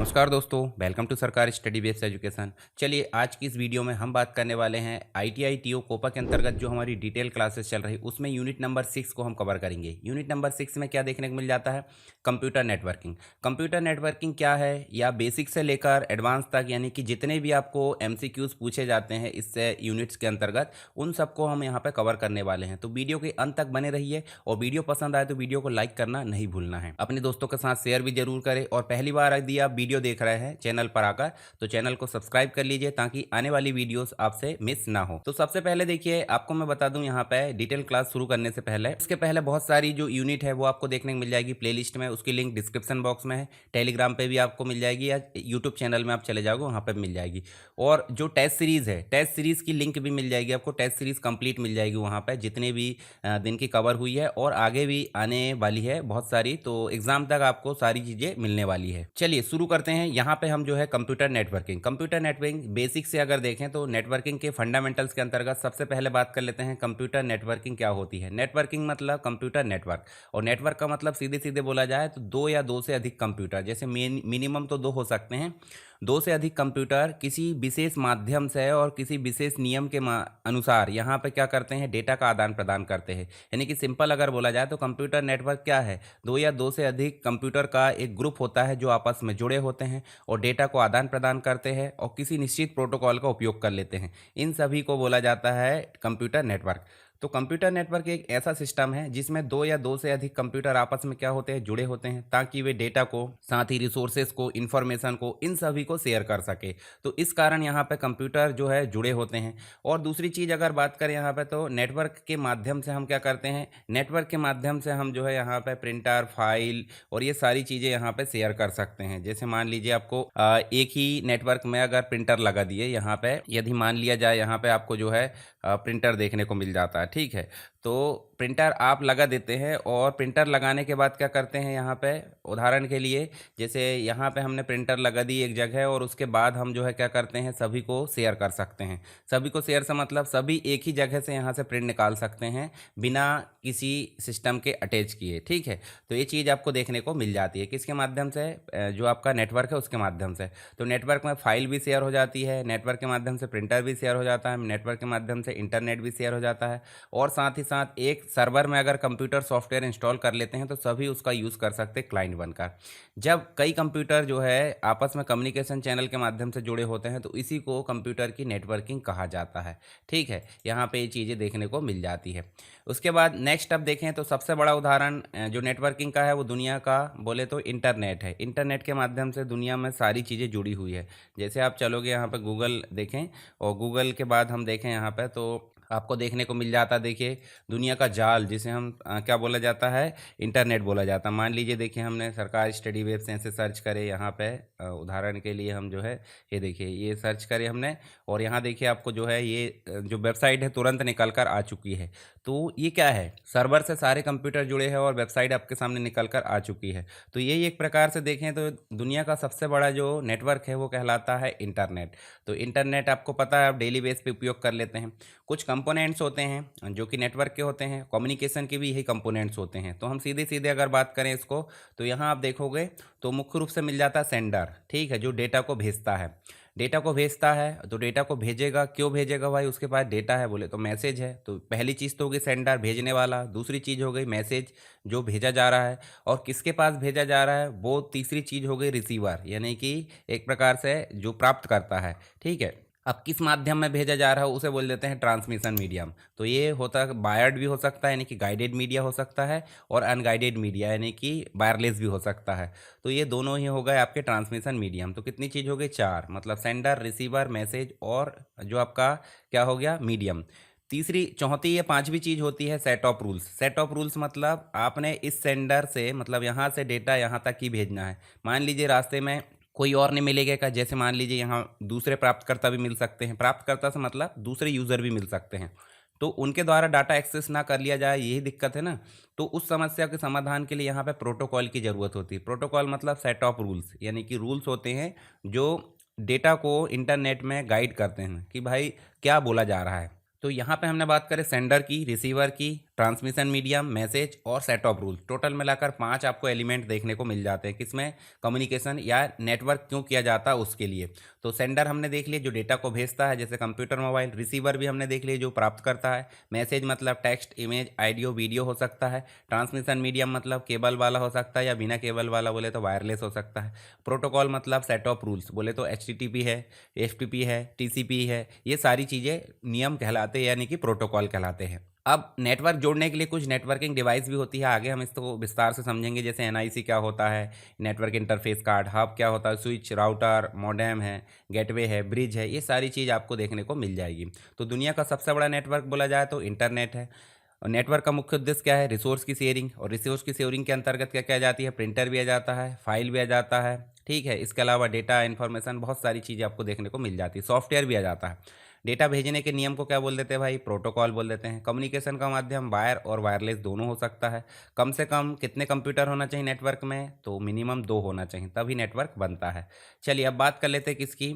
नमस्कार दोस्तों, welcome to सरकारी स्टडी बेस्ड एजुकेशन। चलिए आज की इस वीडियो में हम बात करने वाले हैं आईटीआई टीओ कोपा के अंतर्गत जो हमारी डिटेल क्लासेस चल रही उसमें यूनिट नंबर 6 को हम कवर करेंगे। यूनिट नंबर 6 में क्या देखने को मिल जाता है? Computer networking. कंप्यूटर नेटवर्किंग क्या है या बेसिक से लेकर एडवांस तक, यानी कि जितने भी आपको एमसीक्यूज पूछे जाते हैं इससे यूनिट्स के अंतर्गत, उन सबको हम यहाँ पर कवर करने वाले हैं। तो वीडियो के अंत तक बने रहिए और वीडियो पसंद आए तो वीडियो को लाइक करना नहीं भूलना है। अपने दोस्तों के साथ शेयर भी जरूर करें और पहली बार यदि आप वीडियो देख रहे हैं चैनल पर आकर तो चैनल को सब्सक्राइब कर लीजिए ताकि आने वाली वीडियोस आपसे मिस ना हो। तो सबसे पहले देखिए, आपको मैं बता दूं यहाँ पे डिटेल क्लास शुरू करने से पहले, इसके पहले बहुत सारी जो यूनिट है वो आपको देखने को मिल जाएगी प्लेलिस्ट में। उसकी लिंक डिस्क्रिप्शन बॉक्स में है, टेलीग्राम पे भी आपको मिल जाएगी या यूट्यूब चैनल में आप चले जाओगे वहाँ पर मिल जाएगी। और जो टेस्ट सीरीज है, टेस्ट सीरीज की लिंक भी मिल जाएगी आपको। टेस्ट सीरीज कंप्लीट मिल जाएगी वहाँ पर, जितने भी दिन की कवर हुई है और आगे भी आने वाली है बहुत सारी, तो एग्जाम तक आपको सारी चीजें मिलने वाली है। चलिए शुरू करते हैं। यहाँ पे हम जो है कंप्यूटर नेटवर्किंग बेसिक से अगर देखें तो नेटवर्किंग के फंडामेंटल्स के अंतर्गत सबसे पहले बात कर लेते हैं कंप्यूटर नेटवर्किंग क्या होती है। नेटवर्किंग मतलब कंप्यूटर नेटवर्क, और नेटवर्क का मतलब सीधे सीधे बोला जाए तो दो या दो से अधिक कंप्यूटर, जैसे मिनिमम तो दो हो सकते हैं, दो से अधिक कंप्यूटर किसी विशेष माध्यम से और किसी विशेष नियम के अनुसार यहाँ पे क्या करते हैं, डेटा का आदान प्रदान करते हैं। यानी कि सिंपल अगर बोला जाए तो कंप्यूटर नेटवर्क क्या है, दो या दो से अधिक कंप्यूटर का एक ग्रुप होता है जो आपस में जुड़े होते हैं और डेटा को आदान प्रदान करते हैं और किसी निश्चित प्रोटोकॉल का उपयोग कर लेते हैं। इन सभी को बोला जाता है कंप्यूटर नेटवर्क। तो कंप्यूटर नेटवर्क एक ऐसा सिस्टम है जिसमें दो या दो से अधिक कंप्यूटर आपस में क्या होते हैं, जुड़े होते हैं, ताकि वे डेटा को, साथ ही रिसोर्सेज को, इंफॉर्मेशन को, इन सभी को शेयर कर सके। तो इस कारण यहाँ पे कंप्यूटर जो है जुड़े होते हैं। और दूसरी चीज़ अगर बात करें यहाँ पे, तो नेटवर्क के माध्यम से हम क्या करते हैं, नेटवर्क के माध्यम से हम जो है यहाँ पे प्रिंटर, फाइल और ये सारी चीज़ें यहाँ पे शेयर कर सकते हैं। जैसे मान लीजिए आपको एक ही नेटवर्क में अगर प्रिंटर लगा दिए, यहाँ पे यदि मान लिया जाए यहाँ पे आपको जो है प्रिंटर देखने को मिल जाता है, ठीक है। तो प्रिंटर आप लगा देते हैं और प्रिंटर लगाने के बाद क्या करते हैं यहाँ पे, उदाहरण के लिए जैसे यहाँ पे हमने प्रिंटर लगा दी एक जगह और उसके बाद हम जो है क्या करते हैं, सभी को शेयर कर सकते हैं। सभी को शेयर से मतलब सभी एक ही जगह से यहाँ से प्रिंट निकाल सकते हैं बिना किसी सिस्टम के अटैच किए, ठीक है। तो ये चीज़ आपको देखने को मिल जाती है किसके माध्यम से, जो आपका नेटवर्क है उसके माध्यम से। तो नेटवर्क में फाइल भी शेयर हो जाती है, नेटवर्क के माध्यम से प्रिंटर भी शेयर हो जाता है, नेटवर्क के माध्यम से इंटरनेट भी शेयर हो जाता है। और साथ ही साथ एक सर्वर में अगर कंप्यूटर सॉफ्टवेयर इंस्टॉल कर लेते हैं तो सभी उसका यूज़ कर सकते हैं क्लाइंट बनकर। जब कई कंप्यूटर जो है आपस में कम्युनिकेशन चैनल के माध्यम से जुड़े होते हैं तो इसी को कंप्यूटर की नेटवर्किंग कहा जाता है, ठीक है। यहाँ पे ये चीज़ें देखने को मिल जाती है। उसके बाद नेक्स्ट अब देखें तो सबसे बड़ा उदाहरण जो नेटवर्किंग का है वो दुनिया का बोले तो इंटरनेट है। इंटरनेट के माध्यम से दुनिया में सारी चीज़ें जुड़ी हुई है। जैसे आप चलोगे यहाँ पे गूगल देखें और गूगल के बाद हम देखें यहाँ पे तो आपको देखने को मिल जाता है, देखिए दुनिया का जाल जिसे हम क्या बोला जाता है, इंटरनेट बोला जाता है। मान लीजिए देखिए हमने सरकारी स्टडी वेब से ऐसे सर्च करे, यहाँ पे उदाहरण के लिए हम जो है ये देखिए ये सर्च करे हमने और यहाँ देखिए आपको जो है ये जो वेबसाइट है तुरंत निकल कर आ चुकी है। तो ये क्या है, सर्वर से सारे कंप्यूटर जुड़े हैं और वेबसाइट आपके सामने निकल कर आ चुकी है। तो ये एक प्रकार से देखें तो दुनिया का सबसे बड़ा जो नेटवर्क है वो कहलाता है इंटरनेट। तो इंटरनेट आपको पता है आप डेली बेस पे उपयोग कर लेते हैं। कुछ कंपोनेंट्स होते हैं जो कि नेटवर्क के होते हैं, कम्युनिकेशन के भी यही कंपोनेंट्स होते हैं। तो हम सीधे सीधे अगर बात करें इसको तो यहाँ आप देखोगे तो मुख्य रूप से मिल जाता है सेंडर, ठीक है, जो डेटा को भेजता है। डेटा को भेजता है तो डेटा को भेजेगा, क्यों भेजेगा भाई, उसके पास डेटा है बोले तो मैसेज है। तो पहली चीज़ तो होगी सेंडर, भेजने वाला। दूसरी चीज़ हो गई मैसेज जो भेजा जा रहा है, और किसके पास भेजा जा रहा है वो तीसरी चीज़ हो गई रिसीवर, यानी कि एक प्रकार से जो प्राप्त करता है, ठीक है। अब किस माध्यम में भेजा जा रहा है उसे बोल देते हैं ट्रांसमिशन मीडियम। तो ये होता है वायर्ड भी हो सकता है यानी कि गाइडेड मीडिया हो सकता है, और अनगाइडेड मीडिया यानी कि वायरलेस भी हो सकता है। तो ये दोनों ही हो गए आपके ट्रांसमिशन मीडियम। तो कितनी चीज़ हो गई, चार, मतलब सेंडर, रिसीवर, मैसेज और जो आपका क्या हो गया, मीडियम। तीसरी, चौथी या पांचवी चीज होती है set of rules. Set of rules मतलब आपने इस सेंडर से, मतलब यहाँ से डेटा यहाँ तक ही भेजना है। मान लीजिए रास्ते में कोई और नहीं मिलेगा का, जैसे मान लीजिए यहाँ दूसरे प्राप्तकर्ता भी मिल सकते हैं, प्राप्तकर्ता से मतलब दूसरे यूजर भी मिल सकते हैं, तो उनके द्वारा डाटा एक्सेस ना कर लिया जाए, यही दिक्कत है ना। तो उस समस्या के समाधान के लिए यहाँ पे प्रोटोकॉल की ज़रूरत होती है। प्रोटोकॉल मतलब सेट ऑफ रूल्स, यानी कि रूल्स होते हैं जो डेटा को इंटरनेट में गाइड करते हैं कि भाई क्या बोला जा रहा है। तो यहाँ पे हमने बात करें सेंडर की, रिसीवर की, ट्रांसमिशन मीडियम, मैसेज और सेट ऑफ रूल्स। टोटल मिलाकर 5 आपको एलिमेंट देखने को मिल जाते हैं किसमें, कम्युनिकेशन या नेटवर्क क्यों किया जाता है उसके लिए। तो सेंडर हमने देख लिया जो डेटा को भेजता है जैसे कंप्यूटर मोबाइल, रिसीवर भी हमने देख लिया जो प्राप्त करता है, मैसेज मतलब टेक्स्ट इमेज ऑडियो वीडियो हो सकता है, ट्रांसमिशन मीडियम मतलब केबल वाला हो सकता है या बिना केबल वाला बोले तो वायरलेस हो सकता है, प्रोटोकॉल मतलब सेट ऑफ रूल्स बोले तो HTTP है, FTP है, TCP है, ये सारी चीज़ें नियम कहलाते हैं यानी कि प्रोटोकॉल कहलाते हैं। अब नेटवर्क जोड़ने के लिए कुछ नेटवर्किंग डिवाइस भी होती है, आगे हम इसको विस्तार से समझेंगे जैसे NIC क्या होता है, नेटवर्क इंटरफेस कार्ड, हब क्या होता है, स्विच, राउटर, मॉडेम है, गेटवे है, ब्रिज है, ये सारी चीज़ आपको देखने को मिल जाएगी। तो दुनिया का सबसे बड़ा नेटवर्क बोला जाए तो इंटरनेट है। और नेटवर्क का मुख्य उद्देश्य क्या है, रिसोर्स की शेयरिंग, और रिसोर्स की शेयरिंग के अंतर्गत क्या क्या आ जाती है, प्रिंटर भी आ जाता है, फाइल भी आ जाता है, ठीक है। इसके अलावा डेटा इन्फॉर्मेशन बहुत सारी चीज़ें आपको देखने को मिल जाती है, सॉफ्टवेयर भी आ जाता है। डेटा भेजने के नियम को क्या बोल देते हैं भाई, प्रोटोकॉल बोल देते हैं। कम्युनिकेशन का माध्यम वायर और वायरलेस दोनों हो सकता है। कम से कम कितने कंप्यूटर होना चाहिए नेटवर्क में, तो मिनिमम 2 होना चाहिए तभी नेटवर्क बनता है। चलिए अब बात कर लेते हैं किसकी,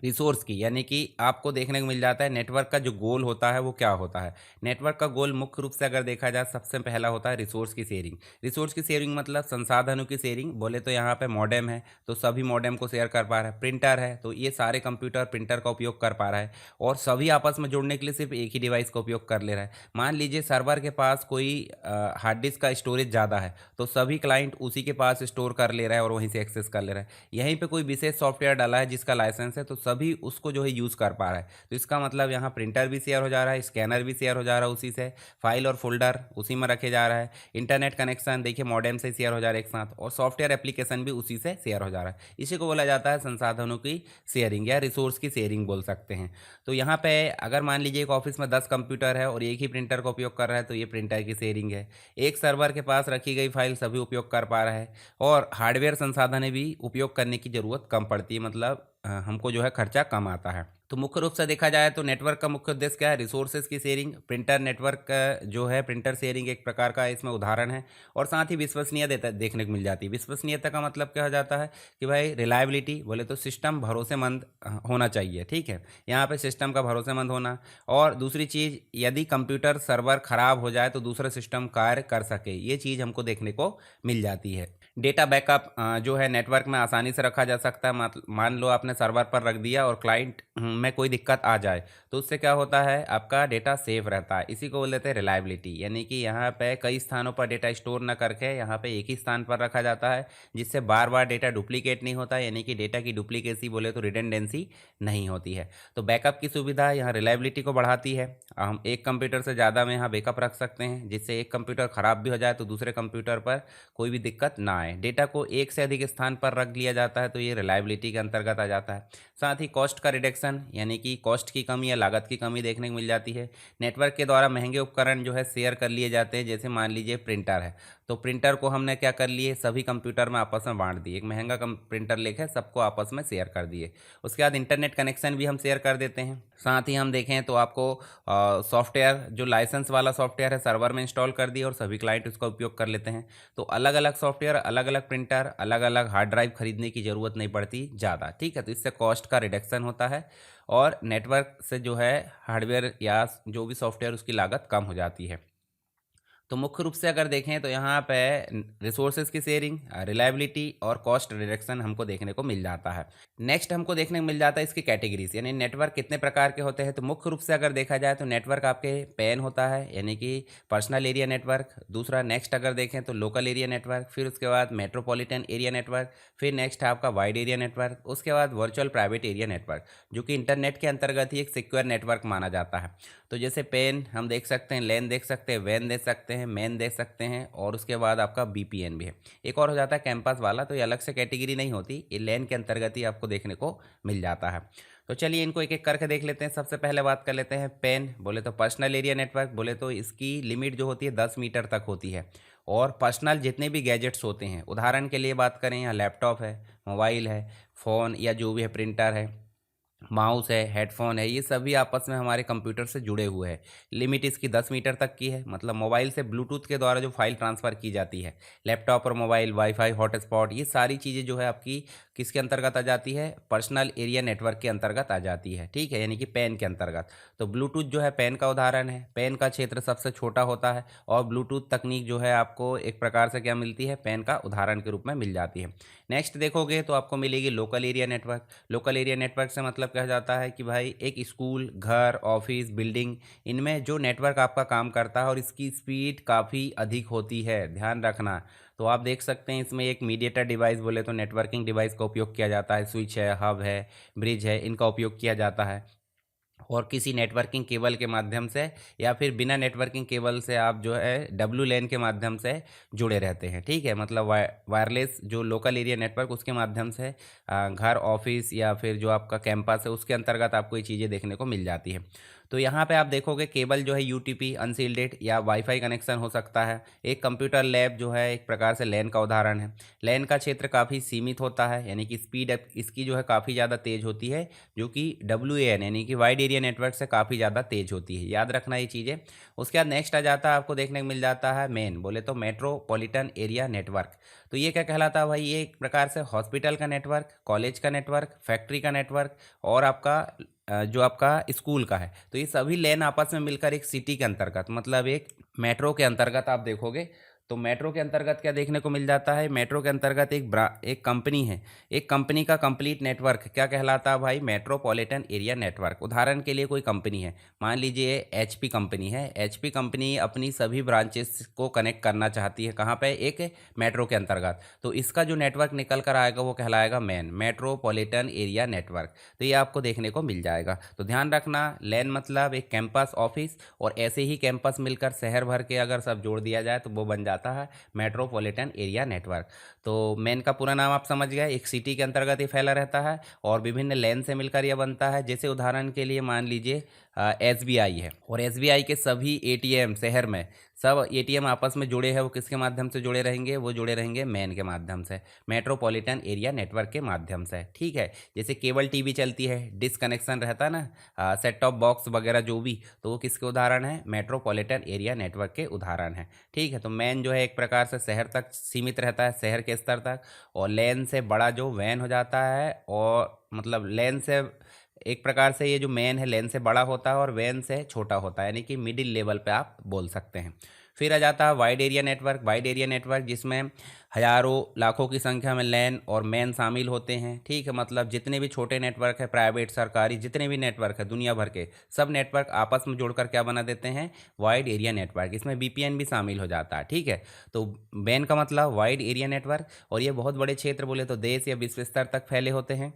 रिसोर्स की, यानी कि आपको देखने को मिल जाता है नेटवर्क का जो गोल होता है वो क्या होता है। नेटवर्क का गोल मुख्य रूप से अगर देखा जाए सबसे पहला होता है रिसोर्स की शेयरिंग। रिसोर्स की शेयरिंग मतलब संसाधनों की शेयरिंग, बोले तो यहाँ पे मॉडेम है तो सभी मॉडेम को शेयर कर पा रहा है, प्रिंटर है तो ये सारे कंप्यूटर प्रिंटर का उपयोग कर पा रहा है, और सभी आपस में जोड़ने के लिए सिर्फ एक ही डिवाइस का उपयोग कर ले रहा है। मान लीजिए सर्वर के पास कोई हार्ड डिस्क का स्टोरेज ज़्यादा है तो सभी क्लाइंट उसी के पास स्टोर कर ले रहा है और वहीं से एक्सेस कर ले रहा है। यहीं पर कोई विशेष सॉफ्टवेयर डाला है जिसका लाइसेंस है तो सभी उसको जो है यूज़ कर पा रहा है। तो इसका मतलब यहाँ प्रिंटर भी शेयर हो जा रहा है, स्कैनर भी शेयर हो जा रहा है उसी से, फाइल और फोल्डर उसी में रखे जा रहा है, इंटरनेट कनेक्शन देखिए मॉडेम से शेयर हो जा रहा है एक साथ, और सॉफ्टवेयर एप्लीकेशन भी उसी से शेयर हो जा रहा है। इसी को बोला जाता है संसाधनों की शेयरिंग या रिसोर्स की शेयरिंग बोल सकते हैं। तो यहाँ पे अगर मान लीजिए एक ऑफिस में 10 कंप्यूटर है और एक ही प्रिंटर का उपयोग कर रहा है तो ये प्रिंटर की शेयरिंग है। एक सर्वर के पास रखी गई फाइल सभी उपयोग कर पा रहा है, और हार्डवेयर संसाधन भी उपयोग करने की ज़रूरत कम पड़ती है, मतलब हमको जो है खर्चा कम आता है। तो मुख्य रूप से देखा जाए तो नेटवर्क का मुख्य उद्देश्य क्या है, रिसोर्सेज की शेयरिंग। प्रिंटर नेटवर्क जो है प्रिंटर शेयरिंग एक प्रकार का इसमें उदाहरण है, और साथ ही विश्वसनीयता देखने को मिल जाती है। विश्वसनीयता का मतलब क्या हो जाता है कि भाई रिलायबिलिटी, बोले तो सिस्टम भरोसेमंद होना चाहिए, ठीक है, यहाँ पे सिस्टम का भरोसेमंद होना। और दूसरी चीज़, यदि कंप्यूटर सर्वर खराब हो जाए तो दूसरा सिस्टम कार्य कर सके, ये चीज़ हमको देखने को मिल जाती है। डेटा बैकअप जो है नेटवर्क में आसानी से रखा जा सकता है। मान लो आपने सर्वर पर रख दिया और क्लाइंट में कोई दिक्कत आ जाए तो उससे क्या होता है, आपका डेटा सेफ रहता है। इसी को बोल देते हैं रिलायबिलिटी, यानी कि यहाँ पे कई स्थानों पर डेटा स्टोर न करके यहाँ पे एक ही स्थान पर रखा जाता है, जिससे बार बार डेटा डुप्लीकेट नहीं होता, यानी कि डेटा की डुप्लीकेसी बोले तो रिडंडेंसी नहीं होती है। तो बैकअप की सुविधा यहाँ रिलायबिलिटी को बढ़ाती है। हम एक कंप्यूटर से ज़्यादा में यहाँ बैकअप रख सकते हैं, जिससे एक कंप्यूटर ख़राब भी हो जाए तो दूसरे कंप्यूटर पर कोई भी दिक्कत ना आए। डेटा को एक से अधिक स्थान पर रख लिया जाता है तो ये रिलायबिलिटी के अंतर्गत आ जाता है। साथ ही कॉस्ट का रिडक्शन, यानी कि कॉस्ट की कमी या लागत की कमी देखने को मिल जाती है। नेटवर्क के द्वारा महंगे उपकरण जो है शेयर कर लिए जाते हैं, जैसे मान लीजिए प्रिंटर है तो प्रिंटर को हमने क्या कर लिए, सभी कंप्यूटर में आपस में बांट दिए, एक महंगा प्रिंटर लेके सबको आपस में शेयर कर दिए। उसके बाद इंटरनेट कनेक्शन भी हम शेयर कर देते हैं। साथ ही हम देखें तो आपको सॉफ्टवेयर जो लाइसेंस वाला सॉफ्टवेयर है सर्वर में इंस्टॉल कर दिए और सभी क्लाइंट उसका उपयोग कर लेते हैं। तो अलग अलग सॉफ्टवेयर, अलग अलग प्रिंटर, अलग अलग हार्ड ड्राइव खरीदने की ज़रूरत नहीं पड़ती ज़्यादा, ठीक है। तो इससे कॉस्ट का रिडक्शन होता है और नेटवर्क से जो है हार्डवेयर या जो भी सॉफ्टवेयर उसकी लागत कम हो जाती है। तो मुख्य रूप से अगर देखें तो यहाँ पे रिसोर्सेज की शेयरिंग, रिलायबिलिटी और कॉस्ट रिडक्शन हमको देखने को मिल जाता है। नेक्स्ट हमको देखने को मिल जाता है इसकी कैटेगरीज, यानी नेटवर्क कितने प्रकार के होते हैं। तो मुख्य रूप से अगर देखा जाए तो नेटवर्क आपके पैन होता है, यानी कि पर्सनल एरिया नेटवर्क। दूसरा नेक्स्ट अगर देखें तो लोकल एरिया नेटवर्क, फिर उसके बाद मेट्रोपॉलिटन एरिया नेटवर्क, फिर नेक्स्ट है आपका वाइड एरिया नेटवर्क, उसके बाद वर्चुअल प्राइवेट एरिया नेटवर्क, जो कि इंटरनेट के अंतर्गत ही एक सिक्योर नेटवर्क माना जाता है। तो जैसे पेन हम देख सकते हैं, लैन देख सकते हैं, वैन देख सकते हैं, मैन देख सकते हैं, और उसके बाद आपका बीपीएन भी है। एक और हो जाता है कैंपस वाला, तो ये अलग से कैटेगरी नहीं होती, ये लैन के अंतर्गत ही आपको देखने को मिल जाता है। तो चलिए इनको एक एक करके देख लेते हैं। सबसे पहले बात कर लेते हैं पेन, बोले तो पर्सनल एरिया नेटवर्क, बोले तो इसकी लिमिट जो होती है 10 मीटर तक होती है, और पर्सनल जितने भी गैजेट्स होते हैं, उदाहरण के लिए बात करें यहाँ लैपटॉप है, मोबाइल है, फ़ोन या जो भी है प्रिंटर है, माउस है, हेडफोन है, ये सभी आपस में हमारे कंप्यूटर से जुड़े हुए हैं। लिमिट इसकी 10 मीटर तक की है, मतलब मोबाइल से ब्लूटूथ के द्वारा जो फाइल ट्रांसफ़र की जाती है। लैपटॉप और मोबाइल, वाईफाई, हॉटस्पॉट, ये सारी चीज़ें जो है आपकी किसके अंतर्गत आ जाती है? पर्सनल एरिया नेटवर्क के अंतर्गत आ जाती है, ठीक है? यानी कि पैन के अंतर्गत। तो ब्लूटूथ जो है पैन का उदाहरण है। पैन का क्षेत्र सबसे छोटा होता है और ब्लूटूथ तकनीक जो है आपको एक प्रकार से क्या मिलती है? पैन का उदाहरण के रूप में मिल जाती है। नेक्स्ट देखोगे तो आपको मिलेगी local area network. Local area network से मतलब कहा जाता है कि भाई एक स्कूल, घर, ऑफिस, बिल्डिंग, इनमें जो नेटवर्क आपका काम करता है और इसकी स्पीड काफ़ी अधिक होती है, ध्यान रखना। तो आप देख सकते हैं इसमें एक मीडिएटर डिवाइस बोले तो नेटवर्किंग डिवाइस का उपयोग किया जाता है। स्विच है, हब है, ब्रिज है, इनका उपयोग किया जाता है। और किसी नेटवर्किंग केबल के माध्यम से या फिर बिना नेटवर्किंग केबल से आप जो है डब्ल्यू लैन के माध्यम से जुड़े रहते हैं, ठीक है? मतलब वायरलेस जो लोकल एरिया नेटवर्क उसके माध्यम से घर, ऑफिस या फिर जो आपका कैंपस है उसके अंतर्गत आपको ये चीज़ें देखने को मिल जाती है। तो यहाँ पे आप देखोगे केबल जो है यूटीपी, अनसील्डेड या वाईफाई कनेक्शन हो सकता है। एक कंप्यूटर लैब जो है एक प्रकार से लैन का उदाहरण है। लैन का क्षेत्र काफ़ी सीमित होता है, यानी कि स्पीड इसकी जो है काफ़ी ज़्यादा तेज़ होती है, जो कि WAN यानी कि वाइड एरिया नेटवर्क से काफ़ी ज़्यादा तेज़ होती है। याद रखना ये चीज़ें। उसके बाद नेक्स्ट आ जाता है, आपको देखने को मिल जाता है मेन बोले तो मेट्रोपॉलिटन एरिया नेटवर्क। तो ये क्या कहलाता है भाई? ये एक प्रकार से हॉस्पिटल का नेटवर्क, कॉलेज का नेटवर्क, फैक्ट्री का नेटवर्क और आपका जो आपका स्कूल का है। तो ये सभी लेन आपस में मिलकर एक सिटी के अंतर्गत, मतलब एक मेट्रो के अंतर्गत आप देखोगे तो मेट्रो के अंतर्गत क्या देखने को मिल जाता है? मेट्रो के अंतर्गत एक कंपनी है। एक कंपनी का कंप्लीट नेटवर्क क्या कहलाता है भाई? Metropolitan area network. उदाहरण के लिए कोई कंपनी है, मान लीजिए HP कंपनी है। HP कंपनी अपनी सभी ब्रांचेस को कनेक्ट करना चाहती है, कहाँ पे? एक मेट्रो के अंतर्गत। तो इसका जो नेटवर्क निकल कर आएगा वो कहलाएगा मेट्रोपॉलिटन एरिया नेटवर्क। तो ये आपको देखने को मिल जाएगा। तो ध्यान रखना, लैन मतलब एक कैंपस, ऑफिस और ऐसे ही कैंपस मिलकर शहर भर के अगर सब जोड़ दिया जाए तो वो बन जाता है मेट्रोपॉलिटन एरिया नेटवर्क। तो मेन का पूरा नाम आप समझ गए। एक सिटी के अंतर्गत ये फैला रहता है और विभिन्न लैन से मिलकर यह बनता है। जैसे उदाहरण के लिए मान लीजिए SBI है और SBI के सभी ATM शहर में, सब ATM आपस में जुड़े हैं, वो किसके माध्यम से जुड़े रहेंगे? वो जुड़े रहेंगे मैन के माध्यम से, मेट्रोपॉलिटन एरिया नेटवर्क के माध्यम से, ठीक है? जैसे केबल टीवी चलती है, डिश कनेक्शन रहता है ना, सेट टॉप बॉक्स वगैरह जो भी, तो वो किसके उदाहरण है? मेट्रोपॉलिटन एरिया नेटवर्क के उदाहरण है, ठीक है? तो मैन जो है एक प्रकार से शहर तक सीमित रहता है, शहर के स्तर तक, और लैन से बड़ा जो वैन हो जाता है, और मतलब लैन से एक प्रकार से ये जो मैन है लेन से बड़ा होता है और वैन से छोटा होता है, यानी कि मिडिल लेवल पे आप बोल सकते हैं। फिर आ जाता है wide area network. Wide area network जिसमें हजारों लाखों की संख्या में लैन और मैन शामिल होते हैं, ठीक है? मतलब जितने भी छोटे नेटवर्क है, प्राइवेट, सरकारी, जितने भी नेटवर्क है दुनिया भर के, सब नेटवर्क आपस में जोड़कर क्या बना देते हैं? Wide area network. इसमें VPN भी शामिल हो जाता है, ठीक है? तो वैन का मतलब वाइड एरिया नेटवर्क, और ये बहुत बड़े क्षेत्र बोले तो देश या विश्व स्तर तक फैले होते हैं।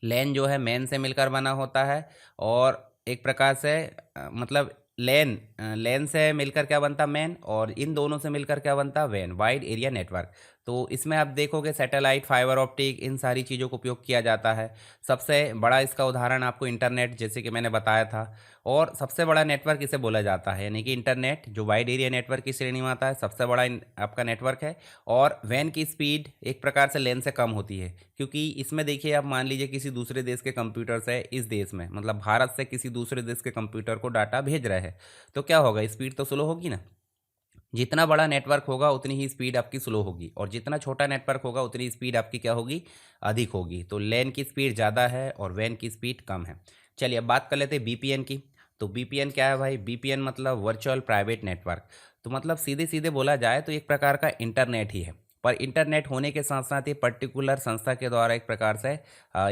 लैन जो है मैन से मिलकर बना होता है और एक प्रकार से मतलब लेन से मिलकर क्या बनता? मैन, और इन दोनों से मिलकर क्या बनता? वैन, वाइड एरिया नेटवर्क। तो इसमें आप देखोगे सैटेलाइट, फाइबर ऑप्टिक, इन सारी चीज़ों का उपयोग किया जाता है। सबसे बड़ा इसका उदाहरण आपको इंटरनेट, जैसे कि मैंने बताया था, और सबसे बड़ा नेटवर्क इसे बोला जाता है, यानी कि इंटरनेट जो वाइड एरिया नेटवर्क की श्रेणी में आता है, सबसे बड़ा आपका नेटवर्क है। और वैन की स्पीड एक प्रकार से लेन से कम होती है, क्योंकि इसमें देखिए आप मान लीजिए किसी दूसरे देश के कंप्यूटर से इस देश में, मतलब भारत से किसी दूसरे देश के कंप्यूटर को डाटा भेज रहे हैं, तो क्या होगा? स्पीड तो स्लो होगी ना। जितना बड़ा नेटवर्क होगा उतनी ही स्पीड आपकी स्लो होगी, और जितना छोटा नेटवर्क होगा उतनी स्पीड आपकी क्या होगी? अधिक होगी। तो लैन की स्पीड ज़्यादा है और वैन की स्पीड कम है। चलिए अब बात कर लेते हैं BPN की। तो BPN क्या है भाई? BPN मतलब वर्चुअल प्राइवेट नेटवर्क। तो मतलब सीधे सीधे बोला जाए तो एक प्रकार का इंटरनेट ही है, पर इंटरनेट होने के साथ साथ ये पर्टिकुलर संस्था के द्वारा एक प्रकार से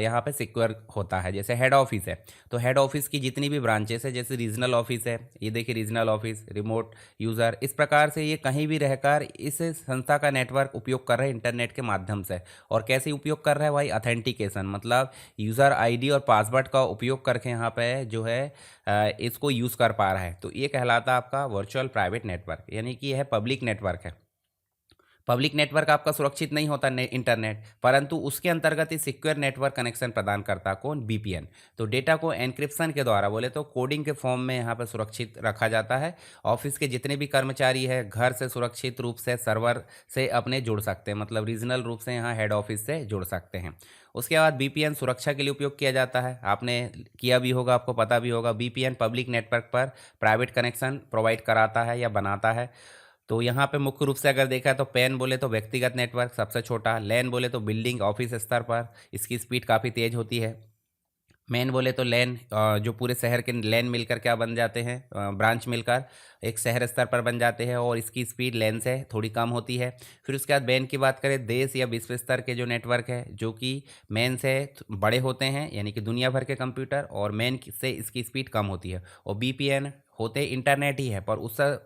यहाँ पे सिक्योर होता है। जैसे हेड ऑफिस है, तो हेड ऑफिस की जितनी भी ब्रांचेस है, जैसे रीजनल ऑफिस है, ये देखिए रीजनल ऑफिस, रिमोट यूज़र, इस प्रकार से ये कहीं भी रहकर इस संस्था का नेटवर्क उपयोग कर रहे हैं इंटरनेट के माध्यम से। और कैसे उपयोग कर रहे हैं भाई? ऑथेंटिकेशन, मतलब यूज़र ID और पासवर्ड का उपयोग करके यहाँ पे जो है इसको यूज़ कर पा रहा है। तो ये कहलाता है आपका वर्चुअल प्राइवेट नेटवर्क, यानी कि यह पब्लिक नेटवर्क है। पब्लिक नेटवर्क आपका सुरक्षित नहीं होता इंटरनेट, परंतु उसके अंतर्गत ही सिक्योर नेटवर्क कनेक्शन प्रदान करता कौन, बीपीएन। तो डेटा को एन्क्रिप्शन के द्वारा बोले तो कोडिंग के फॉर्म में यहाँ पर सुरक्षित रखा जाता है। ऑफिस के जितने भी कर्मचारी है घर से सुरक्षित रूप से सर्वर से अपने जुड़ सकते हैं, मतलब रीजनल रूप से यहाँ हेड ऑफिस से जुड़ सकते हैं। उसके बाद बीपीएन सुरक्षा के लिए उपयोग किया जाता है, आपने किया भी होगा, आपको पता भी होगा। बीपीएन पब्लिक नेटवर्क पर प्राइवेट कनेक्शन प्रोवाइड कराता है या बनाता है। तो यहाँ पे मुख्य रूप से अगर देखा तो पैन बोले तो व्यक्तिगत नेटवर्क सबसे छोटा, लैन बोले तो बिल्डिंग ऑफिस स्तर पर, इसकी स्पीड काफ़ी तेज होती है। मैन बोले तो लैन जो पूरे शहर के लैन मिलकर क्या बन जाते हैं, ब्रांच मिलकर एक शहर स्तर पर बन जाते हैं और इसकी स्पीड लैन से थोड़ी कम होती है। फिर उसके बाद बैन की बात करें, देश या विश्व स्तर के जो नेटवर्क है जो कि मैन से बड़े होते हैं, यानी कि दुनिया भर के कंप्यूटर, और मैन से इसकी स्पीड कम होती है। और बीपीएन होते इंटरनेट ही है, पर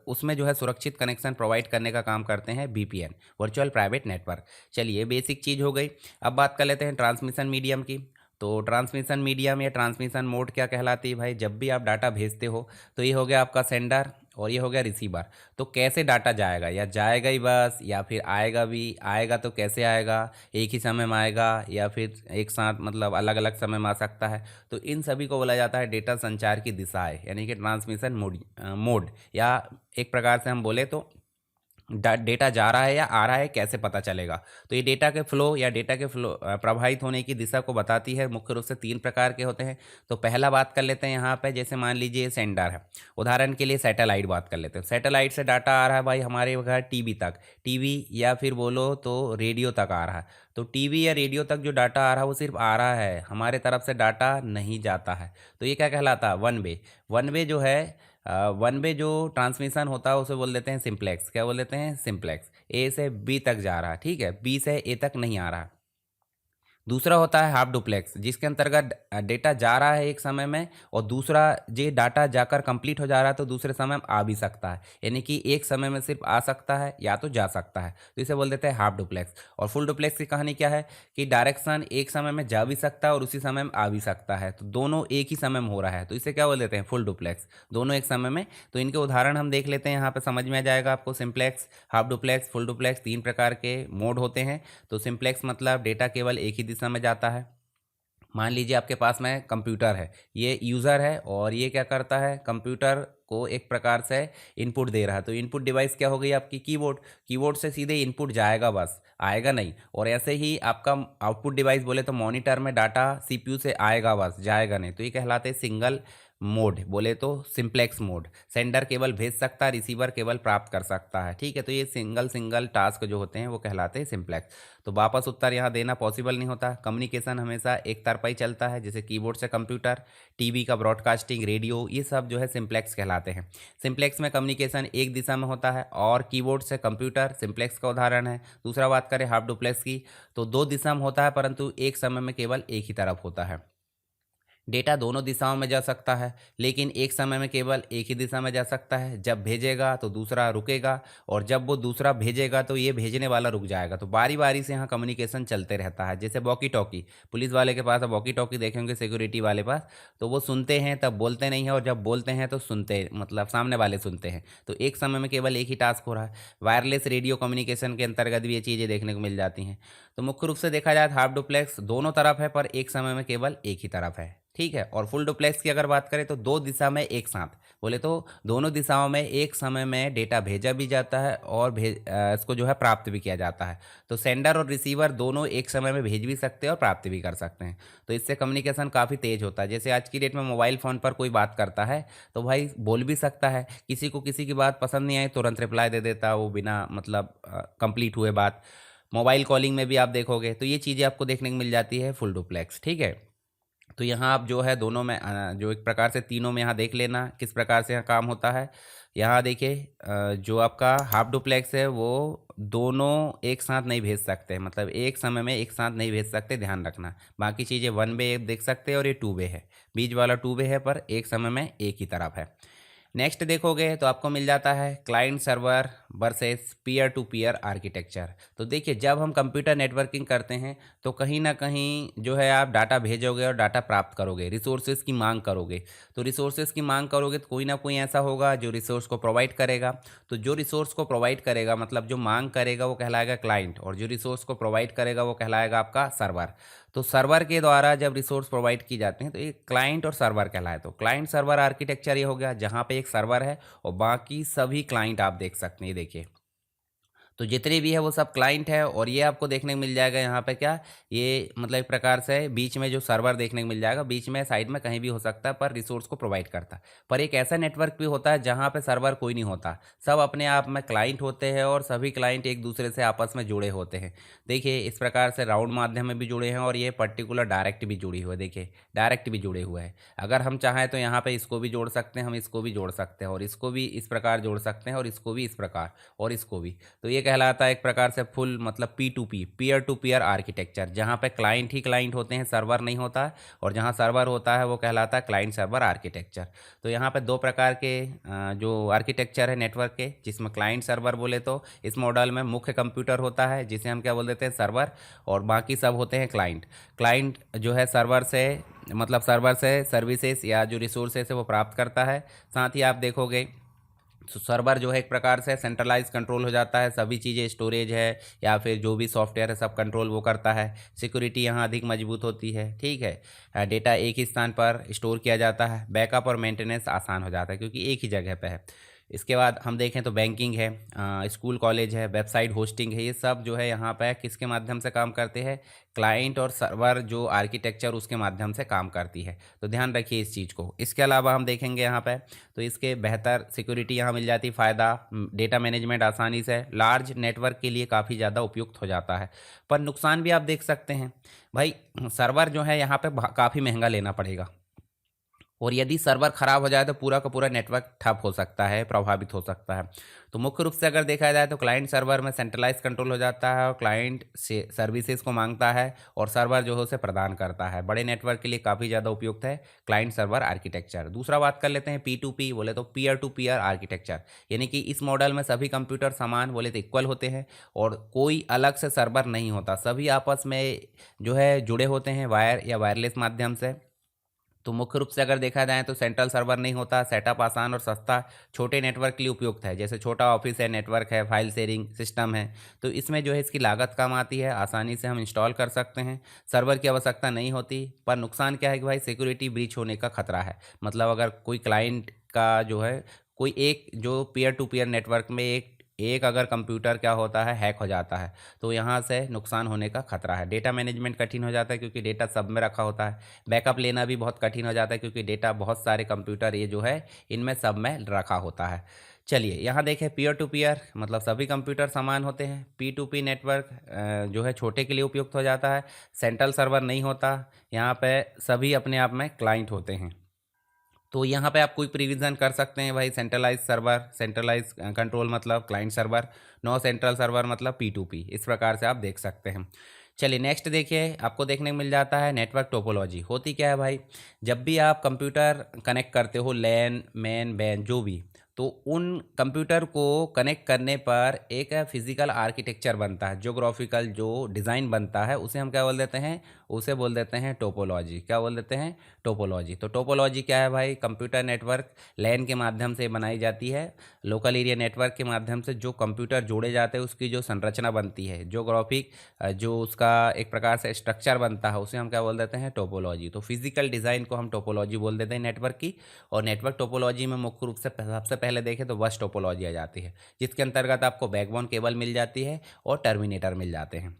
उसमें जो है सुरक्षित कनेक्शन प्रोवाइड करने का काम करते हैं बीपीएन, वर्चुअल प्राइवेट नेटवर्क। चलिए बेसिक चीज़ हो गई। अब बात कर लेते हैं ट्रांसमिशन मीडियम की। तो ट्रांसमिशन मीडियम या ट्रांसमिशन मोड क्या कहलाती है भाई, जब भी आप डाटा भेजते हो तो ये हो गया आपका सेंडर और ये हो गया रिसीवर। तो कैसे डाटा जाएगा, या जाएगा ही बस या फिर आएगा भी, आएगा तो कैसे आएगा, एक ही समय में आएगा या फिर एक साथ मतलब अलग अलग समय में आ सकता है। तो इन सभी को बोला जाता है डेटा संचार की दिशाएं, यानी कि ट्रांसमिशन मोड, या एक प्रकार से हम बोले तो डेटा जा रहा है या आ रहा है कैसे पता चलेगा। तो ये डेटा के फ्लो या डेटा के फ्लो प्रभावित होने की दिशा को बताती है। मुख्य रूप से 3 प्रकार के होते हैं। तो पहला बात कर लेते हैं यहाँ पे, जैसे मान लीजिए सेंडर है, उदाहरण के लिए सैटेलाइट बात कर लेते हैं। सैटेलाइट से डाटा आ रहा है भाई हमारे घर टीवी तक, टीवी या फिर बोलो तो रेडियो तक आ रहा है। तो टीवी या रेडियो तक जो डाटा आ रहा है वो सिर्फ आ रहा है, हमारे तरफ से डाटा नहीं जाता है। तो ये क्या कहलाता है, वन वे। वन वे जो है, वन वे जो ट्रांसमिशन होता है उसे बोल देते हैं सिंप्लेक्स। क्या बोल देते हैं, सिंप्लेक्स। ए से बी तक जा रहा है, ठीक है, बी से ए तक नहीं आ रहा। दूसरा होता है हाफ डुप्लेक्स, जिसके अंतर्गत डेटा जा रहा है एक समय में और दूसरा जे डाटा जाकर कंप्लीट हो जा रहा है तो दूसरे समय में आ भी सकता है, यानी कि एक समय में सिर्फ आ सकता है या तो जा सकता है, तो इसे बोल देते हैं हाफ डुप्लेक्स। और फुल डुप्लेक्स की कहानी क्या है कि डायरेक्शन एक समय में जा भी सकता है और उसी समय में आ भी सकता है, तो दोनों एक ही समय में हो रहा है, तो इसे क्या बोल देते हैं, फुल डुप्लेक्स, दोनों एक समय में। तो इनके उदाहरण हम देख लेते हैं, यहाँ पे समझ में आ जाएगा आपको। Simplex, half duplex, full duplex, 3 प्रकार के मोड होते हैं। तो सिंप्लेक्स मतलब डेटा केवल एक ही दिशा में जाता है। मान लीजिए आपके पास में कंप्यूटर है, ये यूज़र है और ये क्या करता है, कंप्यूटर को एक प्रकार से इनपुट दे रहा है। तो इनपुट डिवाइस क्या हो गई आपकी, कीबोर्ड। कीबोर्ड से सीधे इनपुट जाएगा बस, आएगा नहीं। और ऐसे ही आपका आउटपुट डिवाइस बोले तो मॉनिटर में डाटा सीपीयू से आएगा बस, जाएगा नहीं। तो ये कहलाते हैं सिंगल मोड, बोले तो सिंप्लेक्स मोड। सेंडर केवल भेज सकता है, रिसीवर केवल प्राप्त कर सकता है, ठीक है। तो ये सिंगल टास्क जो होते हैं वो कहलाते हैं सिंप्लेक्स। तो वापस उत्तर यहाँ देना पॉसिबल नहीं होता। कम्युनिकेशन हमेशा एक तरफा ही चलता है, जैसे कीबोर्ड से कंप्यूटर, टीवी का ब्रॉडकास्टिंग, रेडियो, ये सब जो है सिंप्लेक्स कहलाते हैं। सिंप्लेक्स में कम्युनिकेशन एक दिशा में होता है और कीबोर्ड से कंप्यूटर सिंप्लेक्स का उदाहरण है। दूसरा बात करें हाफ डुप्लेक्स की, तो 2 दिशा में होता है परंतु एक समय में केवल एक ही तरफ होता है। डेटा दोनों दिशाओं में जा सकता है लेकिन एक समय में केवल एक ही दिशा में जा सकता है। जब भेजेगा तो दूसरा रुकेगा और जब वो दूसरा भेजेगा तो ये भेजने वाला रुक जाएगा। तो बारी बारी से यहाँ कम्युनिकेशन चलते रहता है। जैसे वॉकी टॉकी, पुलिस वाले के पास वॉकी टॉकी देखेंगे सिक्योरिटी वाले पास, तो वो सुनते हैं तब बोलते नहीं हैं, और जब बोलते हैं तो सुनते, मतलब सामने वाले सुनते हैं। तो एक समय में केवल एक ही टास्क हो रहा है। वायरलेस रेडियो कम्युनिकेशन के अंतर्गत भी ये चीज़ें देखने को मिल जाती हैं। तो मुख्य रूप से देखा जाए हाफ डुप्लेक्स दोनों तरफ है पर एक समय में केवल एक ही तरफ है, ठीक है। और फुल डुप्लेक्स की अगर बात करें तो 2 दिशा में एक साथ, बोले तो दोनों दिशाओं में एक समय में डेटा भेजा भी जाता है और इसको जो है प्राप्त भी किया जाता है। तो सेंडर और रिसीवर दोनों एक समय में भेज भी सकते हैं और प्राप्त भी कर सकते हैं। तो इससे कम्युनिकेशन काफ़ी तेज होता है। जैसे आज की डेट में मोबाइल फ़ोन पर कोई बात करता है तो भाई बोल भी सकता है, किसी को किसी की बात पसंद नहीं आई तुरंत रिप्लाई दे देता वो बिना मतलब कंप्लीट हुए बात। मोबाइल कॉलिंग में भी आप देखोगे तो ये चीज़ें आपको देखने को मिल जाती है फुल डुप्लेक्स, ठीक है। तो यहाँ आप जो है दोनों में जो एक प्रकार से तीनों में यहाँ देख लेना किस प्रकार से यहाँ काम होता है। यहाँ देखिए जो आपका हाफ डुप्लेक्स है वो दोनों एक साथ नहीं भेज सकते, मतलब एक समय में एक साथ नहीं भेज सकते, ध्यान रखना। बाकी चीज़ें वन वे देख सकते हैं और ये टू वे है, बीच वाला टू वे है पर एक समय में एक ही तरफ है। नेक्स्ट देखोगे तो आपको मिल जाता है client server versus peer to peer architecture. तो देखिए, जब हम कंप्यूटर नेटवर्किंग करते हैं तो कहीं ना कहीं जो है आप डाटा भेजोगे और डाटा प्राप्त करोगे, रिसोर्सेज की मांग करोगे। तो रिसोर्सेज की मांग करोगे तो कोई ना कोई ऐसा होगा जो रिसोर्स को प्रोवाइड करेगा। तो जो रिसोर्स को प्रोवाइड करेगा, मतलब जो मांग करेगा, वो कहलाएगा क्लाइंट, और जो रिसोर्स को प्रोवाइड करेगा वो कहलाएगा आपका सर्वर। तो सर्वर के द्वारा जब रिसोर्स प्रोवाइड की जाते हैं तो एक क्लाइंट और सर्वर कहलाए। तो क्लाइंट सर्वर आर्किटेक्चर ये हो गया, जहाँ पे एक सर्वर है और बाकी सभी क्लाइंट आप देख सकते हैं। ये देखिए, तो जितने भी है वो सब क्लाइंट है, और ये आपको देखने को मिल जाएगा यहाँ पे क्या, ये मतलब एक प्रकार से बीच में जो सर्वर देखने को मिल जाएगा, बीच में साइड में कहीं भी हो सकता है, पर रिसोर्स को प्रोवाइड करता है। पर एक ऐसा नेटवर्क भी होता है जहाँ पे सर्वर कोई नहीं होता, सब अपने आप में क्लाइंट होते हैं और सभी क्लाइंट एक दूसरे से आपस में जुड़े होते हैं। देखिए, इस प्रकार से राउंड माध्यम में भी जुड़े हैं, और ये पर्टिकुलर डायरेक्ट भी जुड़ी हुई है। देखिए, डायरेक्ट भी जुड़े हुए हैं। अगर हम चाहें तो यहाँ पे इसको भी जोड़ सकते हैं, हम इसको भी जोड़ सकते हैं, और इसको भी इस प्रकार जोड़ सकते हैं, और इसको भी इस प्रकार, और इसको भी। तो ये कहलाता है एक प्रकार से फुल मतलब P to P, peer to peer architecture, जहाँ पे क्लाइंट ही क्लाइंट होते हैं, सर्वर नहीं होता है, और जहाँ सर्वर होता है वो कहलाता है क्लाइंट सर्वर आर्किटेक्चर। तो यहाँ पे दो प्रकार के जो आर्किटेक्चर है नेटवर्क के, जिसमें क्लाइंट सर्वर बोले तो इस मॉडल में मुख्य कंप्यूटर होता है जिसे हम क्या बोल देते हैं, सर्वर, और बाकी सब होते हैं क्लाइंट। क्लाइंट जो है सर्वर से, मतलब सर्वर से सर्विसेज या जो रिसोर्सेज है वो प्राप्त करता है। साथ ही आप देखोगे तो सर्वर जो है एक प्रकार से सेंट्रलाइज कंट्रोल हो जाता है, सभी चीज़ें, स्टोरेज है या फिर जो भी सॉफ्टवेयर है सब कंट्रोल वो करता है। सिक्योरिटी यहाँ अधिक मजबूत होती है, ठीक है। डेटा एक ही स्थान पर स्टोर किया जाता है, बैकअप और मेंटेनेंस आसान हो जाता है क्योंकि एक ही जगह पे है। इसके बाद हम देखें तो बैंकिंग है, स्कूल कॉलेज है, वेबसाइट होस्टिंग है, ये सब जो है यहाँ पे किसके माध्यम से काम करते हैं, क्लाइंट और सर्वर जो आर्किटेक्चर उसके माध्यम से काम करती है। तो ध्यान रखिए इस चीज़ को। इसके अलावा हम देखेंगे यहाँ पे तो इसके बेहतर सिक्योरिटी यहाँ मिल जाती है, फ़ायदा डेटा मैनेजमेंट आसानी से लार्ज नेटवर्क के लिए काफ़ी ज़्यादा उपयुक्त हो जाता है। पर नुकसान भी आप देख सकते हैं भाई, सर्वर जो है यहाँ पे काफ़ी महंगा लेना पड़ेगा, और यदि सर्वर ख़राब हो जाए तो पूरा का पूरा नेटवर्क ठप हो सकता है, प्रभावित हो सकता है। तो मुख्य रूप से अगर देखा जाए तो क्लाइंट सर्वर में सेंट्रलाइज कंट्रोल हो जाता है, और क्लाइंट से सर्विसेज को मांगता है और सर्वर जो है उसे प्रदान करता है। बड़े नेटवर्क के लिए काफ़ी ज़्यादा उपयुक्त है क्लाइंट सर्वर आर्किटेक्चर। दूसरा बात कर लेते हैं पी टू पी, बोले तो पीयर टू पीयर आर्किटेक्चर, यानी कि इस मॉडल में सभी कंप्यूटर समान बोले तो इक्वल होते हैं, और कोई अलग से सर्वर नहीं होता, सभी आपस में जो है जुड़े होते हैं वायर या वायरलेस माध्यम से। तो मुख्य रूप से अगर देखा जाए तो सेंट्रल सर्वर नहीं होता, सेटअप आसान और सस्ता, छोटे नेटवर्क के लिए उपयुक्त है, जैसे छोटा ऑफिस है, नेटवर्क है, फाइल शेयरिंग सिस्टम है। तो इसमें जो है इसकी लागत कम आती है, आसानी से हम इंस्टॉल कर सकते हैं, सर्वर की आवश्यकता नहीं होती। पर नुकसान क्या है कि भाई सिक्योरिटी ब्रीच होने का खतरा है, मतलब अगर कोई क्लाइंट का जो है कोई एक जो पीयर टू पीयर नेटवर्क में एक एक अगर कंप्यूटर क्या होता है हैक हो जाता है, तो यहाँ से नुकसान होने का खतरा है। डेटा मैनेजमेंट कठिन हो जाता है क्योंकि डेटा सब में रखा होता है। बैकअप लेना भी बहुत कठिन हो जाता है क्योंकि डेटा बहुत सारे कंप्यूटर ये जो है इनमें सब में रखा होता है। चलिए यहाँ देखें, पीयर टू पीयर मतलब सभी कंप्यूटर समान होते हैं। पी टू पी नेटवर्क जो है छोटे के लिए उपयुक्त हो जाता है, सेंट्रल सर्वर नहीं होता, यहाँ पे सभी अपने आप में क्लाइंट होते हैं। तो यहाँ पे आप कोई प्रिविज़न कर सकते हैं भाई, सेंट्रलाइज सर्वर, सेंट्रलाइज कंट्रोल मतलब client server, no central server मतलब पी टू पी, इस प्रकार से आप देख सकते हैं। चलिए नेक्स्ट देखिए, आपको देखने को मिल जाता है नेटवर्क टोपोलॉजी। होती क्या है भाई, जब भी आप कंप्यूटर कनेक्ट करते हो, लैन मैन बैन जो भी, तो उन कंप्यूटर को कनेक्ट करने पर एक फिजिकल आर्किटेक्चर बनता है, ज्योग्राफिकल जो डिज़ाइन बनता है उसे हम क्या बोल देते हैं, उसे बोल देते हैं टोपोलॉजी। क्या बोल देते हैं, टोपोलॉजी। तो टोपोलॉजी क्या है भाई, कंप्यूटर नेटवर्क लैन के माध्यम से बनाई जाती है, लोकल एरिया नेटवर्क के माध्यम से जो कंप्यूटर जोड़े जाते हैं उसकी जो संरचना बनती है, ज्योग्राफिक जो उसका एक प्रकार से स्ट्रक्चर बनता है, उसे हम क्या बोल देते हैं, टोपोलॉजी। तो फिजिकल डिज़ाइन को हम टोपोलॉजी बोल देते हैं नेटवर्क की। और नेटवर्क टोपोलॉजी में मुख्य रूप से सबसे पहले देखें तो बस टोपोलॉजी आ जाती है, जिसके अंतर्गत आपको बैकबोन केबल मिल जाती है और टर्मिनेटर मिल जाते हैं।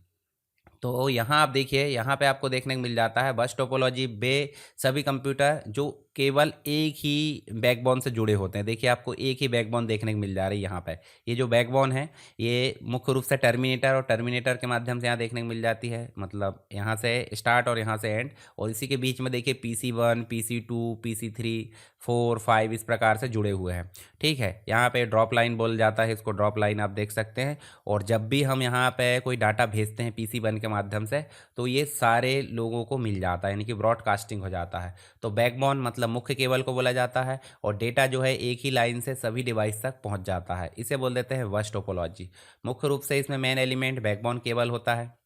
तो यहाँ आप देखिए, यहाँ पे आपको देखने को मिल जाता है बस टोपोलॉजी बे सभी कंप्यूटर जो केवल एक ही बैकबोन से जुड़े होते हैं। देखिए आपको एक ही बैकबोन देखने को मिल जा रही है यहाँ पे, ये जो बैकबोन है ये मुख्य रूप से टर्मिनेटर और टर्मिनेटर के माध्यम से यहाँ देखने को मिल जाती है, मतलब यहाँ से स्टार्ट और यहाँ से एंड। और इसी के बीच में देखिए PC1, PC2, PC3, 4, 5 इस प्रकार से जुड़े हुए हैं, ठीक है। यहाँ पे ड्रॉप लाइन बोल जाता है, इसको ड्रॉप लाइन आप देख सकते हैं। और जब भी हम यहाँ पे कोई डाटा भेजते हैं PC1 के माध्यम से, तो ये सारे लोगों को मिल जाता है, यानी कि ब्रॉडकास्टिंग हो जाता है। तो बैकबोन मतलब मतलब मुख्य केबल को बोला जाता है, और डेटा जो है एक ही लाइन से सभी डिवाइस तक पहुंच जाता है, इसे बोल देते हैं बस टोपोलॉजी। मुख्य रूप से इसमें मेन एलिमेंट बैकबोन केबल होता है।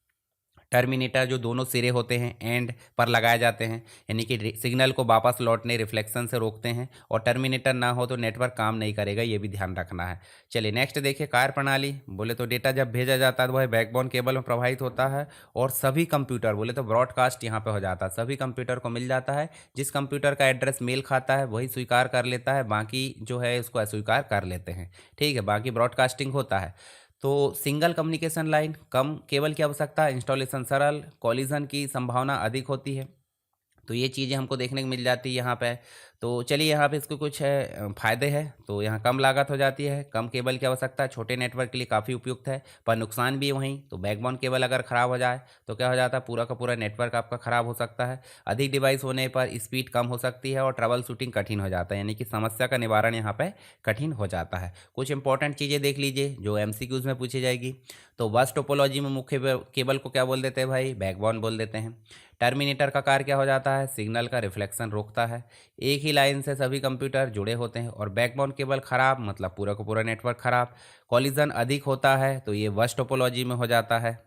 टर्मिनेटर जो दोनों सिरे होते हैं एंड पर लगाए जाते हैं, यानी कि सिग्नल को वापस लौटने रिफ्लेक्शन से रोकते हैं, और टर्मिनेटर ना हो तो नेटवर्क काम नहीं करेगा, ये भी ध्यान रखना है। चलिए नेक्स्ट देखिए, कार्य प्रणाली। बोले तो डेटा जब भेजा जाता है तो वह बैकबोन केबल में प्रवाहित होता है, और सभी कंप्यूटर, बोले तो ब्रॉडकास्ट यहाँ पे हो जाता है, सभी कंप्यूटर को मिल जाता है। जिस कंप्यूटर का एड्रेस मेल खाता है वही स्वीकार कर लेता है, बाकी जो है उसको अस्वीकार कर लेते हैं। ठीक है, बाकी ब्रॉडकास्टिंग होता है। तो सिंगल कम्युनिकेशन लाइन, कम केबल की आवश्यकता, इंस्टॉलेशन सरल, कॉलिजन की संभावना अधिक होती है। तो ये चीज़ें हमको देखने को मिल जाती है यहाँ पे। तो चलिए यहाँ पे इसको कुछ है फ़ायदे हैं। तो यहाँ कम लागत हो जाती है, कम केबल की आवश्यकता, छोटे नेटवर्क के लिए काफ़ी उपयुक्त है, पर नुकसान भी वहीं। तो बैकबोन केबल अगर ख़राब हो जाए तो क्या हो जाता है, पूरा का पूरा नेटवर्क आपका ख़राब हो सकता है। अधिक डिवाइस होने पर स्पीड कम हो सकती है, और ट्रबल शूटिंग कठिन हो जाता है, यानी कि समस्या का निवारण यहाँ पे कठिन हो जाता है। कुछ इंपॉर्टेंट चीज़ें देख लीजिए जो MCQs में पूछी जाएगी। तो बस टोपोलॉजी में मुख्य केबल को क्या बोल देते हैं भाई, बैकबोन बोल देते हैं। टर्मिनेटर का कार्य क्या हो जाता है, सिग्नल का रिफ्लेक्शन रोकता है। एक ही लाइन से सभी कंप्यूटर जुड़े होते हैं, और बैकबोन केबल खराब मतलब पूरा का पूरा नेटवर्क खराब। कॉलिजन अधिक होता है, तो ये बस टोपोलॉजी में हो जाता है।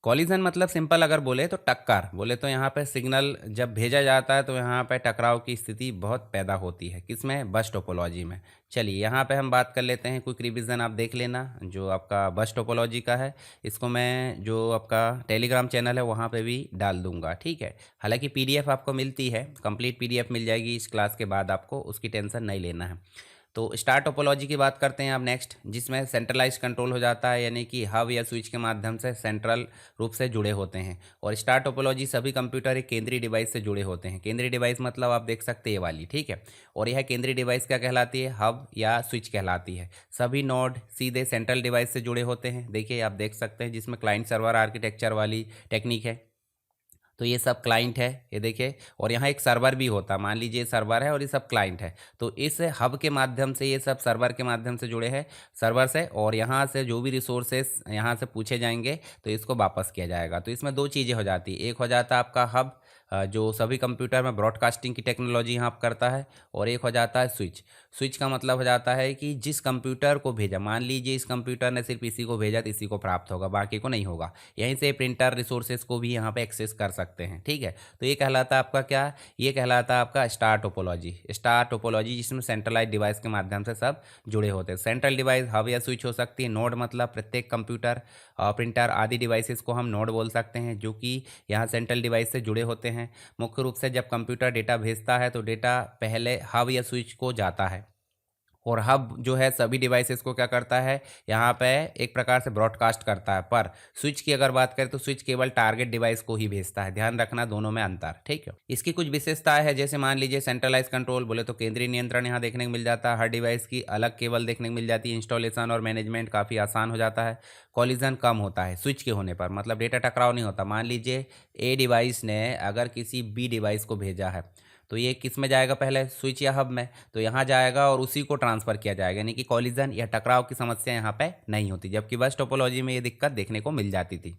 कॉलिजन मतलब सिंपल अगर बोले तो टक्कर, बोले तो यहाँ पे सिग्नल जब भेजा जाता है तो यहाँ पे टकराव की स्थिति बहुत पैदा होती है, किसमें, बस टोपोलॉजी में। चलिए यहाँ पे हम बात कर लेते हैं, क्विक रिवीजन आप देख लेना जो आपका बस टोपोलॉजी का है। इसको मैं जो आपका टेलीग्राम चैनल है वहाँ पे भी डाल दूंगा, ठीक है। हालांकि PDF आपको मिलती है, कंप्लीट PDF मिल जाएगी इस क्लास के बाद, आपको उसकी टेंशन नहीं लेना है। तो स्टार टोपोलॉजी की बात करते हैं आप नेक्स्ट, जिसमें सेंट्रलाइज कंट्रोल हो जाता है, यानी कि हब या स्विच के माध्यम से सेंट्रल रूप से जुड़े होते हैं। और स्टार टोपोलॉजी सभी कंप्यूटर एक केंद्रीय डिवाइस से जुड़े होते हैं। केंद्रीय डिवाइस मतलब आप देख सकते हैं ये वाली, ठीक है। और यह केंद्रीय डिवाइस क्या कहलाती है, हब या स्विच कहलाती है। सभी नोड सीधे सेंट्रल डिवाइस से जुड़े होते हैं। देखिए आप देख सकते हैं जिसमें क्लाइंट सर्वर आर्किटेक्चर वाली टेक्निक है। तो ये सब क्लाइंट है, ये देखिए, और यहाँ एक सर्वर भी होता है, मान लीजिए सर्वर है और ये सब क्लाइंट है। तो इस हब के माध्यम से ये सब सर्वर के माध्यम से जुड़े हैं, सर्वर से, और यहाँ से जो भी रिसोर्सेस यहाँ से पूछे जाएंगे तो इसको वापस किया जाएगा। तो इसमें दो चीज़ें हो जाती है, एक हो जाता है आपका हब जो सभी कंप्यूटर में ब्रॉडकास्टिंग की टेक्नोलॉजी यहाँ करता है, और एक हो जाता है स्विच। स्विच का मतलब हो जाता है कि जिस कंप्यूटर को भेजा, मान लीजिए इस कंप्यूटर ने सिर्फ इसी को भेजा तो इसी को प्राप्त होगा, बाकी को नहीं होगा। यहीं से प्रिंटर रिसोर्सेज को भी यहाँ पे एक्सेस कर सकते हैं, ठीक है। तो ये कहलाता है आपका क्या, ये कहलाता है आपका स्टार टोपोलॉजी। स्टार टोपोलॉजी जिसमें सेंट्रलाइज डिवाइस के माध्यम से सब जुड़े होते हैं। सेंट्रल डिवाइस हब या स्विच हो सकती है। नोड मतलब प्रत्येक कंप्यूटर, प्रिंटर आदि डिवाइसेस को हम नोड बोल सकते हैं, जो कि यहाँ सेंट्रल डिवाइस से जुड़े होते हैं। मुख्य रूप से जब कंप्यूटर डेटा भेजता है तो डेटा पहले हब या स्विच को जाता है, और हब जो है सभी डिवाइसेस को क्या करता है, यहाँ पे एक प्रकार से ब्रॉडकास्ट करता है। पर स्विच की अगर बात करें तो स्विच केवल टारगेट डिवाइस को ही भेजता है। ध्यान रखना दोनों में अंतर, ठीक है। इसकी कुछ विशेषताएं है, जैसे मान लीजिए सेंट्रलाइज कंट्रोल, बोले तो केंद्रीय नियंत्रण यहाँ देखने को मिल जाता है। हर डिवाइस की अलग केबल देखने को मिल जाती है। इंस्टॉलेशन और मैनेजमेंट काफ़ी आसान हो जाता है। कॉलिजन कम होता है स्विच के होने पर, मतलब डेटा टकराव नहीं होता। मान लीजिए A डिवाइस ने अगर किसी B डिवाइस को भेजा है, तो ये किस में जाएगा, पहले स्विच या हब में, तो यहाँ जाएगा और उसी को ट्रांसफ़र किया जाएगा, यानी कि कॉलिजन या टकराव की समस्या यहाँ पे नहीं होती। जबकि बस टोपोलॉजी में ये दिक्कत देखने को मिल जाती थी।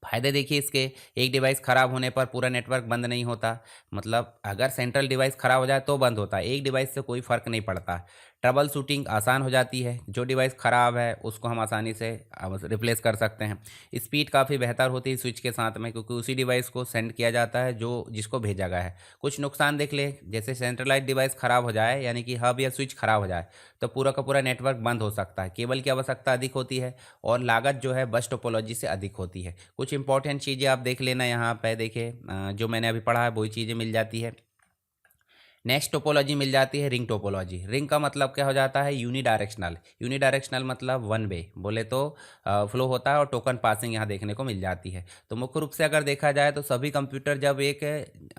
फायदे देखिए इसके, एक डिवाइस खराब होने पर पूरा नेटवर्क बंद नहीं होता, मतलब अगर सेंट्रल डिवाइस खराब हो जाए तो बंद होता है, एक डिवाइस से कोई फर्क नहीं पड़ता। ट्रबल शूटिंग आसान हो जाती है, जो डिवाइस ख़राब है उसको हम आसानी से रिप्लेस कर सकते हैं। स्पीड काफ़ी बेहतर होती है स्विच के साथ में, क्योंकि उसी डिवाइस को सेंड किया जाता है जो जिसको भेजा गया है। कुछ नुकसान देख ले, जैसे सेंट्रलाइज डिवाइस ख़राब हो जाए, यानी कि हब या स्विच ख़राब हो जाए, तो पूरा का पूरा नेटवर्क बंद हो सकता है। केबल की आवश्यकता अधिक होती है, और लागत जो है बस टोपोलॉजी से अधिक होती है। कुछ इंपॉर्टेंट चीज़ें आप देख लेना यहाँ पे, देखिए जो मैंने अभी पढ़ा है वही चीज़ें मिल जाती है। नेक्स्ट टोपोलॉजी मिल जाती है रिंग टोपोलॉजी। रिंग का मतलब क्या हो जाता है, यूनिडायरेक्शनल। यूनिडायरेक्शनल मतलब वन वे, बोले तो फ्लो होता है, और टोकन पासिंग यहाँ देखने को मिल जाती है। तो मुख्य रूप से अगर देखा जाए तो सभी कंप्यूटर जब एक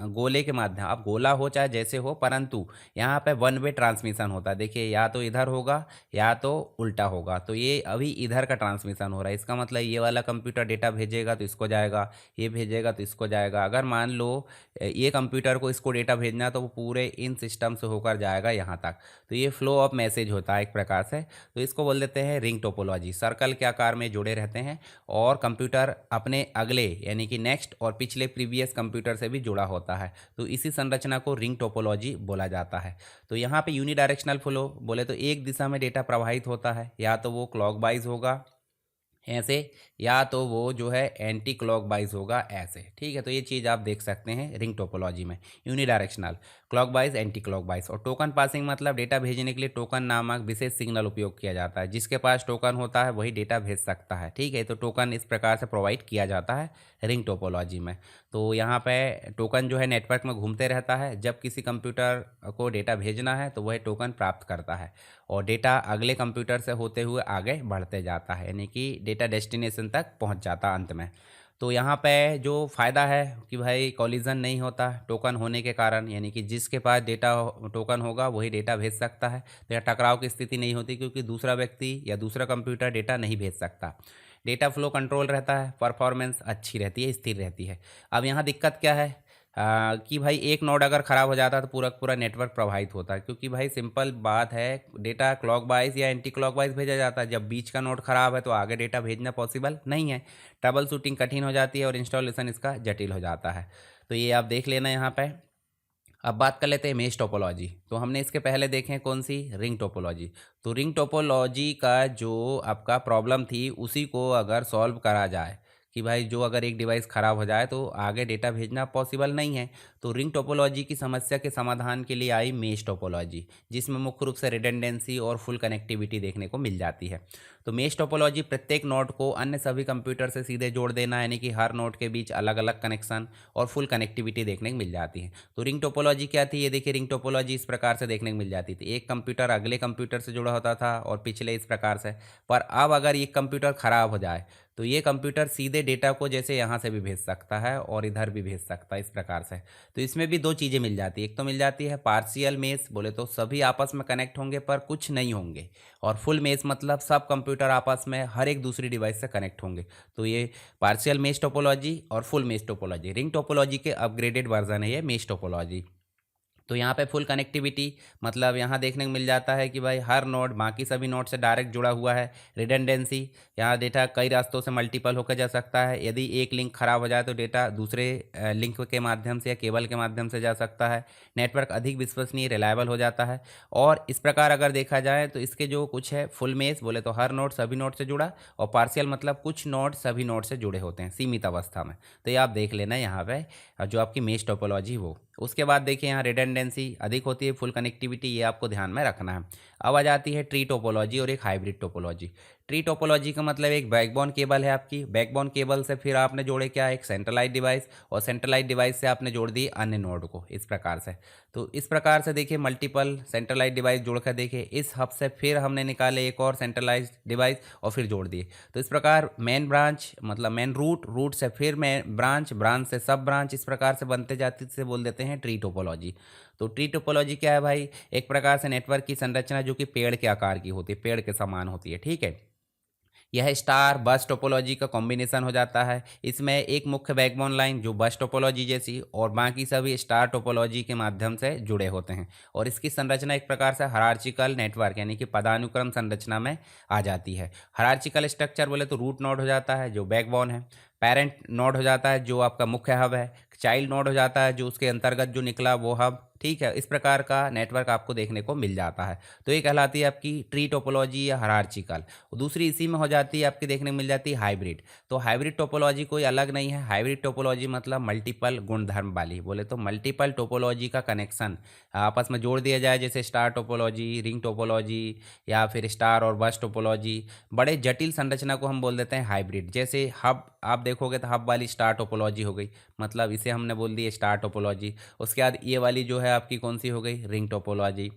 गोले के माध्यम, अब गोला हो चाहे जैसे हो, परंतु यहाँ पे वन वे ट्रांसमिशन होता है। देखिए या तो इधर होगा या तो उल्टा होगा। तो ये अभी इधर का ट्रांसमिशन हो रहा है, इसका मतलब ये वाला कंप्यूटर डेटा भेजेगा तो इसको जाएगा, ये भेजेगा तो इसको जाएगा। अगर मान लो ये कंप्यूटर को इसको डेटा भेजना, तो वो पूरे इन सिस्टम से होकर जाएगा यहाँ तक। तो ये फ्लो ऑफ मैसेज होता है एक प्रकार से। तो इसको बोल देते हैं रिंग टोपोलॉजी। सर्कल के आकार में जुड़े रहते हैं, और कंप्यूटर अपने अगले यानी कि नेक्स्ट और पिछले प्रीवियस कंप्यूटर से भी जुड़ा होता है। होता है, तो इसी संरचना को रिंग टोपोलॉजी बोला जाता है। तो यहाँ पे यूनिडायरेक्शनल फ्लो बोले तो एक दिशा में डेटा प्रवाहित होता है, या तो वो क्लॉकवाइज होगा ऐसे, या तो वो जो है एंटी क्लॉकवाइज होगा ऐसे। ठीक है, तो ये चीज़ आप देख सकते हैं रिंग टोपोलॉजी में, यूनिडायरेक्शनल, क्लॉकवाइज, एंटी क्लॉकवाइज। और टोकन पासिंग मतलब डेटा भेजने के लिए टोकन नामक विशेष सिग्नल उपयोग किया जाता है। जिसके पास टोकन होता है वही डेटा भेज सकता है। ठीक है, तो टोकन इस प्रकार से प्रोवाइड किया जाता है रिंग टोपोलॉजी में। तो यहाँ पे टोकन जो है नेटवर्क में घूमते रहता है, जब किसी कंप्यूटर को डेटा भेजना है तो वह टोकन प्राप्त करता है और डेटा अगले कंप्यूटर से होते हुए आगे बढ़ते जाता है, यानी कि डेटा डेस्टिनेशन तक पहुंच जाता है अंत में। तो यहाँ पे जो फ़ायदा है कि भाई कॉलिजन नहीं होता टोकन होने के कारण, यानी कि जिसके पास डेटा टोकन होगा वही डेटा भेज सकता है। तो यहाँ टकराव की स्थिति नहीं होती, क्योंकि दूसरा व्यक्ति या दूसरा कंप्यूटर डेटा नहीं भेज सकता। डेटा फ्लो कंट्रोल रहता है, परफॉर्मेंस अच्छी रहती है, स्थिर रहती है। अब यहाँ दिक्कत क्या है कि भाई एक नोड अगर ख़राब हो जाता है तो पूरा पूरा नेटवर्क प्रभावित होता है, क्योंकि भाई सिंपल बात है, डेटा क्लॉकवाइज या एंटी क्लॉकवाइज भेजा जाता है। जब बीच का नोड ख़राब है तो आगे डेटा भेजना पॉसिबल नहीं है, ट्रबल शूटिंग कठिन हो जाती है और इंस्टॉलेशन इसका जटिल हो जाता है। तो ये आप देख लेना यहाँ पे। अब बात कर लेते हैं मेश टोपोलॉजी। तो हमने इसके पहले देखे हैं कौन सी, रिंग टोपोलॉजी। तो रिंग टोपोलॉजी का जो आपका प्रॉब्लम थी उसी को अगर सॉल्व करा जाए कि भाई जो अगर एक डिवाइस ख़राब हो जाए तो आगे डेटा भेजना पॉसिबल नहीं है, तो रिंग टोपोलॉजी की समस्या के समाधान के लिए आई मेश टोपोलॉजी, जिसमें मुख्य रूप से रिडंडेंसी और फुल कनेक्टिविटी देखने को मिल जाती है। तो मेश टोपोलॉजी प्रत्येक नोड को अन्य सभी कंप्यूटर से सीधे जोड़ देना, यानी कि हर नोड के बीच अलग अलग कनेक्शन और फुल कनेक्टिविटी देखने को मिल जाती है। तो रिंग टोपोलॉजी क्या थी, ये देखिए, रिंग टोपोलॉजी इस प्रकार से देखने को मिल जाती थी। एक कंप्यूटर अगले कंप्यूटर से जुड़ा होता था और पिछले इस प्रकार से। पर अब अगर ये कंप्यूटर ख़राब हो जाए तो ये कंप्यूटर सीधे डेटा को जैसे यहाँ से भी भेज सकता है और इधर भी भेज सकता है, इस प्रकार से। तो इसमें भी दो चीज़ें मिल जाती है, एक तो मिल जाती है पार्शियल मेश, बोले तो सभी आपस में कनेक्ट होंगे पर कुछ नहीं होंगे, और फुल मेश मतलब सब कंप्यूटर आपस में हर एक दूसरी डिवाइस से कनेक्ट होंगे। तो ये पार्शियल मेश टोपोलॉजी और full mesh topology, ring topology के अपग्रेडेड वर्जन है ये मेश टोपोलॉजी। तो यहाँ पे फुल कनेक्टिविटी मतलब यहाँ देखने को मिल जाता है कि भाई हर नोड बाकी सभी नोड से डायरेक्ट जुड़ा हुआ है। रिडंडेंसी, यहाँ डेटा कई रास्तों से मल्टीपल होकर जा सकता है, यदि एक लिंक खराब हो जाए तो डेटा दूसरे लिंक के माध्यम से या केबल के माध्यम से जा सकता है। नेटवर्क अधिक विश्वसनीय, रिलायबल हो जाता है। और इस प्रकार अगर देखा जाए तो इसके जो कुछ है, फुल मेश बोले तो हर नोड सभी नोड से जुड़ा, और पार्शियल मतलब कुछ नोड सभी नोड से जुड़े होते हैं सीमित अवस्था में। तो ये आप देख लेना यहाँ पे जो आपकी मेश टोपोलॉजी वो। उसके बाद देखिए यहाँ रिडंडेंसी अधिक होती है, फुल कनेक्टिविटी, ये आपको ध्यान में रखना है। अब आ जाती है ट्री टोपोलॉजी और एक हाइब्रिड टोपोलॉजी। ट्री टोपोलॉजी का मतलब एक बैकबोन केबल है आपकी, बैकबोन केबल से फिर आपने जोड़े क्या, एक सेंट्रलाइज डिवाइस, और सेंट्रलाइज डिवाइस से आपने जोड़ दी अन्य नोड को, इस प्रकार से। तो इस प्रकार से देखिए मल्टीपल सेंट्रलाइज डिवाइस जोड़कर देखिए, इस हब से फिर हमने निकाले एक और सेंट्रलाइज डिवाइस और फिर जोड़ दिए। तो इस प्रकार मेन ब्रांच मतलब मेन रूट, रूट से फिर मेन ब्रांच, ब्रांच से सब ब्रांच, इस प्रकार से बनते जाते से बोल देते हैं ट्री टोपोलॉजी। तो ट्री टोपोलॉजी क्या है भाई, एक प्रकार से नेटवर्क की संरचना जो कि पेड़ के आकार की होती है, पेड़ के समान होती है। ठीक है, यह स्टार बस टोपोलॉजी का कॉम्बिनेशन हो जाता है। इसमें एक मुख्य बैकबोन लाइन जो बस टोपोलॉजी जैसी, और बाकी सभी स्टार टोपोलॉजी के माध्यम से जुड़े होते हैं। और इसकी संरचना एक प्रकार से हायरार्चिकल नेटवर्क यानी कि पदानुक्रम संरचना में आ जाती है। हायरार्चिकल स्ट्रक्चर बोले तो रूट नोड हो जाता है जो बैकबोन है, पेरेंट नोड हो जाता है जो आपका मुख्य हब है, चाइल्ड नोड हो जाता है जो उसके अंतर्गत जो निकला वो हब। ठीक है, इस प्रकार का नेटवर्क आपको देखने को मिल जाता है। तो ये कहलाती है आपकी ट्री टोपोलॉजी या हायरार्चिकल। दूसरी इसी में हो जाती है आपकी, देखने को मिल जाती है हाइब्रिड। तो हाइब्रिड टोपोलॉजी कोई अलग नहीं है, हाइब्रिड टोपोलॉजी मतलब मल्टीपल गुणधर्म वाली, बोले तो मल्टीपल टोपोलॉजी का कनेक्शन आपस में जोड़ दिया जाए, जैसे स्टार टोपोलॉजी, रिंग टोपोलॉजी, या फिर स्टार और बस टोपोलॉजी। बड़े जटिल संरचना को हम बोल देते हैं हाइब्रिड। जैसे हब आप देखोगे तो हब वाली स्टार टोपोलॉजी हो गई, मतलब इसे हमने बोल दी स्टार टोपोलॉजी। उसके बाद ये वाली जो है आपकी कौन सी हो गई, रिंग टोपोलॉजी।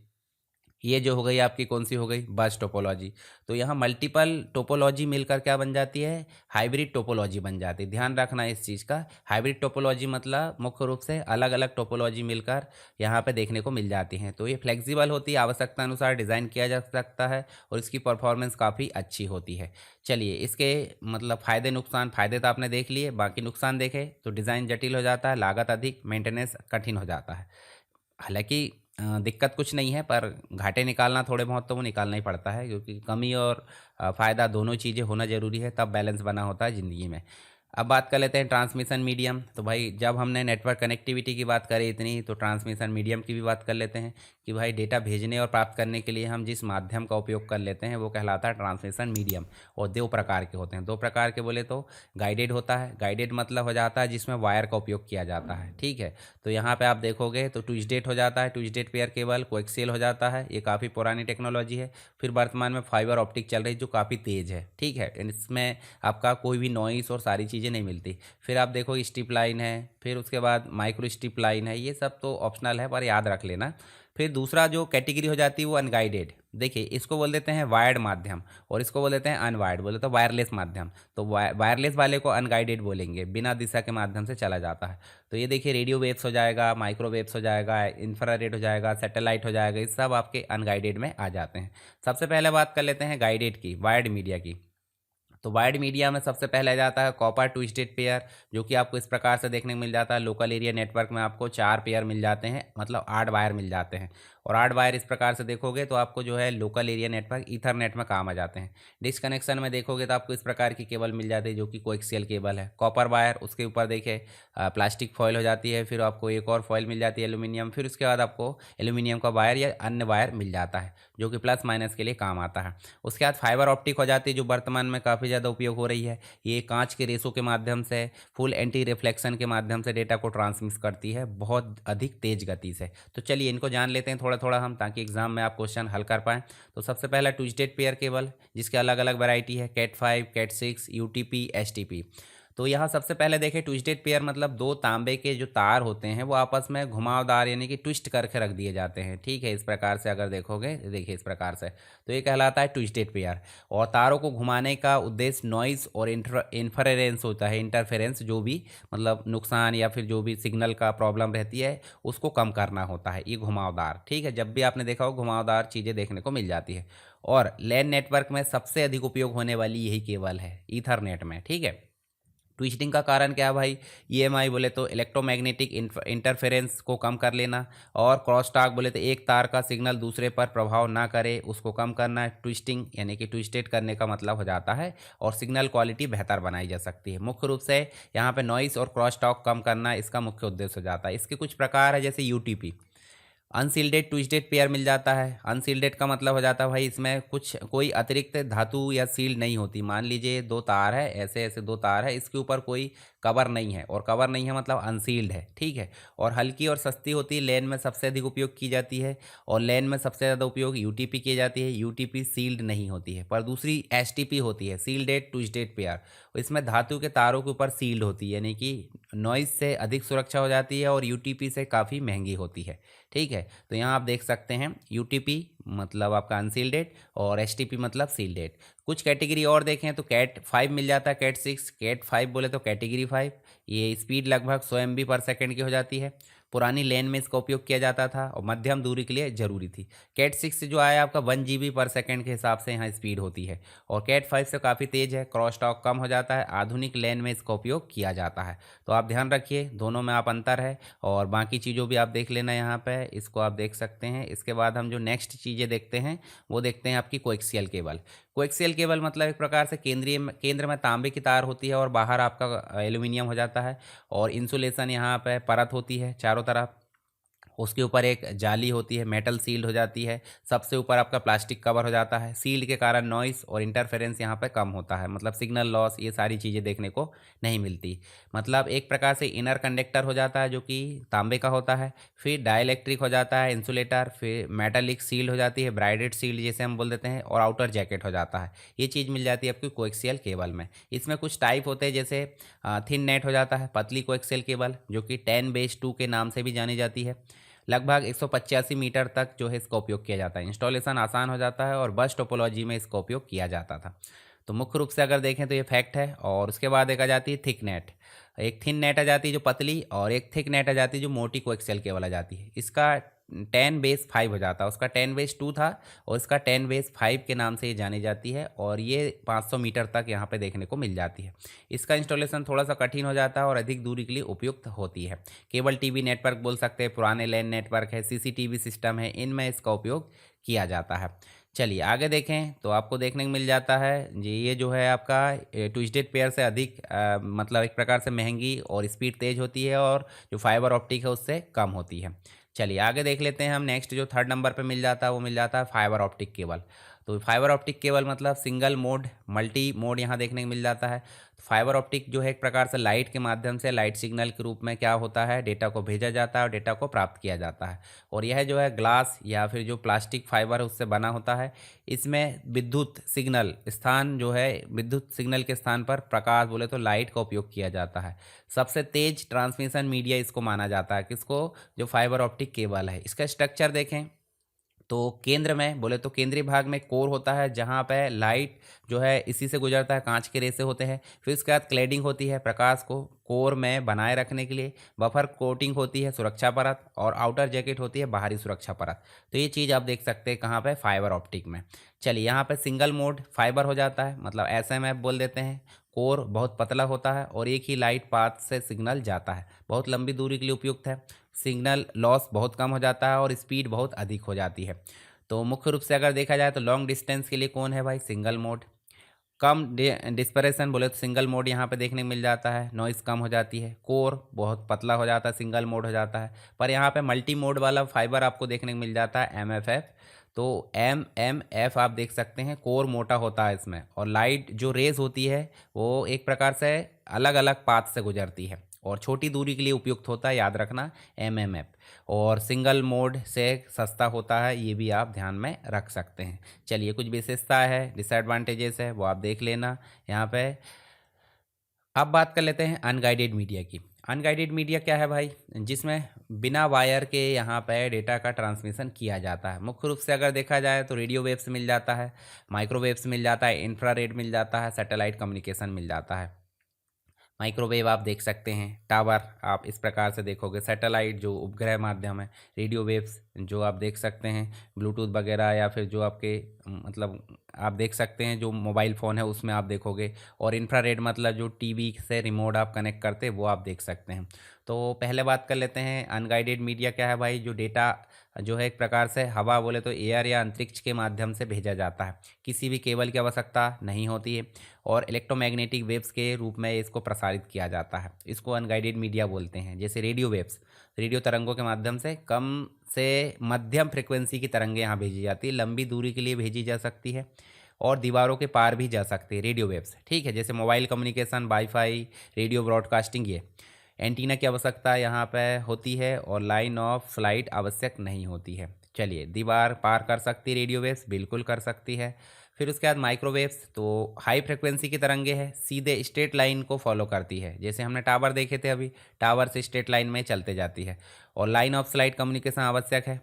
ये जो हो गई आपकी कौन सी हो गई, बस टोपोलॉजी। तो यहाँ मल्टीपल टोपोलॉजी मिलकर क्या बन जाती है, हाइब्रिड टोपोलॉजी बन जाती है। ध्यान रखना इस चीज़ का, हाइब्रिड टोपोलॉजी मतलब मुख्य रूप से अलग अलग टोपोलॉजी मिलकर यहाँ पे देखने को मिल जाती हैं। तो ये फ्लेक्सिबल होती है, आवश्यकता अनुसार डिज़ाइन किया जा सकता है, और इसकी परफॉर्मेंस काफ़ी अच्छी होती है। चलिए इसके मतलब फ़ायदे नुकसान, फ़ायदे तो आपने देख लिए, बाकी नुकसान देखें तो डिज़ाइन जटिल हो जाता है, लागत अधिक, मेंटेनेंस कठिन हो जाता है। हालांकि दिक्कत कुछ नहीं है, पर घाटे निकालना थोड़े बहुत तो वो निकालना ही पड़ता है, क्योंकि कमी और फ़ायदा दोनों चीज़ें होना ज़रूरी है, तब बैलेंस बना होता है ज़िंदगी में। अब बात कर लेते हैं ट्रांसमिशन मीडियम। तो भाई जब हमने नेटवर्क कनेक्टिविटी की बात करी इतनी, तो ट्रांसमिशन मीडियम की भी बात कर लेते हैं कि भाई डेटा भेजने और प्राप्त करने के लिए हम जिस माध्यम का उपयोग कर लेते हैं वो कहलाता है ट्रांसमिशन मीडियम। और दो प्रकार के होते हैं। दो प्रकार के बोले तो गाइडेड होता है, गाइडेड मतलब हो जाता है जिसमें वायर का उपयोग किया जाता है, ठीक है। तो यहाँ पे आप देखोगे तो ट्विस्टेड हो जाता है, ट्विस्टेड पेयर केबल, कोएक्सियल हो जाता है, ये काफ़ी पुरानी टेक्नोलॉजी है। फिर वर्तमान में फाइबर ऑप्टिक चल रही है जो काफ़ी तेज़ है, ठीक है। इसमें आपका कोई भी नॉइस और सारी चीज़ें नहीं मिलती। फिर आप देखो स्ट्रिप लाइन है, फिर उसके बाद माइक्रो स्ट्रिप लाइन है, ये सब तो ऑप्शनल है पर याद रख लेना। फिर दूसरा जो कैटेगरी हो जाती है वो अनगाइडेड। देखिए इसको बोल देते हैं वायर्ड माध्यम और इसको बोल देते हैं अनवायर्ड, बोले तो वायरलेस माध्यम। तो वायरलेस वाले को अनगाइडेड बोलेंगे, बिना दिशा के माध्यम से चला जाता है। तो ये देखिए रेडियो वेव्स हो जाएगा, माइक्रोवेव्स हो जाएगा, इंफ्रारेड हो जाएगा, सैटेलाइट हो जाएगा, ये सब आपके अनगाइडेड में आ जाते हैं। सबसे पहले बात कर लेते हैं गाइडेड की, वायर्ड मीडिया की। तो वायर्ड मीडिया में सबसे पहले आ जाता है कॉपर ट्विस्टेड पेयर, जो कि आपको इस प्रकार से देखने को मिल जाता है। लोकल एरिया नेटवर्क में आपको 4 पेयर मिल जाते हैं, मतलब 8 वायर मिल जाते हैं। और 8 वायर इस प्रकार से देखोगे तो आपको जो है लोकल एरिया नेटवर्क ईथरनेट में काम आ जाते हैं। डिस्कनेक्शन में देखोगे तो आपको इस प्रकार की केबल मिल जाती है जो कि कोएक्सियल केबल है। कॉपर वायर, उसके ऊपर देखिए प्लास्टिक फॉयल हो जाती है, फिर आपको एक और फॉयल मिल जाती है एल्यूमिनियम, फिर उसके बाद आपको एल्यूमिनियम का वायर या अन्य वायर मिल जाता है जो कि प्लस माइनस के लिए काम आता है। उसके बाद फाइबर ऑप्टिक हो जाती है जो वर्तमान में काफ़ी ज़्यादा उपयोग हो रही है। ये कांच के रेसों के माध्यम से फुल एंटी रिफ्लेक्शन के माध्यम से डेटा को ट्रांसमिट करती है बहुत अधिक तेज गति से। तो चलिए इनको जान लेते हैं थोड़ा थोड़ा हम, ताकि एग्जाम में आप क्वेश्चन हल कर पाएँ। तो सबसे पहला ट्विस्टेड पेयर केबल, जिसके अलग अलग वैरायटी है, कैट 5, कैट 6, यूटीपी, एसटीपी। तो यहाँ सबसे पहले देखें ट्विस्टेड पेयर मतलब दो तांबे के जो तार होते हैं वो आपस में घुमावदार यानी कि ट्विस्ट करके रख दिए जाते हैं, ठीक है। इस प्रकार से अगर देखोगे, देखिए इस प्रकार से, तो ये कहलाता है ट्विस्टेड पेयर। और तारों को घुमाने का उद्देश्य नॉइस और इंटरफेरेंस होता है। इंटरफेरेंस जो भी मतलब नुकसान या फिर जो भी सिग्नल का प्रॉब्लम रहती है उसको कम करना होता है, ये घुमावदार, ठीक है। जब भी आपने देखा हो घुमावदार चीज़ें देखने को मिल जाती है। और लैन नेटवर्क में सबसे अधिक उपयोग होने वाली यही केबल है ईथरनेट में, ठीक है। ट्विस्टिंग का कारण क्या है भाई, ईएमआई बोले तो इलेक्ट्रोमैग्नेटिक इंटरफेरेंस को कम कर लेना, और क्रॉस टॉक बोले तो एक तार का सिग्नल दूसरे पर प्रभाव ना करे उसको कम करना है। ट्विस्टिंग यानी कि ट्विस्टेड करने का मतलब हो जाता है, और सिग्नल क्वालिटी बेहतर बनाई जा सकती है। मुख्य रूप से यहाँ पे नॉइस और क्रॉस टॉक कम करना इसका मुख्य उद्देश्य हो जाता है। इसके कुछ प्रकार है, जैसे यूटीपी, अनसील्डेड ट्विस्टेड पेयर मिल जाता है। अनसील्डेड का मतलब हो जाता है भाई इसमें कुछ कोई अतिरिक्त धातु या सील नहीं होती। मान लीजिए दो तार है, ऐसे ऐसे दो तार है, इसके ऊपर कोई कवर नहीं है, और कवर नहीं है मतलब अनसील्ड है, ठीक है। और हल्की और सस्ती होती है, लेन में सबसे अधिक उपयोग की जाती है, और लेन में सबसे ज़्यादा उपयोग यूटीपी की जाती है। यूटीपी सील्ड नहीं होती है। पर दूसरी एसटीपी होती है, सील्डेड ट्विस्टेड पेयर, इसमें धातु के तारों के ऊपर सील्ड होती है, यानी कि नॉइज से अधिक सुरक्षा हो जाती है, और यूटीपी से काफ़ी महंगी होती है, ठीक है। तो यहाँ आप देख सकते हैं यूटीपी मतलब आपका अनसील्डेड और एसटीपी मतलब सील्डेड। कुछ कैटेगरी और देखें तो कैट 5 मिल जाता है, कैट 6। कैट 5 बोले तो कैटेगरी 5, ये स्पीड लगभग 100 MB पर सेकंड की हो जाती है। पुरानी लेन में इसका उपयोग किया जाता था और मध्यम दूरी के लिए ज़रूरी थी। कैट 6 जो आया आपका 1 GB पर सेकंड के हिसाब से यहाँ स्पीड होती है, और कैट 5 से काफ़ी तेज़ है, क्रॉस टॉक कम हो जाता है, आधुनिक लेन में इसका उपयोग किया जाता है। तो आप ध्यान रखिए दोनों में आप अंतर है, और बाकी चीज़ों भी आप देख लेना यहाँ पे, इसको आप देख सकते हैं। इसके बाद हम जो नेक्स्ट चीज़ें देखते हैं वो देखते हैं आपकी कोएक्सियल केबल। कोएक्सियल केबल मतलब एक प्रकार से केंद्र में तांबे की तार होती है, और बाहर आपका एल्यूमिनियम हो जाता है, और इंसुलेशन यहाँ पे परत होती है चारों तरफ। उसके ऊपर एक जाली होती है, मेटल सील्ड हो जाती है। सबसे ऊपर आपका प्लास्टिक कवर हो जाता है। सील्ड के कारण नॉइस और इंटरफेरेंस यहाँ पे कम होता है, मतलब सिग्नल लॉस, ये सारी चीज़ें देखने को नहीं मिलती। मतलब एक प्रकार से इनर कंडक्टर हो जाता है जो कि तांबे का होता है, फिर डाइलेक्ट्रिक हो जाता है इंसुलेटर, फिर मेटालिक सील्ड हो जाती है, ब्राइडेड सील्ड जैसे हम बोल देते हैं, और आउटर जैकेट हो जाता है। ये चीज़ मिल जाती है आपकी कोएक्सियल केबल में। इसमें कुछ टाइप होते हैं, जैसे थिन नेट हो जाता है, पतली कोएक्सियल केबल जो कि 10/2 के नाम से भी जानी जाती है। लगभग 185 मीटर तक जो है इसका उपयोग किया जाता है। इंस्टॉलेशन आसान हो जाता है, और बस टोपोलॉजी में इसका उपयोग किया जाता था। तो मुख्य रूप से अगर देखें तो ये फैक्ट है। और उसके बाद एक आ जाती है थिक नेट। एक थिन नेट आ जाती है जो पतली, और एक थिक नेट आ जाती है जो मोटी कोएक्सियल केबल आ जाती है। इसका 10/5 हो जाता है, उसका 10/2 था, और इसका 10/5 के नाम से ये जानी जाती है, और ये 500 मीटर तक यहाँ पे देखने को मिल जाती है। इसका इंस्टॉलेशन थोड़ा सा कठिन हो जाता है और अधिक दूरी के लिए उपयुक्त होती है। केबल टीवी नेटवर्क बोल सकते हैं, पुराने लैन नेटवर्क है, सीसीटीवी सिस्टम है, इनमें इसका उपयोग किया जाता है। चलिए आगे देखें तो आपको देखने को मिल जाता है जी, ये जो है आपका ट्विस्टेड पेयर से अधिक मतलब एक प्रकार से महंगी और स्पीड तेज़ होती है, और जो फाइबर ऑप्टिक है उससे कम होती है। चलिए आगे देख लेते हैं हम। नेक्स्ट जो थर्ड नंबर पे मिल जाता है वो मिल जाता है फाइबर ऑप्टिक केबल। तो फाइबर ऑप्टिक केबल मतलब सिंगल मोड मल्टी मोड यहाँ देखने को मिल जाता है। फाइबर ऑप्टिक जो है एक प्रकार से लाइट के माध्यम से लाइट सिग्नल के रूप में क्या होता है, डेटा को भेजा जाता है और डेटा को प्राप्त किया जाता है। और यह जो है ग्लास या फिर जो प्लास्टिक फाइबर है उससे बना होता है। इसमें विद्युत सिग्नल स्थान जो है, विद्युत सिग्नल के स्थान पर प्रकाश बोले तो लाइट का उपयोग किया जाता है। सबसे तेज ट्रांसमिशन मीडिया इसको माना जाता है, किसको, जो फाइबर ऑप्टिक केबल है। इसका स्ट्रक्चर देखें तो केंद्र में बोले तो केंद्रीय भाग में कोर होता है, जहाँ पे लाइट जो है इसी से गुजरता है, कांच के रेसे होते हैं। फिर उसके बाद क्लैडिंग होती है प्रकाश को कोर में बनाए रखने के लिए। बफर कोटिंग होती है सुरक्षा परत, और आउटर जैकेट होती है बाहरी सुरक्षा परत। तो ये चीज़ आप देख सकते हैं कहाँ पे, फाइबर ऑप्टिक में। चलिए यहाँ पे सिंगल मोड फाइबर हो जाता है, मतलब एसएमएफ बोल देते हैं। कोर बहुत पतला होता है और एक ही लाइट पाथ से सिग्नल जाता है, बहुत लंबी दूरी के लिए उपयुक्त है। सिग्नल लॉस बहुत कम हो जाता है और स्पीड बहुत अधिक हो जाती है। तो मुख्य रूप से अगर देखा जाए तो लॉन्ग डिस्टेंस के लिए कौन है भाई, सिंगल मोड। कम डिस्परेशन बोले तो सिंगल मोड यहाँ पे देखने को मिल जाता है, नॉइस कम हो जाती है। कोर बहुत पतला हो जाता है, सिंगल मोड हो जाता है। पर यहाँ पे मल्टी मोड वाला फाइबर आपको देखने को मिल जाता है, MFF। तो MMF आप देख सकते हैं, कोर मोटा होता है इसमें, और लाइट जो रेज होती है वो एक प्रकार से अलग अलग पाथ से गुजरती है और छोटी दूरी के लिए उपयुक्त होता है, याद रखना, MMF। और सिंगल मोड से सस्ता होता है, ये भी आप ध्यान में रख सकते हैं। चलिए कुछ विशेषता है, डिसएडवांटेजेस है, वो आप देख लेना यहाँ पे। अब बात कर लेते हैं अनगाइडेड मीडिया की। अनगाइडेड मीडिया क्या है भाई, जिसमें बिना वायर के यहाँ पे डेटा का ट्रांसमिशन किया जाता है। मुख्य रूप से अगर देखा जाए तो रेडियो वेव्स मिल जाता है, माइक्रोवेव्स मिल जाता है, इंफ्रारेड मिल जाता है, सैटेलाइट कम्युनिकेशन मिल जाता है। माइक्रोवेव आप देख सकते हैं, टावर आप इस प्रकार से देखोगे, सैटेलाइट जो उपग्रह माध्यम है, रेडियो वेव्स जो आप देख सकते हैं, ब्लूटूथ वगैरह, या फिर जो आपके मतलब आप देख सकते हैं जो मोबाइल फ़ोन है उसमें आप देखोगे। और इंफ्रारेड मतलब जो टीवी से रिमोट आप कनेक्ट करते हैं वो आप देख सकते हैं। तो पहले बात कर लेते हैं अनगाइडेड मीडिया क्या है भाई, जो डेटा जो है एक प्रकार से हवा बोले तो एयर या अंतरिक्ष के माध्यम से भेजा जाता है, किसी भी केबल की आवश्यकता नहीं होती है, और इलेक्ट्रोमैग्नेटिक वेव्स के रूप में इसको प्रसारित किया जाता है। इसको अनगाइडेड मीडिया बोलते हैं। जैसे रेडियो वेव्स, रेडियो तरंगों के माध्यम से कम से मध्यम फ्रिक्वेंसी की तरंगें यहाँ भेजी जाती है, लंबी दूरी के लिए भेजी जा सकती है और दीवारों के पार भी जा सकती है रेडियो वेव्स, ठीक है। जैसे mobile communication, wifi, radio broadcasting, ये एंटीना की आवश्यकता यहाँ पे होती है और लाइन ऑफ फ्लाइट आवश्यक नहीं होती है। चलिए, दीवार पार कर सकती है रेडियो वेव्स, बिल्कुल कर सकती है। फिर उसके बाद माइक्रोवेव्स, तो हाई फ्रिक्वेंसी की तरंगे हैं, सीधे स्ट्रेट लाइन को फॉलो करती है, जैसे हमने टावर देखे थे अभी, टावर से स्ट्रेट लाइन में चलते जाती है, और लाइन ऑफ फ्लाइट कम्युनिकेशन आवश्यक है।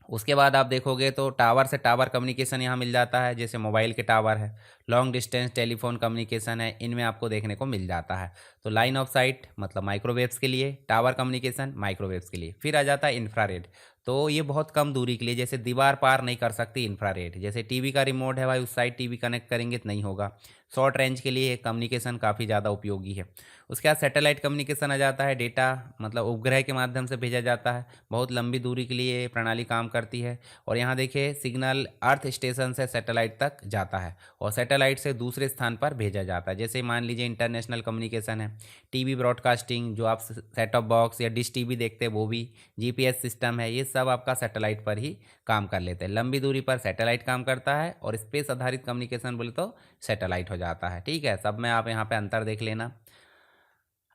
उसके बाद आप देखोगे तो टावर से टावर कम्युनिकेशन यहाँ मिल जाता है, जैसे मोबाइल के टावर है। लॉन्ग डिस्टेंस टेलीफोन कम्युनिकेशन है, इनमें आपको देखने को मिल जाता है। तो लाइन ऑफ साइट मतलब माइक्रोवेव्स के लिए, टावर कम्युनिकेशन माइक्रोवेव्स के लिए। फिर आ जाता है इंफ्रारेड, तो ये बहुत कम दूरी के लिए, जैसे दीवार पार नहीं कर सकती इंफ्रारेड। जैसे टीवी का रिमोट है भाई, उस साइड टीवी कनेक्ट करेंगे तो नहीं होगा। शॉर्ट रेंज के लिए कम्युनिकेशन काफ़ी ज़्यादा उपयोगी है। उसके बाद सैटेलाइट कम्युनिकेशन आ जाता है, डेटा मतलब उपग्रह के माध्यम से भेजा जाता है, बहुत लंबी दूरी के लिए प्रणाली काम करती है। और यहाँ देखिए, सिग्नल अर्थ स्टेशन से सैटेलाइट तक जाता है और सैटेलाइट से दूसरे स्थान पर भेजा जाता है। जैसे मान लीजिए इंटरनेशनल कम्युनिकेशन है, टीवी ब्रॉडकास्टिंग जो आप सेट टॉप बॉक्स या डिश टीवी देखते हैं वो भी, जीपीएस सिस्टम है, ये सब आपका सैटेलाइट पर ही काम कर लेते हैं। लंबी दूरी पर सैटेलाइट काम करता है और स्पेस आधारित कम्युनिकेशन बोले तो सैटेलाइट हो जाता है, ठीक है। सब में आप यहाँ पे अंतर देख लेना।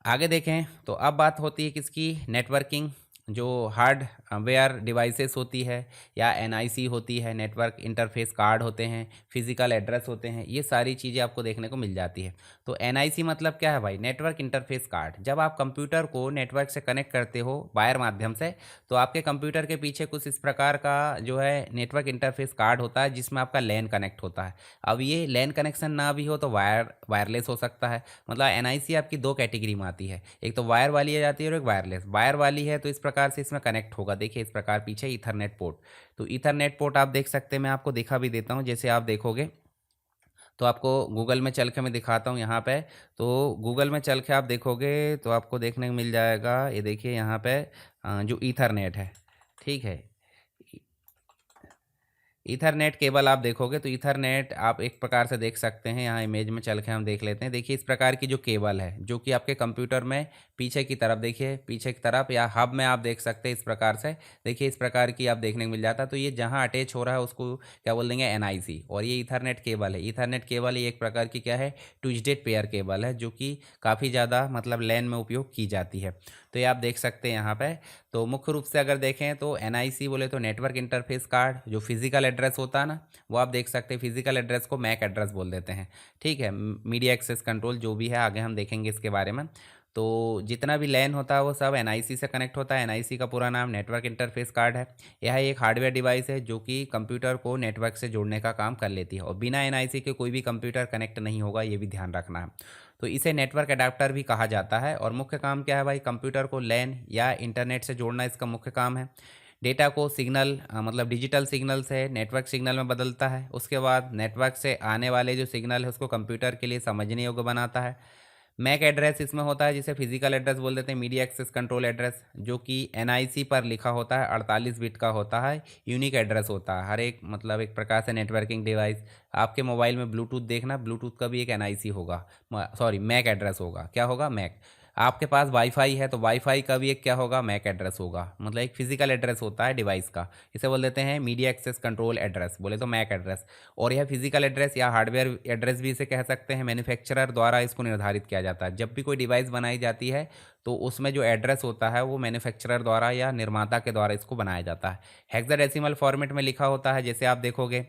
आगे देखें तो अब बात होती है किसकी, नेटवर्किंग। जो हार्डवेयर डिवाइसेस होती है या एनआईसी होती है, नेटवर्क इंटरफेस कार्ड होते हैं, फिजिकल एड्रेस होते हैं, ये सारी चीज़ें आपको देखने को मिल जाती है। तो एनआईसी मतलब क्या है भाई, नेटवर्क इंटरफेस कार्ड। जब आप कंप्यूटर को नेटवर्क से कनेक्ट करते हो वायर माध्यम से, तो आपके कंप्यूटर के पीछे कुछ इस प्रकार का जो है नेटवर्क इंटरफेस कार्ड होता है, जिसमें आपका लैन कनेक्ट होता है। अब ये लैन कनेक्शन ना भी हो तो वायरलेस हो सकता है। मतलब एनआईसी आपकी दो कैटेगरी में आती है, एक तो वायर वाली आ जाती है और एक वायरलेस। वायर वाली है तो इस प्रकार से इसमें कनेक्ट होगा, देखिए इस प्रकार पीछे ईथरनेट पोर्ट। तो ईथरनेट पोर्ट आप देख सकते हैं, मैं आपको दिखा भी देता हूँ। जैसे आप देखोगे तो आपको गूगल में चल के मैं दिखाता हूँ यहाँ पे। तो गूगल में चल के आप देखोगे तो आपको देखने को मिल जाएगा, ये देखिए यहाँ पे जो ईथरनेट है, ठीक है। ईथरनेट केबल आप देखोगे तो ईथरनेट आप एक प्रकार से देख सकते हैं, यहाँ इमेज में चल के हम देख लेते हैं। देखिए इस प्रकार की जो केबल है जो कि आपके कंप्यूटर में पीछे की तरफ, देखिए पीछे की तरफ या हब में आप देख सकते हैं इस प्रकार से। देखिए इस प्रकार की आप देखने को मिल जाता है। तो ये जहाँ अटैच हो रहा है उसको क्या बोल देंगे, एनआईसी। और ये ईथरनेट केबल है। ईथरनेट केबल ये एक प्रकार की क्या है, ट्विस्टेड पेयर केबल है जो कि काफ़ी ज़्यादा मतलब लैन में उपयोग की जाती है। तो ये आप देख सकते हैं यहाँ पे। तो मुख्य रूप से अगर देखें तो एनआईसी बोले तो नेटवर्क इंटरफेस कार्ड, जो फिजिकल एड्रेस होता है ना, वो आप देख सकते हैं। फिजिकल एड्रेस को मैक एड्रेस बोल देते हैं, ठीक है। मीडिया एक्सेस कंट्रोल जो भी है, आगे हम देखेंगे इसके बारे में। तो जितना भी लैन होता है वो सब एनआईसी से कनेक्ट होता है। एनआईसी का पूरा नाम नेटवर्क इंटरफेस कार्ड है। यह एक हार्डवेयर डिवाइस है जो कि कंप्यूटर को नेटवर्क से जोड़ने का काम कर लेती है, और बिना एनआईसी के कोई भी कंप्यूटर कनेक्ट नहीं होगा, ये भी ध्यान रखना है। तो इसे नेटवर्क अडाप्टर भी कहा जाता है। और मुख्य काम क्या है भाई, कंप्यूटर को लैन या इंटरनेट से जोड़ना इसका मुख्य काम है। डेटा को सिग्नल मतलब डिजिटल सिग्नल से नेटवर्क सिग्नल में बदलता है। उसके बाद नेटवर्क से आने वाले जो सिग्नल है उसको कंप्यूटर के लिए समझने योग्य बनाता है। मैक एड्रेस इसमें होता है जिसे फिजिकल एड्रेस बोल देते हैं, मीडिया एक्सेस कंट्रोल एड्रेस, जो कि एनआईसी पर लिखा होता है, 48 बिट का होता है। यूनिक एड्रेस होता है। हर एक मतलब एक प्रकार से नेटवर्किंग डिवाइस, आपके मोबाइल में ब्लूटूथ देखना, ब्लूटूथ का भी एक एनआईसी होगा, सॉरी मैक एड्रेस होगा। क्या होगा, मैक। आपके पास वाईफाई है तो वाईफाई का भी एक क्या होगा, मैक एड्रेस होगा। मतलब एक फिजिकल एड्रेस होता है डिवाइस का, इसे बोल देते हैं मीडिया एक्सेस कंट्रोल एड्रेस, बोले तो मैक एड्रेस। और यह फिजिकल एड्रेस या हार्डवेयर एड्रेस भी इसे कह सकते हैं। मैन्युफैक्चरर द्वारा इसको निर्धारित किया जाता है। जब भी कोई डिवाइस बनाई जाती है तो उसमें जो एड्रेस होता है वो मैन्युफैक्चरर द्वारा या निर्माता के द्वारा इसको बनाया जाता है। हेक्साडेसिमल फॉर्मेट में लिखा होता है, जैसे आप देखोगे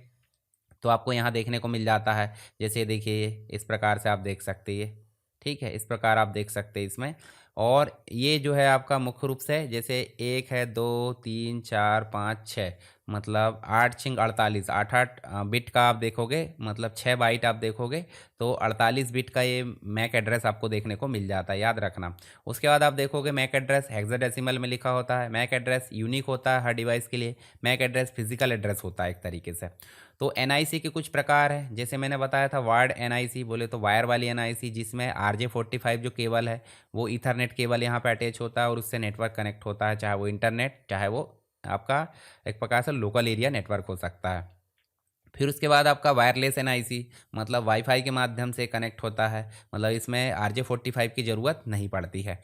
तो आपको यहाँ देखने को मिल जाता है। जैसे देखिए इस प्रकार से आप देख सकते हैं, ठीक है, इस प्रकार आप देख सकते हैं इसमें। और ये जो है आपका मुख्य रूप से, जैसे 1 है, 2 3 4 5 6, मतलब 8 छिंग 48, 8 बिट का आप देखोगे, मतलब 6 बाइट आप देखोगे तो 48 बिट का ये मैक एड्रेस आपको देखने को मिल जाता है, याद रखना। उसके बाद आप देखोगे मैक एड्रेस हेक्साडेसिमल में लिखा होता है। मैक एड्रेस यूनिक होता है हर डिवाइस के लिए। मैक एड्रेस फिजिकल एड्रेस होता है एक तरीके से। तो एनआईसी के कुछ प्रकार हैं, जैसे मैंने बताया था वायर्ड एनआईसी, बोले तो वायर वाली एनआईसी, जिसमें RJ45 जो केबल है वो ईथरनेट केबल यहाँ पे अटैच होता है और उससे नेटवर्क कनेक्ट होता है, चाहे वो इंटरनेट, चाहे वो आपका एक प्रकार से लोकल एरिया नेटवर्क हो सकता है। फिर उसके बाद आपका वायरलेस एनआईसी, मतलब वाईफाई के माध्यम से कनेक्ट होता है। मतलब इसमें RJ45 की ज़रूरत नहीं पड़ती है।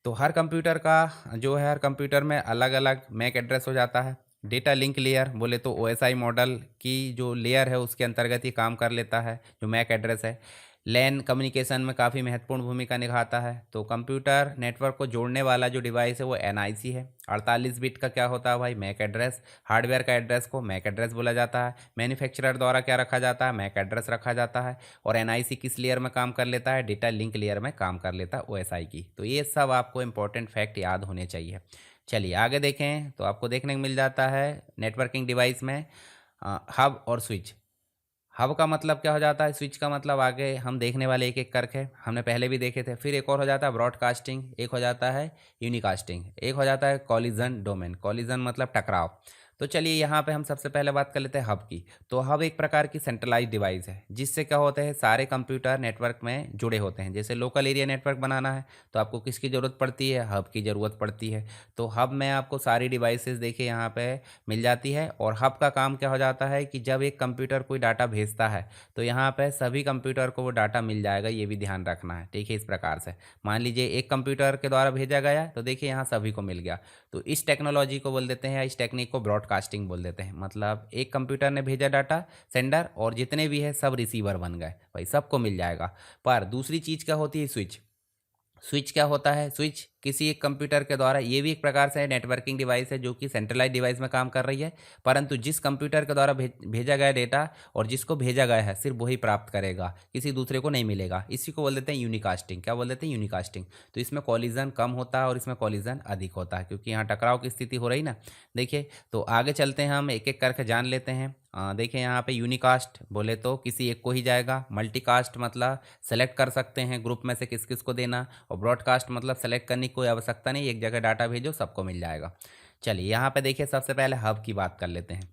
तो हर कंप्यूटर का जो है, हर कंप्यूटर में अलग अलग मैक एड्रेस हो जाता है। डेटा लिंक लेयर, बोले तो OSI मॉडल की जो लेयर है उसके अंतर्गत ही काम कर लेता है जो मैक एड्रेस है। लैन कम्युनिकेशन में काफ़ी महत्वपूर्ण भूमिका निभाता है। तो कंप्यूटर नेटवर्क को जोड़ने वाला जो डिवाइस है वो एनआईसी है। 48 बिट का क्या होता है भाई, मैक एड्रेस। हार्डवेयर का एड्रेस को मैक एड्रेस बोला जाता है। मैन्युफैक्चरर द्वारा क्या रखा जाता है, मैक एड्रेस रखा जाता है। और एनआईसी किस लेयर में काम कर लेता है, डेटा लिंक लेयर में काम कर लेता है OSI की। तो ये सब आपको इंपॉर्टेंट फैक्ट याद होने चाहिए। चलिए आगे देखें तो आपको देखने को मिल जाता है नेटवर्किंग डिवाइस में हब और स्विच। हब का मतलब क्या हो जाता है, स्विच का मतलब आगे हम देखने वाले एक एक करके हमने पहले भी देखे थे। फिर एक और हो जाता है ब्रॉडकास्टिंग, एक हो जाता है यूनिकास्टिंग, एक हो जाता है कॉलिजन डोमेन। कॉलिजन मतलब टकराव। तो चलिए यहाँ पे हम सबसे पहले बात कर लेते हैं हब की। तो हब एक प्रकार की सेंट्रलाइज डिवाइस है जिससे क्या होते हैं, सारे कंप्यूटर नेटवर्क में जुड़े होते हैं। जैसे लोकल एरिया नेटवर्क बनाना है तो आपको किसकी ज़रूरत पड़ती है, हब की ज़रूरत पड़ती है। तो हब में आपको सारी डिवाइसेस देखिए यहाँ पे मिल जाती है। और हब का काम क्या हो जाता है कि जब एक कंप्यूटर कोई डाटा भेजता है तो यहाँ पे सभी कंप्यूटर को वो डाटा मिल जाएगा, ये भी ध्यान रखना है, ठीक है। इस प्रकार से मान लीजिए एक कंप्यूटर के द्वारा भेजा गया तो देखिए यहाँ सभी को मिल गया। तो इस टेक्नोलॉजी को बोल देते हैं, इस टेक्निक को ब्रॉडकास्टिंग बोल देते हैं। मतलब एक कंप्यूटर ने भेजा डाटा, सेंडर, और जितने भी है सब रिसीवर बन गए भाई, सबको मिल जाएगा। पर दूसरी चीज़ क्या होती है, स्विच। स्विच क्या होता है, स्विच किसी एक कंप्यूटर के द्वारा, ये भी एक प्रकार से नेटवर्किंग डिवाइस है जो कि सेंट्रलाइज डिवाइस में काम कर रही है। परंतु जिस कंप्यूटर के द्वारा भेजा गया डेटा और जिसको भेजा गया है सिर्फ वही प्राप्त करेगा, किसी दूसरे को नहीं मिलेगा। इसी को बोल देते हैं यूनिकास्टिंग। क्या बोल देते हैं, यूनिकास्टिंग। तो इसमें कॉलिजन कम होता है और इसमें कॉलिजन अधिक होता है, क्योंकि यहाँ टकराव की स्थिति हो रही ना। देखिए तो आगे चलते हैं, हम एक एक करके जान लेते हैं। देखिए यहाँ पे यूनिकास्ट बोले तो किसी एक को ही जाएगा। मल्टीकास्ट मतलब सेलेक्ट कर सकते हैं ग्रुप में से किस किस को देना। और ब्रॉडकास्ट मतलब सेलेक्ट करने की कोई आवश्यकता नहीं, एक जगह डाटा भेजो सबको मिल जाएगा। चलिए यहाँ पे देखिए सबसे पहले हब की बात कर लेते हैं।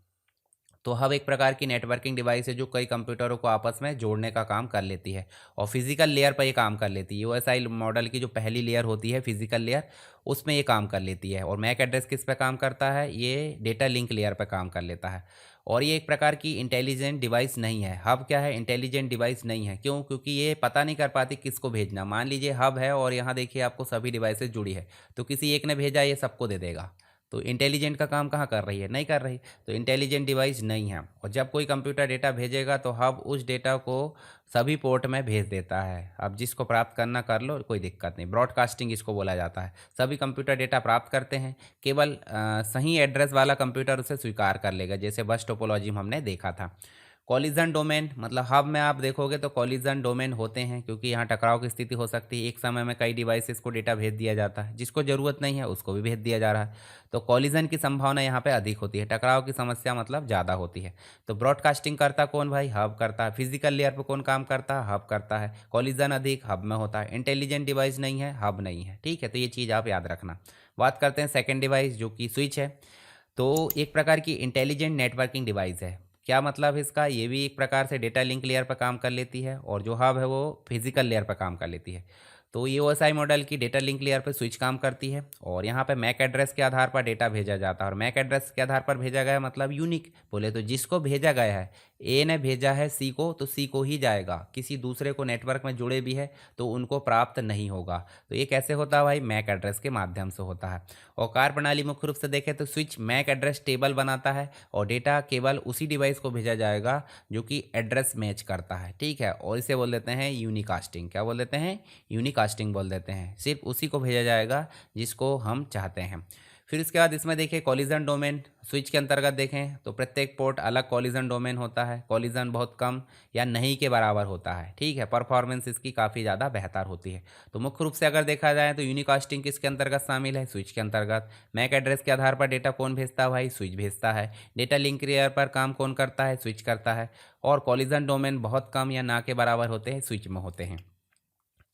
तो हब एक प्रकार की नेटवर्किंग डिवाइस है जो कई कंप्यूटरों को आपस में जोड़ने का काम कर लेती है और फिजिकल लेयर पर ये काम कर लेती है। यूएसआई मॉडल की जो पहली लेयर होती है फिजिकल लेयर, उसमें ये काम कर लेती है। और मैक एड्रेस किस पे काम करता है, ये डेटा लिंक लेयर पे काम कर लेता है। और ये एक प्रकार की इंटेलिजेंट डिवाइस नहीं है। हब क्या है, इंटेलिजेंट डिवाइस नहीं है। क्यों? क्योंकि ये पता नहीं कर पाती किसको भेजना। मान लीजिए हब है और यहाँ देखिए आपको सभी डिवाइसेस जुड़ी है, तो किसी एक ने भेजा ये सबको दे देगा। तो इंटेलिजेंट का काम कहाँ कर रही है, नहीं कर रही। तो इंटेलिजेंट डिवाइस नहीं है। और जब कोई कंप्यूटर डेटा भेजेगा तो हब उस डेटा को सभी पोर्ट में भेज देता है। अब जिसको प्राप्त करना कर लो, कोई दिक्कत नहीं। ब्रॉडकास्टिंग इसको बोला जाता है। सभी कंप्यूटर डेटा प्राप्त करते हैं, केवल सही एड्रेस वाला कंप्यूटर उसे स्वीकार कर लेगा, जैसे बस टोपोलॉजी में हमने देखा था। कॉलिजन डोमेन, मतलब हब में आप देखोगे तो कॉलिजन डोमेन होते हैं, क्योंकि यहाँ टकराव की स्थिति हो सकती है। एक समय में कई डिवाइसेस को डेटा भेज दिया जाता है, जिसको ज़रूरत नहीं है उसको भी भेज दिया जा रहा है। तो कॉलिजन की संभावना यहाँ पे अधिक होती है, टकराव की समस्या मतलब ज़्यादा होती है। तो ब्रॉडकास्टिंग करता कौन भाई, हब करता है। फिजिकल लेयर पर कौन काम करता है, हब करता है। कॉलिजन अधिक हब में होता है। इंटेलिजेंट डिवाइस नहीं है, हब नहीं है। ठीक है, तो ये चीज़ आप याद रखना। बात करते हैं सेकेंड डिवाइस जो कि स्विच है। तो एक प्रकार की इंटेलिजेंट नेटवर्किंग डिवाइस है। क्या मतलब है इसका, ये भी एक प्रकार से डेटा लिंक लेयर पर काम कर लेती है और जो हब है वो फिजिकल लेयर पर काम कर लेती है। तो ये ओएसआई मॉडल की डेटा लिंक लेयर पर स्विच काम करती है और यहाँ पे मैक एड्रेस के आधार पर डेटा भेजा जाता है। और मैक एड्रेस के आधार पर भेजा गया मतलब यूनिक, बोले तो जिसको भेजा गया है, ए ने भेजा है सी को तो सी को ही जाएगा। किसी दूसरे को नेटवर्क में जुड़े भी है तो उनको प्राप्त नहीं होगा। तो ये कैसे होता है भाई, मैक एड्रेस के माध्यम से होता है। और कार्यप्रणाली मुख्य रूप से देखें तो स्विच मैक एड्रेस टेबल बनाता है और डेटा केवल उसी डिवाइस को भेजा जाएगा जो कि एड्रेस मैच करता है। ठीक है, और इसे बोल देते हैं यूनिकास्टिंग। क्या बोल देते हैं, यूनिकास्टिंग बोल देते हैं। सिर्फ उसी को भेजा जाएगा जिसको हम चाहते हैं। फिर इसके बाद इसमें देखिए कॉलिजन डोमेन। स्विच के अंतर्गत देखें तो प्रत्येक पोर्ट अलग कॉलिजन डोमेन होता है। कॉलिजन बहुत कम या नहीं के बराबर होता है। ठीक है, परफॉर्मेंस इसकी काफ़ी ज़्यादा बेहतर होती है। तो मुख्य रूप से अगर देखा जाए तो यूनिकास्टिंग किसके अंतर्गत शामिल है, स्विच के अंतर्गत। मैक एड्रेस के आधार पर डेटा कौन भेजता है भाई, स्विच भेजता है। डेटा लिंक लेयर पर काम कौन करता है, स्विच करता है। और कॉलिजन डोमेन बहुत कम या ना के बराबर होते हैं, स्विच में होते हैं।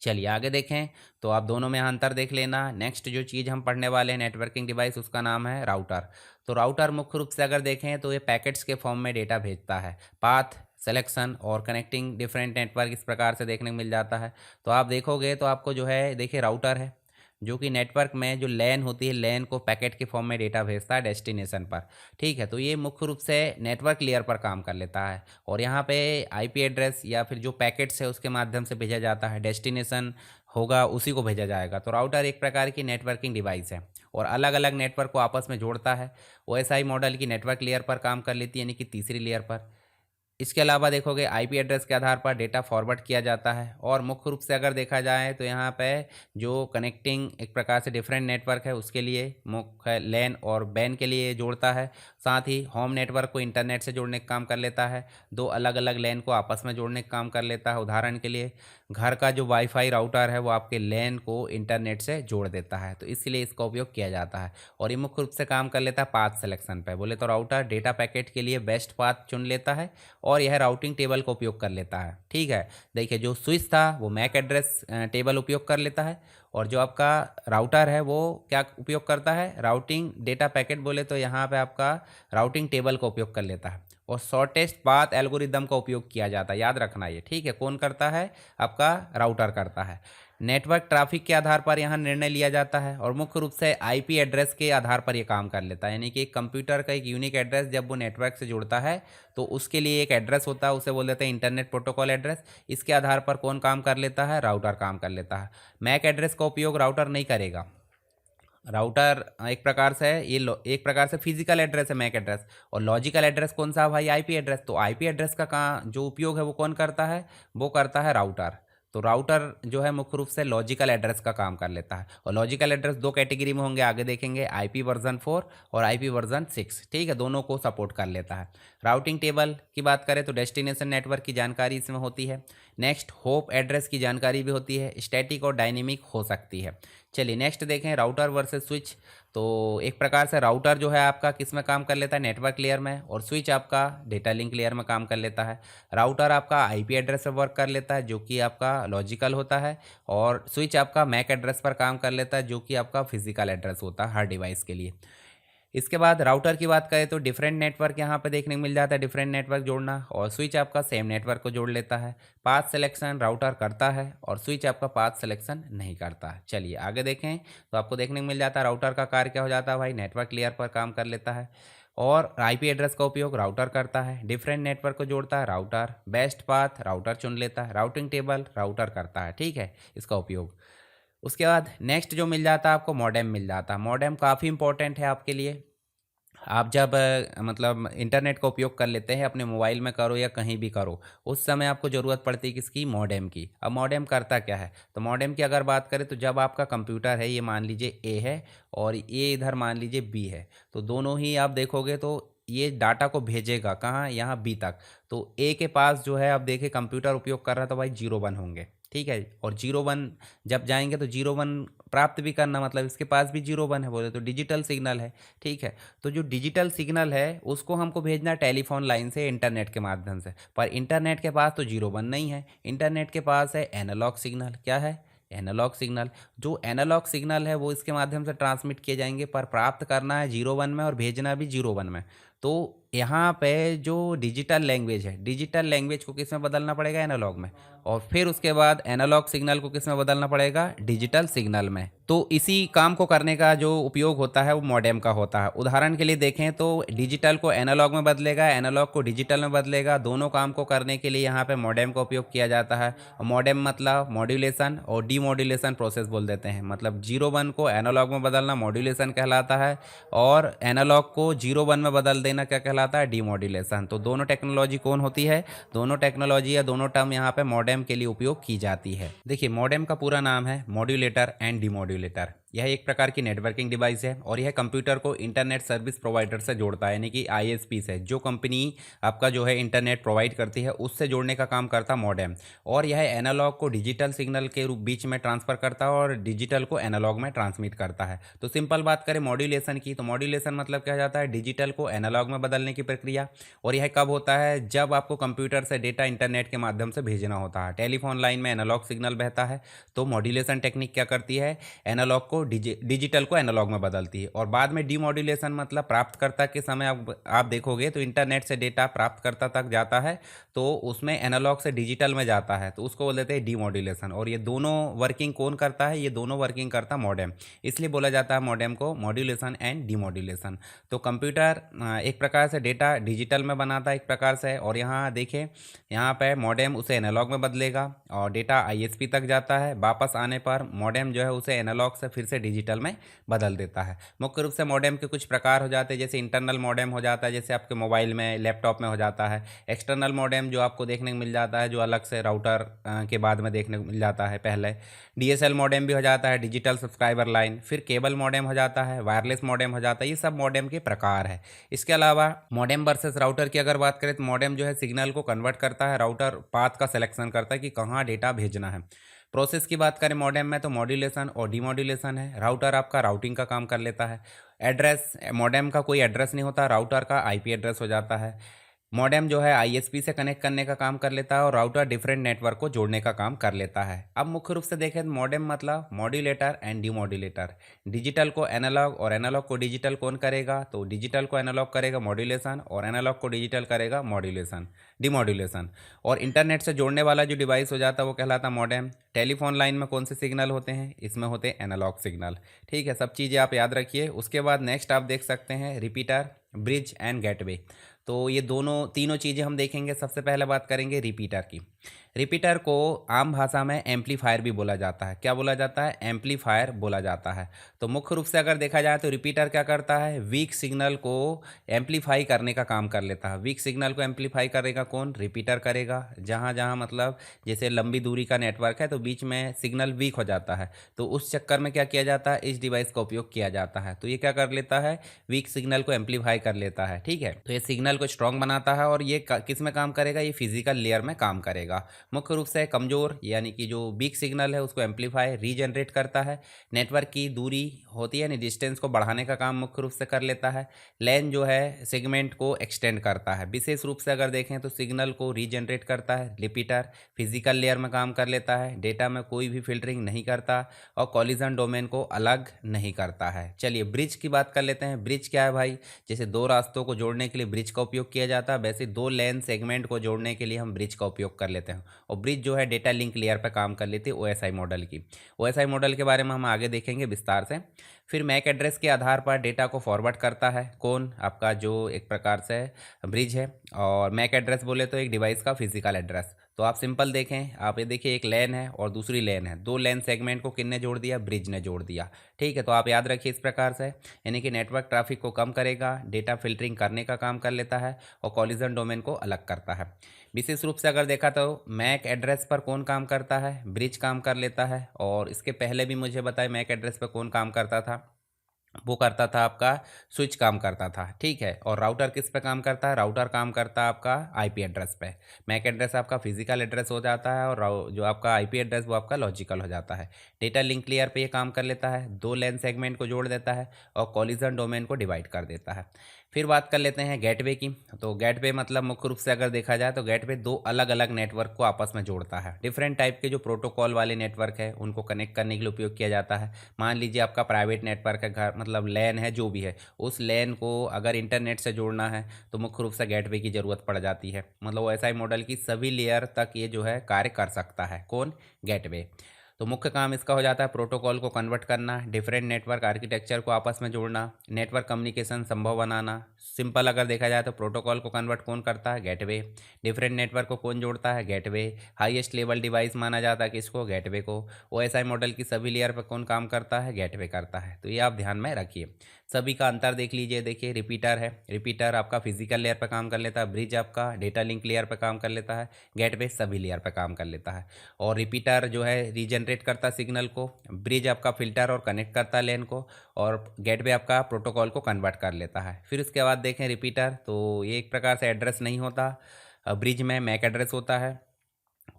चलिए आगे देखें तो आप दोनों में अंतर देख लेना। नेक्स्ट जो चीज़ हम पढ़ने वाले हैं नेटवर्किंग डिवाइस, उसका नाम है राउटर। तो राउटर मुख्य रूप से अगर देखें तो ये पैकेट्स के फॉर्म में डेटा भेजता है। पाथ सिलेक्शन और कनेक्टिंग डिफरेंट नेटवर्क इस प्रकार से देखने को मिल जाता है। तो आप देखोगे तो आपको जो है, देखिए राउटर है जो कि नेटवर्क में जो लैन होती है, लैन को पैकेट के फॉर्म में डेटा भेजता है डेस्टिनेशन पर। ठीक है, तो ये मुख्य रूप से नेटवर्क लेयर पर काम कर लेता है। और यहाँ पे आईपी एड्रेस या फिर जो पैकेट्स है उसके माध्यम से भेजा जाता है, डेस्टिनेशन होगा उसी को भेजा जाएगा। तो राउटर एक प्रकार की नेटवर्किंग डिवाइस है और अलग अलग नेटवर्क को आपस में जोड़ता है। ओएसआई मॉडल की नेटवर्क लेयर पर काम कर लेती है, यानी कि तीसरी लेयर पर। इसके अलावा देखोगे आईपी एड्रेस के आधार पर डेटा फॉरवर्ड किया जाता है। और मुख्य रूप से अगर देखा जाए तो यहाँ पे जो कनेक्टिंग एक प्रकार से डिफरेंट नेटवर्क है उसके लिए मुख्य लैन और बैन के लिए जोड़ता है। साथ ही होम नेटवर्क को इंटरनेट से जोड़ने का काम कर लेता है। दो अलग अलग लैन को आपस में जोड़ने का काम कर लेता है। उदाहरण के लिए घर का जो वाईफाई राउटर है वो आपके लैन को इंटरनेट से जोड़ देता है, तो इसलिए इसका उपयोग किया जाता है। और ये मुख्य रूप से काम कर लेता है पाथ सिलेक्शन पे। बोले तो राउटर डेटा पैकेट के लिए बेस्ट पाथ चुन लेता है और यह राउटिंग टेबल का उपयोग कर लेता है। ठीक है, देखिए जो स्विच था वो मैक एड्रेस टेबल उपयोग कर लेता है और जो आपका राउटर है वो क्या उपयोग करता है, राउटिंग डेटा पैकेट बोले तो यहाँ पे आपका राउटिंग टेबल का उपयोग कर लेता है। और शॉर्टेस्ट पाथ एल्गोरिदम का उपयोग किया जाता है, याद रखना ये। ठीक है, कौन करता है, आपका राउटर करता है। नेटवर्क ट्रैफिक के आधार पर यहाँ निर्णय लिया जाता है और मुख्य रूप से आईपी एड्रेस के आधार पर ये काम कर लेता है। यानी कि एक कंप्यूटर का एक यूनिक एड्रेस जब वो नेटवर्क से जुड़ता है तो उसके लिए एक एड्रेस होता है, उसे बोल देते हैं इंटरनेट प्रोटोकॉल एड्रेस। इसके आधार पर कौन काम कर लेता है, राउटर काम कर लेता है। मैक एड्रेस का उपयोग राउटर नहीं करेगा। राउटर एक प्रकार से एक प्रकार से फिजिकल एड्रेस है मैक एड्रेस। और लॉजिकल एड्रेस कौन सा भाई, आईपी एड्रेस। तो आईपी एड्रेस का कहाँ जो उपयोग है वो कौन करता है, वो करता है राउटर। तो राउटर जो है मुख्य रूप से लॉजिकल एड्रेस का काम कर लेता है। और लॉजिकल एड्रेस दो कैटेगरी में होंगे, आगे देखेंगे, आईपी वर्जन 4 और आईपी वर्जन 6। ठीक है, दोनों को सपोर्ट कर लेता है। राउटिंग टेबल की बात करें तो डेस्टिनेशन नेटवर्क की जानकारी इसमें होती है। नेक्स्ट होप एड्रेस की जानकारी भी होती है, स्टैटिक और डायनेमिक हो सकती है। चलिए नेक्स्ट देखें राउटर वर्सेस स्विच। तो एक प्रकार से राउटर जो है आपका किस में काम कर लेता है, नेटवर्क लेयर में, और स्विच आपका डेटा लिंक लेयर में काम कर लेता है। राउटर आपका आईपी एड्रेस पर वर्क कर लेता है जो कि आपका लॉजिकल होता है, और स्विच आपका मैक एड्रेस पर काम कर लेता है जो कि आपका फिजिकल एड्रेस होता है हर डिवाइस के लिए। इसके बाद राउटर की बात करें तो डिफरेंट नेटवर्क यहाँ पे देखने को मिल जाता है, डिफरेंट नेटवर्क जोड़ना, और स्विच आपका सेम नेटवर्क को जोड़ लेता है। पाथ सिलेक्शन राउटर करता है और स्विच आपका पाथ सिलेक्शन नहीं करता है। चलिए आगे देखें तो आपको देखने को मिल जाता है राउटर का कार्य क्या हो जाता है भाई, नेटवर्क लेयर पर काम कर लेता है और आईपी एड्रेस का उपयोग राउटर करता है। डिफरेंट नेटवर्क को जोड़ता है राउटर, बेस्ट पाथ राउटर चुन लेता है, राउटिंग टेबल राउटर करता है, ठीक है, इसका उपयोग। उसके बाद नेक्स्ट जो मिल जाता है आपको मॉडेम मिल जाता है। मॉडेम काफ़ी इंपॉर्टेंट है आपके लिए। आप जब मतलब इंटरनेट का उपयोग कर लेते हैं, अपने मोबाइल में करो या कहीं भी करो, उस समय आपको ज़रूरत पड़ती है किसकी, मॉडेम की। अब मॉडेम करता क्या है, तो मॉडेम की अगर बात करें तो जब आपका कंप्यूटर है, ये मान लीजिए ए है और ये इधर मान लीजिए बी है, तो दोनों ही आप देखोगे तो ये डाटा को भेजेगा कहाँ, यहाँ बी तक। तो ए के पास जो है, आप देखिए कंप्यूटर उपयोग कर रहा था भाई 0 1 होंगे, ठीक है, और 0 1 जब जाएंगे तो 0 1 प्राप्त भी करना, मतलब इसके पास भी 0 1 है, बोले तो डिजिटल सिग्नल है, ठीक है। तो जो डिजिटल सिग्नल है उसको हमको भेजना टेलीफोन लाइन से, इंटरनेट के माध्यम से, पर इंटरनेट के पास तो 0 1 नहीं है, इंटरनेट के पास है एनालॉग सिग्नल। क्या है, एनालॉग सिग्नल। जो एनालॉग सिग्नल है वो इसके माध्यम से ट्रांसमिट किए जाएंगे, पर प्राप्त करना है 0 1 में और भेजना भी 0 1 में। तो यहाँ पे जो डिजिटल लैंग्वेज है, डिजिटल लैंग्वेज को किस में बदलना पड़ेगा, एनालॉग में, और फिर उसके बाद एनालॉग सिग्नल को किस में बदलना पड़ेगा, डिजिटल सिग्नल में। तो इसी काम को करने का जो उपयोग होता है वो मॉडेम का होता है। उदाहरण के लिए देखें तो डिजिटल को एनालॉग में बदलेगा, एनालॉग को डिजिटल में बदलेगा, दोनों काम को करने के लिए यहाँ पे मॉडेम का उपयोग किया जाता है। मॉडेम मतलब मॉड्यूलेशन और डीमॉड्यूलेशन प्रोसेस बोल देते हैं, मतलब 0 1 को एनालॉग में बदलना मॉड्यूलेशन कहलाता है और एनालॉग को 0 1 में बदल देना क्या कहलाता है, डीमॉड्यूलेशन। तो दोनों टेक्नोलॉजी कौन होती है, दोनों टेक्नोलॉजी या दोनों टर्म यहाँ पे मॉडेम के लिए उपयोग की जाती है। देखिए मॉडेम का पूरा नाम है मॉड्यूलेटर एंड डीमॉड्यूलेटर। यह एक प्रकार की नेटवर्किंग डिवाइस है और यह कंप्यूटर को इंटरनेट सर्विस प्रोवाइडर से जोड़ता है, यानी कि आईएसपी से, जो कंपनी आपका जो है इंटरनेट प्रोवाइड करती है उससे जोड़ने का काम करता मॉडेम। और यह एनालॉग को डिजिटल सिग्नल के रूप बीच में ट्रांसफर करता है और डिजिटल को एनालॉग में ट्रांसमिट करता है। तो सिंपल बात करें मॉड्यूलेशन की, तो मॉड्यूलेशन मतलब क्या जाता है, डिजिटल को एनालॉग में बदलने की प्रक्रिया। और यह कब होता है, जब आपको कंप्यूटर से डेटा इंटरनेट के माध्यम से भेजना होता है। टेलीफोन लाइन में एनालॉग सिग्नल बहता है, तो मॉड्यूलेशन टेक्निक क्या करती है, एनालॉग को डिजिटल को एनालॉग में बदलती है। और बाद में डीमॉड्यूलेशन मतलब प्राप्तकर्ता के समय आप देखोगे तो इंटरनेट से डेटा प्राप्तकर्ता तक जाता है, तो उसमें एनालॉग से डिजिटल में जाता है, तो उसको बोल देते हैं डीमॉड्यूलेशन। और ये दोनों वर्किंग कौन करता है, ये दोनों वर्किंग करता मॉडेम, इसलिए बोला जाता है मॉडेम को मॉड्यूलेशन एंड डीमॉड्यूलेशन। तो कंप्यूटर एक प्रकार से डेटा डिजिटल में बनाता है एक प्रकार से, और यहाँ देखिए यहाँ पे मॉडेम उसे एनालॉग में बदलेगा और डेटा आईएसपी तक जाता है। वापस आने पर मॉडेम जो है उसे एनालॉग से फिर से डिजिटल में बदल देता है। मुख्य रूप से मॉडेम के कुछ प्रकार हो जाते हैं, जैसे इंटरनल मॉडेम हो जाता है, जैसे आपके मोबाइल में लैपटॉप में हो जाता है। एक्सटर्नल मॉडेम जो आपको देखने को मिल जाता है, जो अलग से राउटर के बाद में देखने को मिल जाता है। पहले डीएसएल मॉडेम भी हो जाता है, डिजिटल सब्सक्राइबर लाइन, फिर केबल मॉडेम हो जाता है, वायरलेस मॉडेम हो जाता है। ये सब मॉडेम के प्रकार है। इसके अलावा मॉडेम वर्सेस राउटर की अगर बात करें तो मॉडेम जो है सिग्नल को कन्वर्ट करता है, राउटर पाथ का सिलेक्शन करता है कि कहाँ डेटा भेजना है। प्रोसेस की बात करें मॉडेम में तो मॉड्यूलेशन और डीमॉड्यूलेशन है। राउटर आपका राउटिंग का काम कर लेता है। एड्रेस, मॉडेम का कोई एड्रेस नहीं होता, राउटर का आईपी एड्रेस हो जाता है। मॉडेम जो है आईएसपी से कनेक्ट करने का काम कर लेता है और राउटर डिफरेंट नेटवर्क को जोड़ने का काम कर लेता है। अब मुख्य रूप से देखें तो मॉडेम मतलब मॉड्यूलेटर एंड डीमॉड्यूलेटर। डिजिटल को एनालॉग और एनालॉग को डिजिटल कौन करेगा, तो डिजिटल को एनालॉग करेगा मॉड्यूलेशन और एनालॉग को डिजिटल करेगा मॉड्यूलेशन, डीमॉड्यूलेशन। और इंटरनेट से जोड़ने वाला जो डिवाइस हो जाता है वो कहलाता मॉडेम। टेलीफोन लाइन में कौन से सिग्नल होते हैं, इसमें होते हैं एनालॉग सिग्नल। ठीक है, सब चीज़ें आप याद रखिए। उसके बाद नेक्स्ट आप देख सकते हैं रिपीटर, ब्रिज एंड गेटवे। तो ये दोनों तीनों चीज़ें हम देखेंगे। सबसे पहले बात करेंगे रिपीटर की। रिपीटर को आम भाषा में एम्पलीफायर भी बोला जाता है। क्या बोला जाता है, एम्पलीफायर बोला जाता है। तो मुख्य रूप से अगर देखा जाए तो रिपीटर क्या करता है, वीक सिग्नल को एम्पलीफाई करने का काम कर लेता है। वीक सिग्नल को एम्पलीफाई करेगा कौन, रिपीटर करेगा। जहाँ जहाँ मतलब जैसे लंबी दूरी का नेटवर्क है तो बीच में सिग्नल वीक हो जाता है, तो उस चक्कर में क्या किया जाता है, इस डिवाइस का उपयोग किया जाता है। तो ये क्या कर लेता है, वीक सिग्नल को एम्पलीफाई कर लेता है। ठीक है, तो ये सिग्नल को स्ट्रॉन्ग बनाता है और ये किस में काम करेगा, ये फिजिकल लेयर में काम करेगा। करेगा। मुख्य रूप से कमज़ोर यानी कि जो वीक सिग्नल है उसको एम्पलीफाई रीजनरेट करता है। नेटवर्क की दूरी होती है यानी डिस्टेंस को बढ़ाने का काम मुख्य रूप से कर लेता है। लैन जो है सेगमेंट को एक्सटेंड करता है। विशेष रूप से अगर देखें तो सिग्नल को रीजनरेट करता है। रिपीटर फिजिकल लेयर में काम कर लेता है, डेटा में कोई भी फिल्टरिंग नहीं करता और कॉलिजन डोमेन को अलग नहीं करता है। चलिए ब्रिज की बात कर लेते हैं। ब्रिज क्या है भाई? जैसे दो रास्तों को जोड़ने के लिए ब्रिज का उपयोग किया जाता है, वैसे दो लेन सेगमेंट को जोड़ने के लिए हम ब्रिज का उपयोग कर लेते हैं। और ब्रिज जो है डेटा लिंक लेयर पर काम कर लेती है ओएसआई मॉडल की। ओएसआई मॉडल के बारे में हम आगे देखेंगे विस्तार से। फिर मैक एड्रेस के आधार पर डेटा को फॉरवर्ड करता है कौन? आपका जो एक प्रकार से ब्रिज है। और मैक एड्रेस बोले तो एक डिवाइस का फिजिकल एड्रेस। तो आप सिंपल देखें, आप ये देखिए एक लेन है और दूसरी लेन है, दो लेन सेगमेंट को किसने जोड़ दिया? ब्रिज ने जोड़ दिया। ठीक है, तो आप याद रखिए इस प्रकार से, यानी कि नेटवर्क ट्रैफिक को कम करेगा, डेटा फिल्टरिंग करने का काम कर लेता है और कॉलिजन डोमेन को अलग करता है। विशेष रूप से अगर देखा तो मैक एड्रेस पर कौन काम करता है? ब्रिज काम कर लेता है। और इसके पहले भी मुझे बताए मैक एड्रेस पर कौन काम करता था? वो करता था आपका स्विच काम करता था। ठीक है, और राउटर किस पे काम करता है? राउटर काम करता है आपका आईपी एड्रेस पे। मैक एड्रेस आपका फिजिकल एड्रेस हो जाता है और जो आपका आईपी एड्रेस वो आपका लॉजिकल हो जाता है। डेटा लिंक लेयर पे ये काम कर लेता है, दो लेन सेगमेंट को जोड़ देता है और कॉलिजन डोमेन को डिवाइड कर देता है। फिर बात कर लेते हैं गेटवे की। तो गेटवे मतलब मुख्य रूप से अगर देखा जाए तो गेटवे दो अलग अलग नेटवर्क को आपस में जोड़ता है। डिफरेंट टाइप के जो प्रोटोकॉल वाले नेटवर्क है उनको कनेक्ट करने के लिए उपयोग किया जाता है। मान लीजिए आपका प्राइवेट नेटवर्क है, घर मतलब लैन है जो भी है, उस लैन को अगर इंटरनेट से जोड़ना है तो मुख्य रूप से गेटवे की ज़रूरत पड़ जाती है। मतलब ओएसआई मॉडल की सभी लेयर तक ये जो है कार्य कर सकता है। कौन? गेटवे। तो मुख्य काम इसका हो जाता है प्रोटोकॉल को कन्वर्ट करना, डिफरेंट नेटवर्क आर्किटेक्चर को आपस में जोड़ना, नेटवर्क कम्युनिकेशन संभव बनाना। सिंपल अगर देखा जाए तो प्रोटोकॉल को कन्वर्ट कौन करता है? गेटवे। डिफरेंट नेटवर्क को कौन जोड़ता है? गेटवे। हाईएस्ट लेवल डिवाइस माना जाता है किसको? गेटवे को। ओएसआई मॉडल की सभी लेयर पर कौन काम करता है? गेटवे करता है। तो ये आप ध्यान में रखिए। सभी का अंतर देख लीजिए। देखिए रिपीटर है, रिपीटर आपका फिजिकल लेयर पर काम कर लेता है, ब्रिज आपका डेटा लिंक लेयर पर काम कर लेता है, गेटवे सभी लेयर पर काम कर लेता है। और रिपीटर जो है रीजनरेट करता है सिग्नल को, ब्रिज आपका फिल्टर और कनेक्ट करता है लेन को, और गेटवे आपका प्रोटोकॉल को कन्वर्ट कर लेता है। फिर उसके बाद देखें रिपीटर, तो ये एक प्रकार से एड्रेस नहीं होता, ब्रिज में मैक एड्रेस होता है।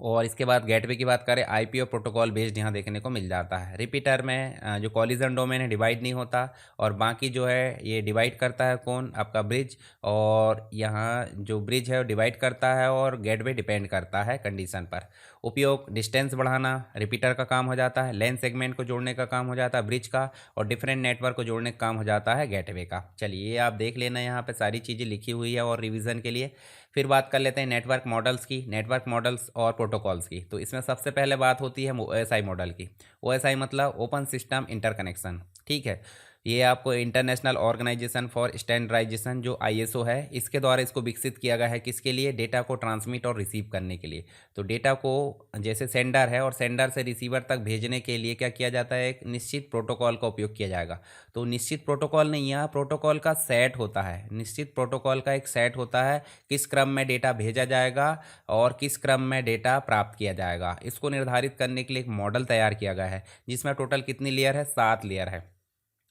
और इसके बाद गेटवे की बात करें, आईपी और प्रोटोकॉल बेस्ड यहाँ देखने को मिल जाता है। रिपीटर में जो कॉलिजन डोमेन है डिवाइड नहीं होता, और बाकी जो है ये डिवाइड करता है कौन? आपका ब्रिज। और यहाँ जो ब्रिज है वो डिवाइड करता है और गेटवे डिपेंड करता है कंडीशन पर। उपयोग डिस्टेंस बढ़ाना रिपीटर का काम हो जाता है, लेन सेगमेंट को जोड़ने का काम हो जाता है ब्रिज का, और डिफरेंट नेटवर्क को जोड़ने का काम हो जाता है गेटवे का। चलिए ये आप देख लेना, यहाँ पे सारी चीज़ें लिखी हुई है और रिवीजन के लिए। फिर बात कर लेते हैं नेटवर्क मॉडल्स की, नेटवर्क मॉडल्स और प्रोटोकॉल्स की। तो इसमें सबसे पहले बात होती है ओएसआई मॉडल की। ओएसआई मतलब ओपन सिस्टम इंटरकनेक्शन। ठीक है, ये आपको इंटरनेशनल ऑर्गेनाइजेशन फॉर स्टैंडर्डाइजेशन जो आईएसओ है, इसके द्वारा इसको विकसित किया गया है। किसके लिए? डेटा को ट्रांसमिट और रिसीव करने के लिए। तो डेटा को जैसे सेंडर है और सेंडर से रिसीवर तक भेजने के लिए क्या किया जाता है? एक निश्चित प्रोटोकॉल का उपयोग किया जाएगा। तो निश्चित प्रोटोकॉल नहीं, यहाँ प्रोटोकॉल का सेट होता है, निश्चित प्रोटोकॉल का एक सेट होता है, किस क्रम में डेटा भेजा जाएगा और किस क्रम में डेटा प्राप्त किया जाएगा। इसको निर्धारित करने के लिए एक मॉडल तैयार किया गया है, जिसमें टोटल कितनी लेयर है? 7 लेयर है,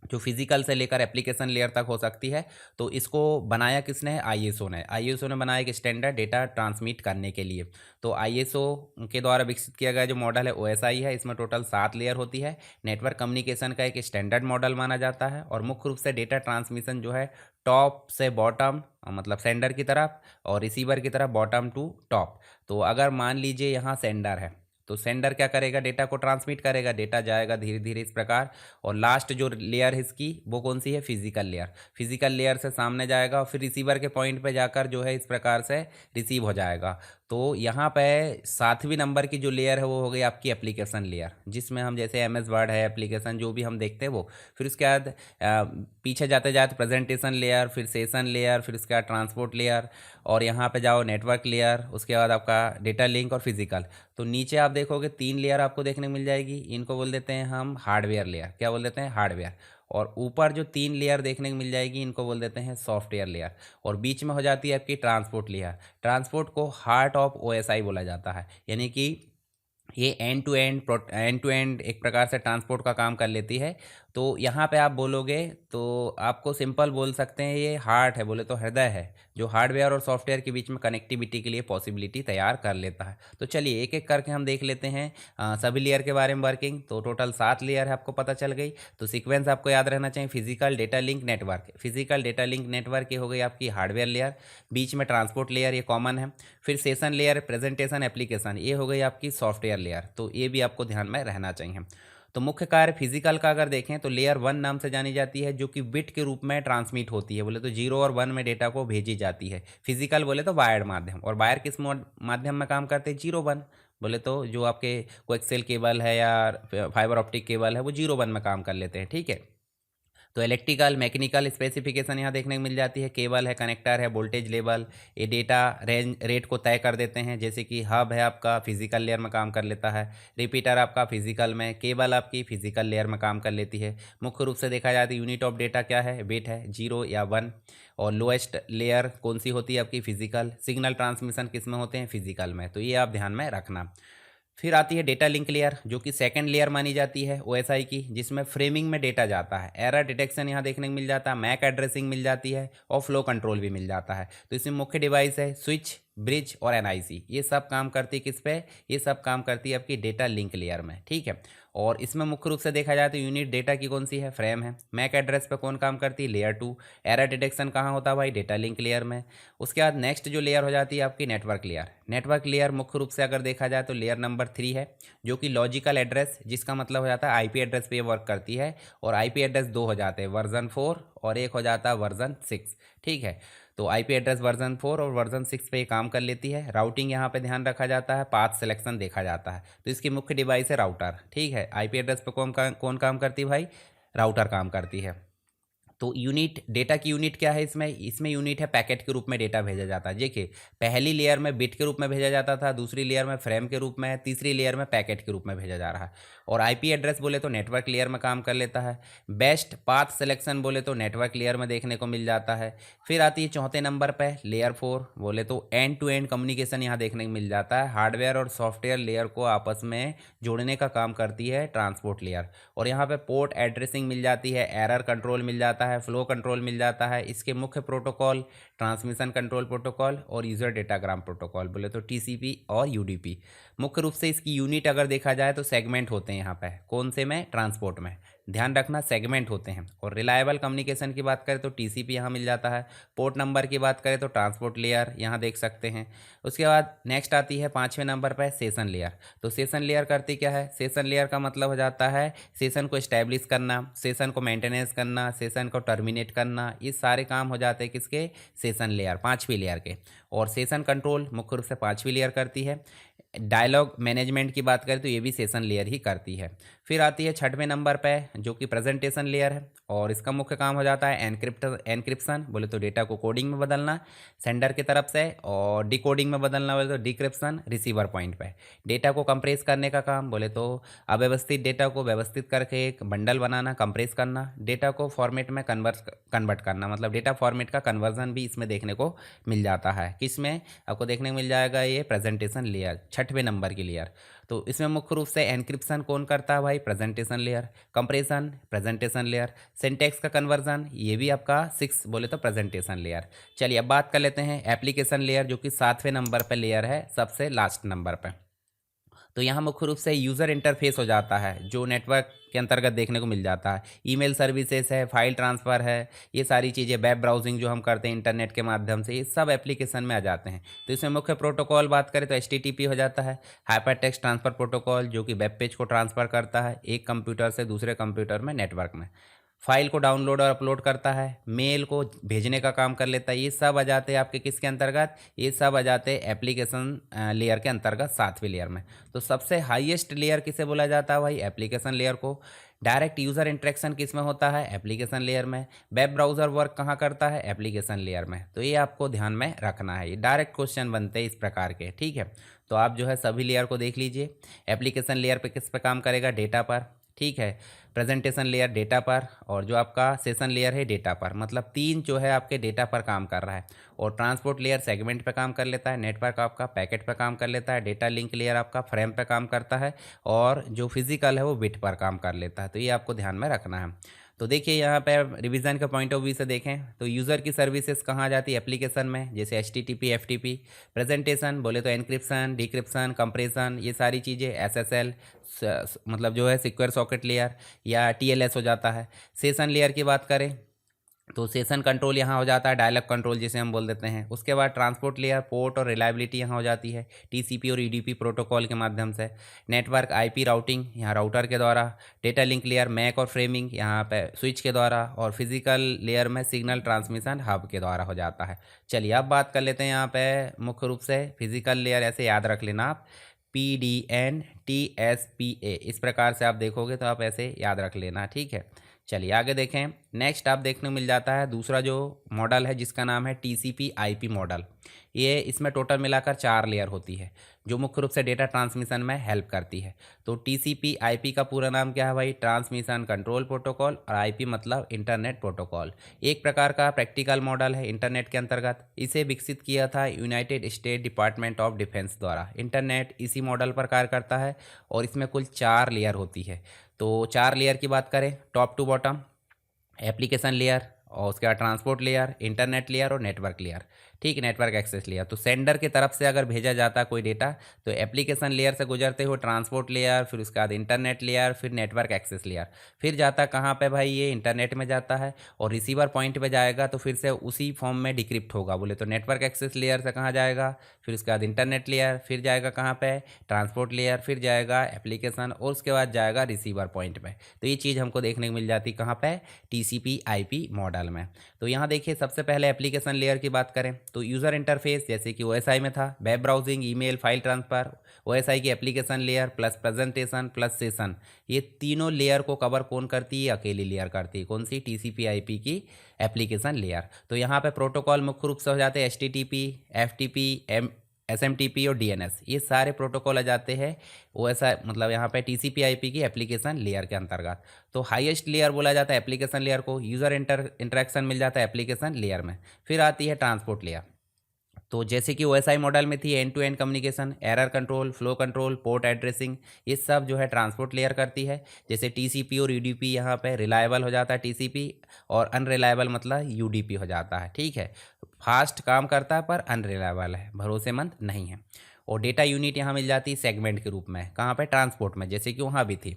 जो फिजिकल से लेकर एप्लीकेशन लेयर तक हो सकती है। तो इसको बनाया किसने है? आईएसओ ने। आईएसओ ने बनाया एक स्टैंडर्ड डेटा ट्रांसमिट करने के लिए। तो आईएसओ के द्वारा विकसित किया गया जो मॉडल है ओएसआई है, इसमें टोटल 7 लेयर होती है। नेटवर्क कम्युनिकेशन का एक स्टैंडर्ड मॉडल माना जाता है, और मुख्य रूप से डेटा ट्रांसमिशन जो है टॉप से बॉटम, मतलब सेंडर की तरफ, और रिसीवर की तरफ बॉटम टू टॉप। तो अगर मान लीजिए यहाँ सेंडर है, तो सेंडर क्या करेगा? डेटा को ट्रांसमिट करेगा, डेटा जाएगा धीरे धीरे इस प्रकार। और लास्ट जो लेयर है इसकी वो कौन सी है? Physical layer. फिजिकल लेयर से सामने जाएगा और फिर रिसीवर के पॉइंट पे जाकर जो है इस प्रकार से रिसीव हो जाएगा। तो यहाँ पे 7वीं नंबर की जो लेयर है वो हो गई आपकी एप्लीकेशन लेयर, जिसमें हम जैसे एमएस वर्ड है, एप्लीकेशन जो भी हम देखते हैं वो। फिर उसके बाद पीछे जाते जाते प्रेजेंटेशन लेयर, फिर सेशन लेयर, फिर उसके बाद ट्रांसपोर्ट लेयर, और यहाँ पे जाओ नेटवर्क लेयर, उसके बाद आपका डेटा लिंक और फिजिकल। तो नीचे आप देखोगे 3 लेयर आपको देखने को मिल जाएगी, इनको बोल देते हैं हम हार्डवेयर लेयर। क्या बोल देते हैं? हार्डवेयर। और ऊपर जो 3 लेयर देखने को मिल जाएगी इनको बोल देते हैं सॉफ्टवेयर लेयर। और बीच में हो जाती है आपकी ट्रांसपोर्ट लेयर। ट्रांसपोर्ट को हार्ट ऑफ ओएसआई बोला जाता है, यानी कि ये एंड टू एंड एक प्रकार से ट्रांसपोर्ट का काम कर लेती है। तो यहाँ पे आप बोलोगे तो आपको सिंपल बोल सकते हैं ये हार्ट है, बोले तो हृदय है, जो हार्डवेयर और सॉफ्टवेयर के बीच में कनेक्टिविटी के लिए पॉसिबिलिटी तैयार कर लेता है। तो चलिए एक एक करके हम देख लेते हैं सभी लेयर के बारे में वर्किंग। तो टोटल 7 लेयर है, आपको पता चल गई। तो सीक्वेंस आपको याद रहना चाहिए, physical data link network, physical data link network ये हो गई आपकी हार्डवेयर लेयर, बीच में ट्रांसपोर्ट लेयर ये कॉमन है, फिर सेशन लेयर, प्रेजेंटेशन एप्लीकेशन ये हो गई आपकी सॉफ्टवेयर लेयर। तो ये भी आपको ध्यान में रहना चाहिए। तो मुख्य कार्य फिजिकल का अगर देखें तो लेयर 1 नाम से जानी जाती है, जो कि बिट के रूप में ट्रांसमिट होती है, बोले तो 0 और 1 में डेटा को भेजी जाती है। फिजिकल बोले तो वायर्ड माध्यम, और वायर किस माध्यम में काम करते हैं, 0 1, बोले तो जो आपके कोएक्सियल केबल है या फाइबर ऑप्टिक केबल है वो 0 1 में काम कर लेते हैं, ठीक है। तो इलेक्ट्रिकल मैकेनिकल स्पेसिफिकेशन यहाँ देखने को मिल जाती है, केबल है, कनेक्टर है, वोल्टेज लेवल, ये डेटा रेंज रेट को तय कर देते हैं। जैसे कि हब है आपका फिजिकल लेयर में काम कर लेता है, रिपीटर आपका फिजिकल में, केबल आपकी फिजिकल लेयर में काम कर लेती है। मुख्य रूप से देखा जाए तो यूनिट ऑफ डेटा क्या है, बिट है, 0 या 1। और लोएस्ट लेयर कौन सी होती है आपकी, फिजिकल। सिग्नल ट्रांसमिशन किस में होते हैं, फिजिकल में। तो ये आप ध्यान में रखना। फिर आती है डेटा लिंक लेयर, जो कि सेकंड लेयर मानी जाती है ओएसआई की, जिसमें फ्रेमिंग में डेटा जाता है, एरर डिटेक्शन यहाँ देखने को मिल जाता है, मैक एड्रेसिंग मिल जाती है, और फ्लो कंट्रोल भी मिल जाता है। तो इसमें मुख्य डिवाइस है स्विच, ब्रिज और एनआईसी, ये सब काम करती है किस पे, ये सब काम करती है आपकी डेटा लिंक लेयर में, ठीक है। और इसमें मुख्य रूप से देखा जाए तो यूनिट डेटा की कौन सी है, फ्रेम है। मैक एड्रेस पे कौन काम करती है, लेयर 2। एरर डिटेक्शन कहाँ होता है भाई, डेटा लिंक लेयर में। उसके बाद नेक्स्ट जो लेयर हो जाती है आपकी नेटवर्क लेयर। नेटवर्क लेयर मुख्य रूप से अगर देखा जाए तो लेयर नंबर 3 है, जो कि लॉजिकल एड्रेस, जिसका मतलब हो जाता है आईपी एड्रेस पे वर्क करती है। और आईपी एड्रेस 2 हो जाते हैं, वर्जन 4 और एक हो जाता है वर्जन 6, ठीक है। तो आईपी एड्रेस वर्जन 4 और वर्जन 6 पे ये काम कर लेती है। राउटिंग यहाँ पे ध्यान रखा जाता है, पाथ सिलेक्शन देखा जाता है। तो इसकी मुख्य डिवाइस है राउटर, ठीक है। आईपी एड्रेस पे कौन काम करती है भाई, राउटर काम करती है। तो यूनिट डेटा की यूनिट क्या है, इसमें यूनिट है पैकेट के रूप में डेटा भेजा जाता है। देखिए पहली लेयर में बिट के रूप में भेजा जाता था, दूसरी लेयर में फ्रेम के रूप में, तीसरी लेयर में पैकेट के रूप में भेजा जा रहा है। और आईपी एड्रेस बोले तो नेटवर्क लेयर में काम कर लेता है। बेस्ट पाथ सिलेक्शन बोले तो नेटवर्क लेयर में देखने को मिल जाता है। फिर आती है चौथे नंबर पर लेयर 4, बोले तो एंड टू एंड कम्युनिकेशन यहाँ देखने को मिल जाता है। हार्डवेयर और सॉफ्टवेयर लेयर को आपस में जोड़ने का काम करती है ट्रांसपोर्ट लेयर। और यहाँ पे पोर्ट एड्रेसिंग मिल जाती है, एरर कंट्रोल मिल जाता है, फ्लो कंट्रोल मिल जाता है। इसके मुख्य प्रोटोकॉल ट्रांसमिशन कंट्रोल प्रोटोकॉल और यूजर डेटाग्राम प्रोटोकॉल, बोले तो टीसीपी और यूडीपी। मुख्य रूप से इसकी यूनिट अगर देखा जाए तो सेगमेंट होते हैं यहाँ पे, कौन से में, ट्रांसपोर्ट में, ध्यान रखना सेगमेंट होते हैं। और रिलायबल कम्युनिकेशन की बात करें तो टीसीपी यहाँ मिल जाता है। पोर्ट नंबर की बात करें तो ट्रांसपोर्ट लेयर यहाँ देख सकते हैं। उसके बाद नेक्स्ट आती है 5वें नंबर पर सेशन लेयर। तो सेशन लेयर करती क्या है, सेशन लेयर का मतलब हो जाता है सेशन को इस्टेब्लिश करना, सेशन को मेंटेनेंस करना, सेशन को टर्मिनेट करना, ये सारे काम हो जाते हैं किसके, सेशन लेयर, 5वीं लेयर के। और सेशन कंट्रोल मुख्य रूप से 5वीं लेयर करती है। डायलॉग मैनेजमेंट की बात करें तो ये भी सेशन लेयर ही करती है। फिर आती है 6वें नंबर पे जो कि प्रेजेंटेशन लेयर है, और इसका मुख्य काम हो जाता है एनक्रिप्शन, बोले तो डेटा को कोडिंग में बदलना सेंडर की तरफ से, और डिकोडिंग में बदलना बोले तो डिक्रिप्शन रिसीवर पॉइंट पे। डेटा को कंप्रेस करने का काम, बोले तो अव्यवस्थित डेटा को व्यवस्थित करके एक बंडल बनाना, कंप्रेस करना, डेटा को फॉर्मेट में कन्वर्ट करना, मतलब डेटा फॉर्मेट का कन्वर्जन भी इसमें देखने को मिल जाता है। किसमें आपको देखने को मिल जाएगा, ये प्रेजेंटेशन लेयर 6वें नंबर की लेयर। तो इसमें मुख्य रूप से एनक्रिप्शन कौन करता है भाई, presentation layer. Compression presentation layer. Syntax का कन्वर्जन ये भी आपका 6 बोले तो प्रेजेंटेशन लेयर। चलिए अब बात कर लेते हैं एप्लीकेशन लेयर, जो कि 7वें नंबर पर लेयर है, सबसे लास्ट नंबर पर। तो यहाँ मुख्य रूप से यूज़र इंटरफेस हो जाता है, जो नेटवर्क के अंतर्गत देखने को मिल जाता है। ईमेल सर्विसेज है, फाइल ट्रांसफ़र है, ये सारी चीज़ें, वेब ब्राउजिंग जो हम करते हैं इंटरनेट के माध्यम से, ये सब एप्लीकेशन में आ जाते हैं। तो इसमें मुख्य प्रोटोकॉल बात करें तो HTTP हो जाता है, हाइपर टेक्स्ट ट्रांसफ़र प्रोटोकॉल, जो कि वेब पेज को ट्रांसफ़र करता है एक कंप्यूटर से दूसरे कंप्यूटर में नेटवर्क में। फाइल को डाउनलोड और अपलोड करता है, मेल को भेजने का काम कर लेता है। ये सब आ जाते हैं आपके किसके अंतर्गत, ये सब आ जाते हैं एप्लीकेशन लेयर के अंतर्गत 7वीं लेयर में। तो सबसे हाईएस्ट लेयर किसे बोला जाता है भाई, एप्लीकेशन लेयर को। डायरेक्ट यूज़र इंटरेक्शन किस में होता है, एप्लीकेशन लेयर में। वेब ब्राउज़र वर्क कहाँ करता है, एप्लीकेशन लेयर में। तो ये आपको ध्यान में रखना है, ये डायरेक्ट क्वेश्चन बनते हैं इस प्रकार के, ठीक है। तो आप जो है सभी लेयर को देख लीजिए। एप्लीकेशन लेयर पे किस पे काम करेगा, डेटा पर। ठीक है। प्रेजेंटेशन लेयर डेटा पर, और जो आपका सेशन लेयर है डेटा पर, मतलब 3 जो है आपके डेटा पर काम कर रहा है। और ट्रांसपोर्ट लेयर सेगमेंट पे काम कर लेता है, नेटवर्क आपका पैकेट पे काम कर लेता है, डेटा लिंक लेयर आपका फ्रेम पे काम करता है, और जो फिजिकल है वो बिट पर काम कर लेता है। तो ये आपको ध्यान में रखना है। तो देखिए यहाँ पे रिवीजन का पॉइंट ऑफ व्यू से देखें तो यूज़र की सर्विसेज कहाँ जाती है एप्लीकेशन में, जैसे HTTP FTP। प्रेजेंटेशन बोले तो एनक्रिप्शन, डिक्रिप्शन, कंप्रेशन, ये सारी चीज़ें SSL मतलब जो है सिक्योर सॉकेट लेयर या TLS हो जाता है। सेशन लेयर की बात करें तो सेशन कंट्रोल यहाँ हो जाता है, डायलॉग कंट्रोल जिसे हम बोल देते हैं। उसके बाद ट्रांसपोर्ट लेयर, पोर्ट और रिलायबिलिटी यहाँ हो जाती है TCP और EDP प्रोटोकॉल के माध्यम से। नेटवर्क IP राउटिंग यहाँ राउटर के द्वारा। डेटा लिंक लेयर मैक और फ्रेमिंग यहाँ पे स्विच के द्वारा, और फिजिकल लेयर में सिग्नल ट्रांसमिशन हब के द्वारा हो जाता है। चलिए अब बात कर लेते हैं यहाँ पे मुख्य रूप से फिजिकल लेयर, ऐसे याद रख लेना आप, PDN TSPA, इस प्रकार से आप देखोगे तो आप ऐसे याद रख लेना, ठीक है। चलिए आगे देखें। नेक्स्ट आप देखने को मिल जाता है दूसरा जो मॉडल है जिसका नाम है TCP/IP मॉडल। ये इसमें टोटल मिलाकर 4 लेयर होती है जो मुख्य रूप से डेटा ट्रांसमिशन में हेल्प करती है। तो TCP/IP का पूरा नाम क्या है भाई, ट्रांसमिशन कंट्रोल प्रोटोकॉल, और IP मतलब इंटरनेट प्रोटोकॉल। एक प्रकार का प्रैक्टिकल मॉडल है इंटरनेट के अंतर्गत। इसे विकसित किया था United state department of defence द्वारा। इंटरनेट इसी मॉडल पर कार्य करता है, और इसमें कुल 4 लेयर होती है। तो 4 लेयर की बात करें, top to bottom, application layer, और उसके बाद ट्रांसपोर्ट लेयर, इंटरनेट लेयर और नेटवर्क लेयर, ठीक है, नेटवर्क एक्सेस लेयर। तो सेंडर की तरफ से अगर भेजा जाता है कोई डेटा तो एप्लीकेशन लेयर से गुजरते हुए ट्रांसपोर्ट लेयर, फिर उसके बाद इंटरनेट लेयर, फिर नेटवर्क एक्सेस लेयर, फिर जाता कहाँ पे भाई, ये इंटरनेट में जाता है, और रिसीवर पॉइंट पे जाएगा तो फिर से उसी फॉर्म में डिक्रिप्ट होगा। बोले तो नेटवर्क एक्सेस लेयर से कहाँ जाएगा, फिर उसके बाद इंटरनेट लेयर, फिर जाएगा कहाँ पे, ट्रांसपोर्ट लेयर, फिर जाएगा एप्लीकेशन, और उसके बाद जाएगा रिसीवर पॉइंट पे। तो ये चीज़ हमको देखने को मिल जाती है कहाँ पे, TCP/IP मॉडल में। तो यहाँ देखिए सबसे पहले एप्लीकेशन लेयर की बात करें तो यूज़र इंटरफेस, जैसे कि OSI में था, web browsing, email, file transfer, OSI की application layer plus presentation plus session, ये तीनों लेयर को कवर कौन करती है, अकेली लेयर करती है। कौन सी, TCP/IP की एप्लीकेशन लेयर। तो यहाँ पे प्रोटोकॉल मुख्य रूप से हो जाते हैं HTTP, FTP, SMTP और DNS, ये सारे प्रोटोकॉल आ जाते हैं OSI मतलब यहाँ पे TCP/IP की एप्लीकेशन लेयर के अंतर्गत। तो हाईएस्ट लेयर बोला जाता है एप्लीकेशन लेयर को, यूज़र इंटरेक्शन मिल जाता है एप्लीकेशन लेयर में। फिर आती है ट्रांसपोर्ट लेयर। तो जैसे कि OSI मॉडल में थी end to end communication, error control, flow control, port addressing, ये सब जो है ट्रांसपोर्ट लेयर करती है। जैसे TCP और UDP, यहाँ पे रिलायबल हो जाता है TCP, और अनरिलायबल मतलब UDP हो जाता है, ठीक है। फास्ट काम करता है पर अनरिलायबल है, भरोसेमंद नहीं है। और डेटा यूनिट यहाँ मिल जाती है सेगमेंट के रूप में, कहाँ पे, ट्रांसपोर्ट में, जैसे कि वहाँ भी थी।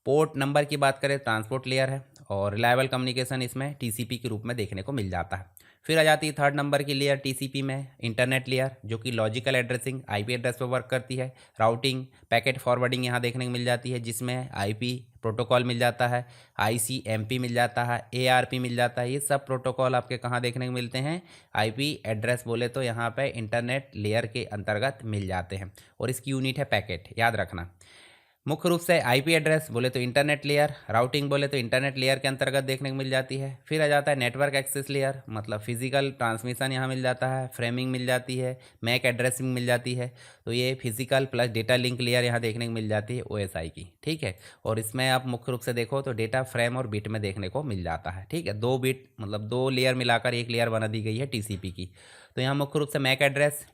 पोर्ट नंबर की बात करें ट्रांसपोर्ट लेयर है, और रिलायबल कम्युनिकेशन इसमें TCP के रूप में देखने को मिल जाता है। फिर आ जाती है थर्ड नंबर की लेयर TCP में, इंटरनेट लेयर, जो कि लॉजिकल एड्रेसिंग, IP एड्रेस पर वर्क करती है। राउटिंग, पैकेट फॉरवर्डिंग यहाँ देखने को मिल जाती है, जिसमें IP प्रोटोकॉल मिल जाता है, ICMP मिल जाता है, ARP मिल जाता है। ये सब प्रोटोकॉल आपके कहाँ देखने को मिलते हैं, IP एड्रेस बोले तो यहाँ पे इंटरनेट लेयर के अंतर्गत मिल जाते हैं। और इसकी यूनिट है पैकेट, याद रखना। मुख्य रूप से IP एड्रेस बोले तो इंटरनेट लेयर, राउटिंग बोले तो इंटरनेट लेयर के अंतर्गत देखने को मिल जाती है। फिर आ जाता है नेटवर्क एक्सेस लेयर, मतलब फिजिकल ट्रांसमिशन यहाँ मिल जाता है, फ्रेमिंग मिल जाती है, मैक एड्रेसिंग मिल जाती है। तो ये physical plus data link layer यहाँ देखने को मिल जाती है OSI की, ठीक है। और इसमें आप मुख्य रूप से देखो तो डेटा फ्रेम और बिट में देखने को मिल जाता है, ठीक है। 2 बिट मतलब 2 लेयर मिलाकर एक लेयर बना दी गई है TCP की। तो यहाँ मुख्य रूप से MAC address,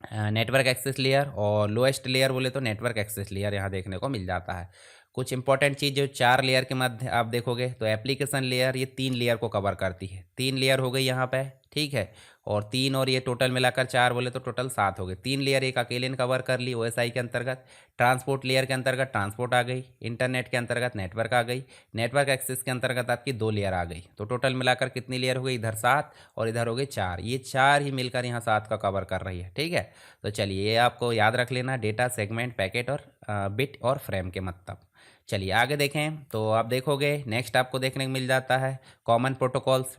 network access layer, और लोएस्ट लेयर बोले तो नेटवर्क एक्सेस लेयर यहाँ देखने को मिल जाता है। कुछ इंपॉर्टेंट चीज़ जो 4 लेयर के मध्य आप देखोगे तो एप्लीकेशन लेयर ये 3 लेयर को कवर करती है। 3 लेयर हो गई यहाँ पे, ठीक है। और 3 और ये टोटल मिलाकर 4 बोले तो टोटल 7 हो गए। 3 लेयर एक अकेले ने कवर कर ली OSI के अंतर्गत। ट्रांसपोर्ट लेयर के अंतर्गत ट्रांसपोर्ट आ गई, इंटरनेट के अंतर्गत नेटवर्क आ गई, नेटवर्क एक्सेस के अंतर्गत आपकी 2 लेयर आ गई। तो टोटल मिलाकर कितनी लेयर हो गई, इधर 7 और इधर हो गई 4। ये 4 ही मिलकर यहाँ 7 का कवर कर रही है, ठीक है। तो चलिए ये आपको याद रख लेना, डेटा सेगमेंट, पैकेट और बिट और फ्रेम के मतलब। चलिए आगे देखें तो आप देखोगे नेक्स्ट आपको देखने को मिल जाता है कॉमन प्रोटोकॉल्स।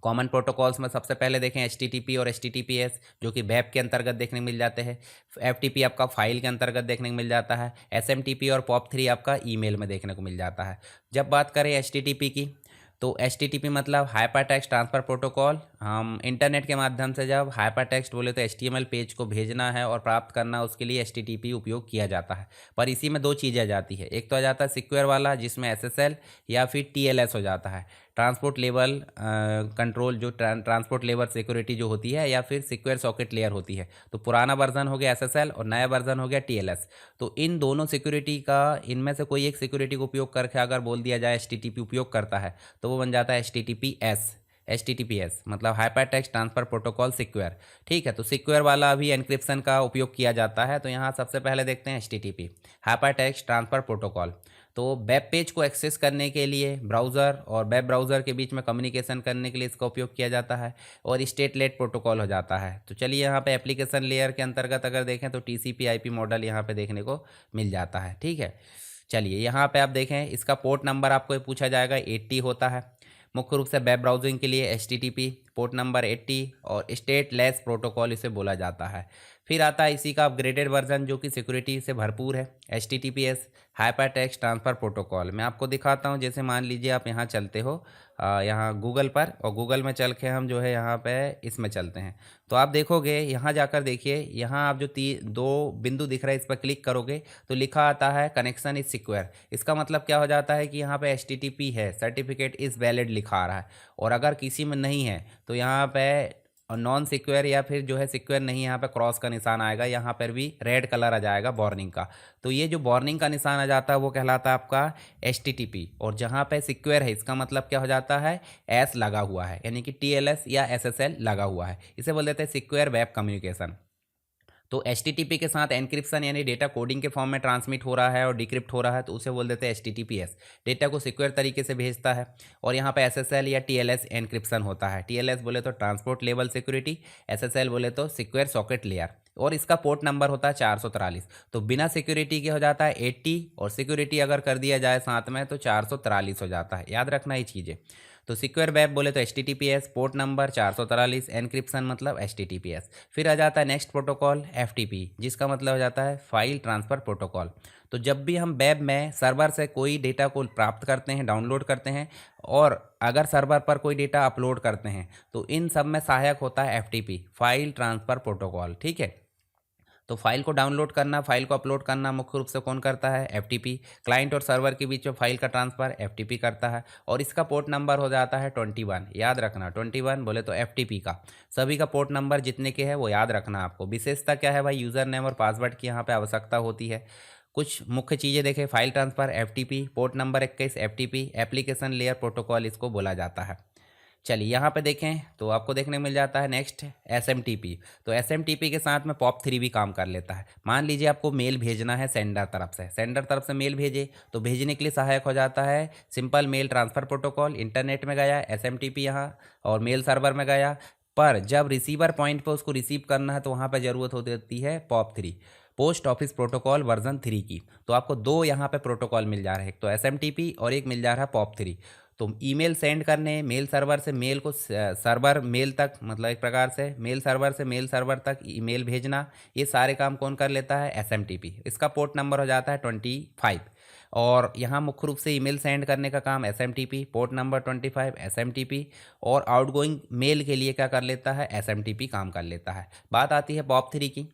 कॉमन प्रोटोकॉल्स में सबसे पहले देखें HTTP और HTTPS, जो कि वेब के अंतर्गत देखने को मिल जाते हैं। FTP आपका फाइल के अंतर्गत देखने को मिल जाता है। SMTP और POP3 आपका ईमेल में देखने को मिल जाता है। जब बात करें HTTP की तो HTTP मतलब हाइपर टेक्स्ट ट्रांसफ़र प्रोटोकॉल। हम इंटरनेट के माध्यम से जब हाइपर टेक्स्ट बोले तो HTML पेज को भेजना है और प्राप्त करना, उसके लिए HTTP उपयोग किया जाता है। पर इसी में दो चीज़ें आ जाती है, एक तो आ जाता है सिक्योर वाला जिसमें SSL या फिर TLS हो जाता है, ट्रांसपोर्ट लेवल कंट्रोल, जो ट्रांसपोर्ट लेवल सिक्योरिटी जो होती है, या फिर सिक्योर सॉकेट लेयर होती है। तो पुराना वर्जन हो गया SSL और नया वर्जन हो गया TLS। तो इन दोनों सिक्योरिटी का, इनमें से कोई एक सिक्योरिटी को उपयोग करके अगर बोल दिया जाए HTTP उपयोग करता है तो वो बन जाता है HTTPS मतलब hyper text transfer protocol secure. ठीक है, तो सिक्योर वाला अभी एन्क्रिप्शन का उपयोग किया जाता है। तो यहाँ सबसे पहले देखते हैं HTTP hyper text transfer protocol. तो वेब पेज को एक्सेस करने के लिए ब्राउज़र और वेब ब्राउज़र के बीच में कम्युनिकेशन करने के लिए इसका उपयोग किया जाता है, और स्टेट लेट प्रोटोकॉल हो जाता है। तो चलिए यहाँ पे एप्लीकेशन लेयर के अंतर्गत अगर देखें तो TCP/IP मॉडल यहाँ पे देखने को मिल जाता है। ठीक है, चलिए यहाँ पे आप देखें इसका पोर्ट नंबर आपको पूछा जाएगा, 80 होता है। मुख्य रूप से वेब ब्राउजिंग के लिए HTTP पोर्ट नंबर 80 और स्टेट लेस प्रोटोकॉल इसे बोला जाता है। फिर आता है इसी का अपग्रेडेड वर्जन जो कि सिक्योरिटी से भरपूर है, HTTPS hyper text transfer protocol. मैं आपको दिखाता हूँ, जैसे मान लीजिए आप यहाँ चलते हो यहाँ गूगल पर, और गूगल में चल के हम जो है यहाँ पे इसमें चलते हैं, तो आप देखोगे यहाँ जाकर देखिए, यहाँ आप जो दो बिंदु दिख रहा है इस पर क्लिक करोगे तो लिखा आता है कनेक्शन इज सिक्योर। इसका मतलब क्या हो जाता है कि यहाँ पे HTTP है, सर्टिफिकेट इज़ वैलिड लिखा आ रहा है, और अगर किसी में नहीं है तो यहाँ पे नॉन सिक्योर या फिर जो है सिक्योर नहीं, यहाँ पे क्रॉस का निशान आएगा, यहाँ पर भी रेड कलर आ जाएगा वार्निंग का। तो ये जो वार्निंग का निशान आ जाता है वो कहलाता है आपका HTTP, और जहाँ पे सिक्योर है इसका मतलब क्या हो जाता है, S लगा हुआ है, यानी कि TLS या SSL लगा हुआ है, इसे बोल देते हैं सिक्योर वेब कम्युनिकेशन। तो HTTP के साथ एनक्रिप्शन यानी डेटा कोडिंग के फॉर्म में ट्रांसमिट हो रहा है और डिक्रिप्ट हो रहा है, तो उसे बोल देते हैं HTTPS, डेटा को सिक्योर तरीके से भेजता है। और यहाँ पे SSL या TLS एनक्रिप्शन होता है। TLS बोले तो ट्रांसपोर्ट लेवल सिक्योरिटी, SSL बोले तो सिक्योर सॉकेट लेयर, और इसका पोर्ट नंबर होता है 443। तो बिना सिक्योरिटी के हो जाता है 80, और सिक्योरिटी अगर कर दिया जाए साथ में तो 443 हो जाता है। याद रखना ये चीज़ें। तो सिक्योर वेब बोले तो HTTPS पोर्ट नंबर 443, एनक्रिप्शन मतलब HTTPS। फिर आ जाता है नेक्स्ट प्रोटोकॉल FTP, जिसका मतलब हो जाता है फाइल ट्रांसफ़र प्रोटोकॉल। तो जब भी हम वेब में सर्वर से कोई डेटा को प्राप्त करते हैं, डाउनलोड करते हैं, और अगर सर्वर पर कोई डेटा अपलोड करते हैं, तो इन सब में सहायक होता है FTP फाइल ट्रांसफ़र प्रोटोकॉल। ठीक है, तो फाइल को डाउनलोड करना, फाइल को अपलोड करना मुख्य रूप से कौन करता है, FTP। क्लाइंट और सर्वर के बीच में फाइल का ट्रांसफ़र FTP करता है, और इसका पोर्ट नंबर हो जाता है 21। याद रखना 21 बोले तो FTP का। सभी का पोर्ट नंबर जितने के हैं वो याद रखना आपको। विशेषता क्या है भाई, यूज़र नेम और पासवर्ड की यहाँ पे आवश्यकता होती है। कुछ मुख्य चीज़ें देखें, file transfer FTP, port number 21 FTP, application layer protocol इसको बोला जाता है। चलिए यहाँ पे देखें तो आपको देखने को मिल जाता है नेक्स्ट SMTP। तो SMTP के साथ में POP3 भी काम कर लेता है। मान लीजिए आपको मेल भेजना है सेंडर तरफ से मेल भेजे, तो भेजने के लिए सहायक हो जाता है simple mail transfer protocol. Internet में गया SMTP यहाँ, और मेल सर्वर में गया, पर जब रिसीवर पॉइंट पर उसको रिसीव करना है तो वहाँ पर ज़रूरत होती है POP3 post office protocol version 3 की। तो आपको दो यहाँ पे प्रोटोकॉल मिल जा रहे हैं, एक तो SMTP और एक मिल जा रहा है POP3। तो ईमेल सेंड करने, मेल सर्वर से मेल को सर्वर मेल तक, मतलब एक प्रकार से मेल सर्वर तक ईमेल भेजना, ये सारे काम कौन कर लेता है, SMTP। इसका पोर्ट नंबर हो जाता है 25। और यहाँ मुख्य रूप से ईमेल सेंड करने का काम SMTP, पोर्ट नंबर 25 SMTP, और आउटगोइंग मेल के लिए क्या कर लेता है, SMTP काम कर लेता है। बात आती है POP3 की,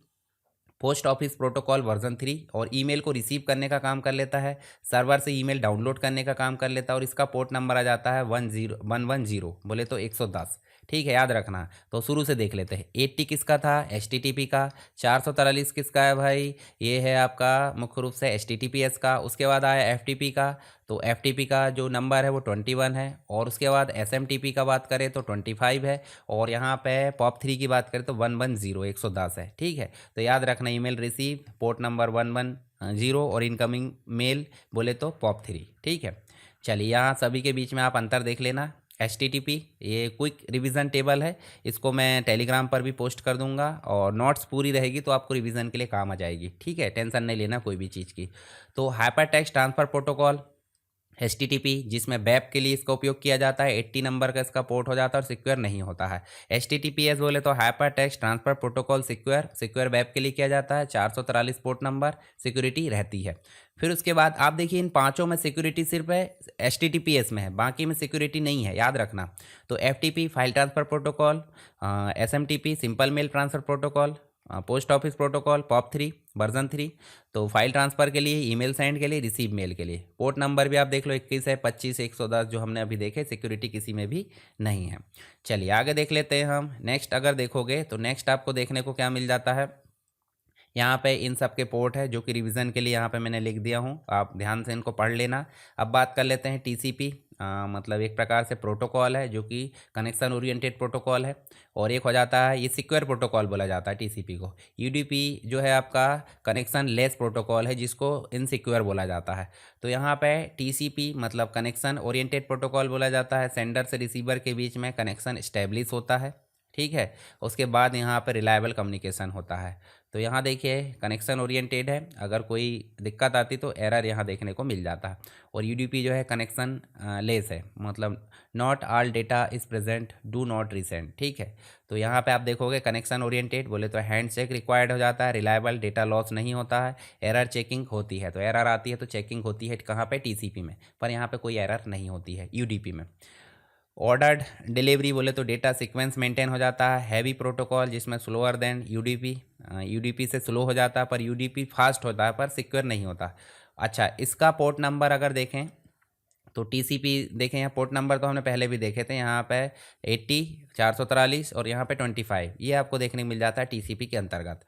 पोस्ट ऑफिस प्रोटोकॉल वर्जन 3, और ईमेल को रिसीव करने का काम कर लेता है, सर्वर से ईमेल डाउनलोड करने का काम कर लेता है, और इसका पोर्ट नंबर आ जाता है 110 बोले तो 110। ठीक है, याद रखना। तो शुरू से देख लेते हैं। 80 किसका था, HTTP का। 443 किसका है भाई, ये है आपका मुख्य रूप से HTTPS का। उसके बाद आया FTP का, तो FTP का जो नंबर है वो 21 है, और उसके बाद SMTP का बात करें तो 25 है, और यहाँ पे POP3 की बात करें तो 110 है। ठीक है, तो याद रखना ईमेल रिसीव पोर्ट नंबर 110, और इनकमिंग मेल बोले तो POP3। ठीक है, चलिए यहाँ सभी के बीच में आप अंतर देख लेना। HTTP ये क्विक रिवीजन टेबल है, इसको मैं टेलीग्राम पर भी पोस्ट कर दूंगा, और नोट्स पूरी रहेगी तो आपको रिवीजन के लिए काम आ जाएगी। ठीक है, टेंशन नहीं लेना कोई भी चीज़ की। तो hyper text transfer protocol HTTP जिसमें वेब के लिए इसका उपयोग किया जाता है, 80 नंबर का इसका पोर्ट हो जाता है और सिक्योर नहीं होता है। HTTPS बोले तो hyper text transfer protocol secure web के लिए किया जाता है, 443 पोर्ट नंबर सिक्योरिटी रहती है। फिर उसके बाद आप देखिए इन पांचों में सिक्योरिटी सिर्फ है HTTPS में है, बाकी में सिक्योरिटी नहीं है, याद रखना। तो FTP file transfer protocol, SMTP simple mail transfer protocol, post office protocol POP3 version 3, तो फाइल ट्रांसफ़र के लिए, ईमेल सेंड के लिए, रिसीव मेल के लिए। पोर्ट नंबर भी आप देख लो 21 है, 25 110 जो हमने अभी देखे, सिक्योरिटी किसी में भी नहीं है। चलिए आगे देख लेते हैं हम। नेक्स्ट अगर देखोगे तो नेक्स्ट आपको देखने को क्या मिल जाता है, यहाँ पे इन सब के पोर्ट है जो कि रिवीजन के लिए यहाँ पे मैंने लिख दिया हूँ, आप ध्यान से इनको पढ़ लेना। अब बात कर लेते हैं TCP, मतलब एक प्रकार से प्रोटोकॉल है जो कि कनेक्शन ओरिएंटेड प्रोटोकॉल है। और एक हो जाता है ये सिक्योर प्रोटोकॉल बोला जाता है TCP को। UDP जो है आपका कनेक्शन लेस प्रोटोकॉल है जिसको इनसिक्योर बोला जाता है। तो यहाँ पे TCP मतलब कनेक्शन ओरिएंटेड प्रोटोकॉल बोला जाता है, सेंडर से रिसीवर के बीच में कनेक्शन इस्टेब्लिश होता है, ठीक है। उसके बाद यहाँ पर रिलायबल कम्युनिकेशन होता है। तो यहाँ देखिए कनेक्शन ओरिएंटेड है, अगर कोई दिक्कत आती तो एरर यहाँ देखने को मिल जाता है। और UDP जो है कनेक्शन लेस है, मतलब not all data is present, do not resend, ठीक है। तो यहाँ पे आप देखोगे कनेक्शन ओरिएंटेड बोले तो हैंड चेक रिक्वायर्ड हो जाता है, रिलायबल डेटा लॉस नहीं होता है, एरर चेकिंग होती है। तो एरर आती है तो चेकिंग होती है कहाँ पे, TCP में, पर यहाँ पे कोई एरर नहीं होती है UDP में। ऑर्डर्ड डिलीवरी बोले तो डेटा सीक्वेंस मेंटेन हो जाता है। हैवी प्रोटोकॉल जिसमें स्लोअर देन UDP से स्लो हो जाता है, पर UDP फास्ट होता है पर सिक्योर नहीं होता। अच्छा, इसका पोर्ट नंबर अगर देखें तो TCP देखें, यहाँ पोर्ट नंबर तो हमने पहले भी देखे थे, यहाँ पे 80 443 और यहाँ पे 25 ये आपको देखने को मिल जाता है TCP के अंतर्गत।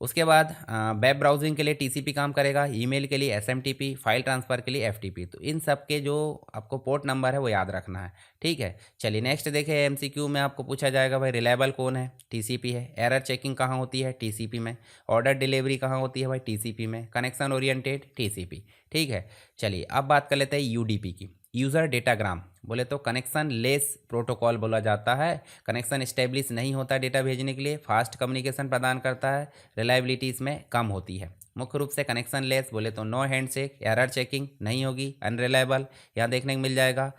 उसके बाद वेब ब्राउजिंग के लिए TCP काम करेगा, ईमेल के लिए SMTP, फाइल ट्रांसफ़र के लिए FTP। तो इन सब के जो आपको पोर्ट नंबर है वो याद रखना है, ठीक है। चलिए नेक्स्ट देखें, MCQ में आपको पूछा जाएगा भाई रिलायबल कौन है, TCP है। एरर चेकिंग कहाँ होती है, TCP में। ऑर्डर डिलीवरी कहाँ होती है भाई, TCP में। कनेक्शन ओरिएंटेड TCP, ठीक है। चलिए अब बात कर लेते हैं UDP की। यूज़र डेटाग्राम बोले तो कनेक्शन लेस प्रोटोकॉल बोला जाता है, कनेक्शन इस्टेब्लिश नहीं होता डेटा भेजने के लिए, फास्ट कम्युनिकेशन प्रदान करता है, रिलायबिलिटी इसमें कम होती है। मुख्य रूप से कनेक्शन लेस बोले तो no hand check, error checking नहीं होगी, अनरिलायबल यहाँ देखने को मिल जाएगा।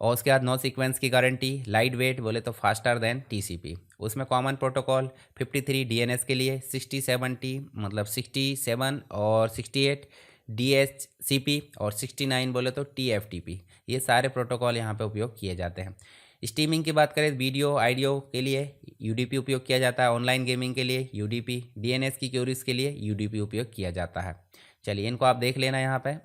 और उसके बाद नो सीक्वेंस की गारंटी, लाइट वेट बोले तो फास्टर देन TCP। उसमें कॉमन प्रोटोकॉल 53 DNS के लिए, 6070 मतलब 67 और 68 DHCP और 69 बोले तो TFTP। ये सारे प्रोटोकॉल यहाँ पे उपयोग किए जाते हैं। स्ट्रीमिंग की बात करें वीडियो ऑडियो के लिए UDP उपयोग किया जाता है, ऑनलाइन गेमिंग के लिए UDP, DNS की क्यूरीज के लिए UDP उपयोग किया जाता है। चलिए इनको आप देख लेना, यहाँ पे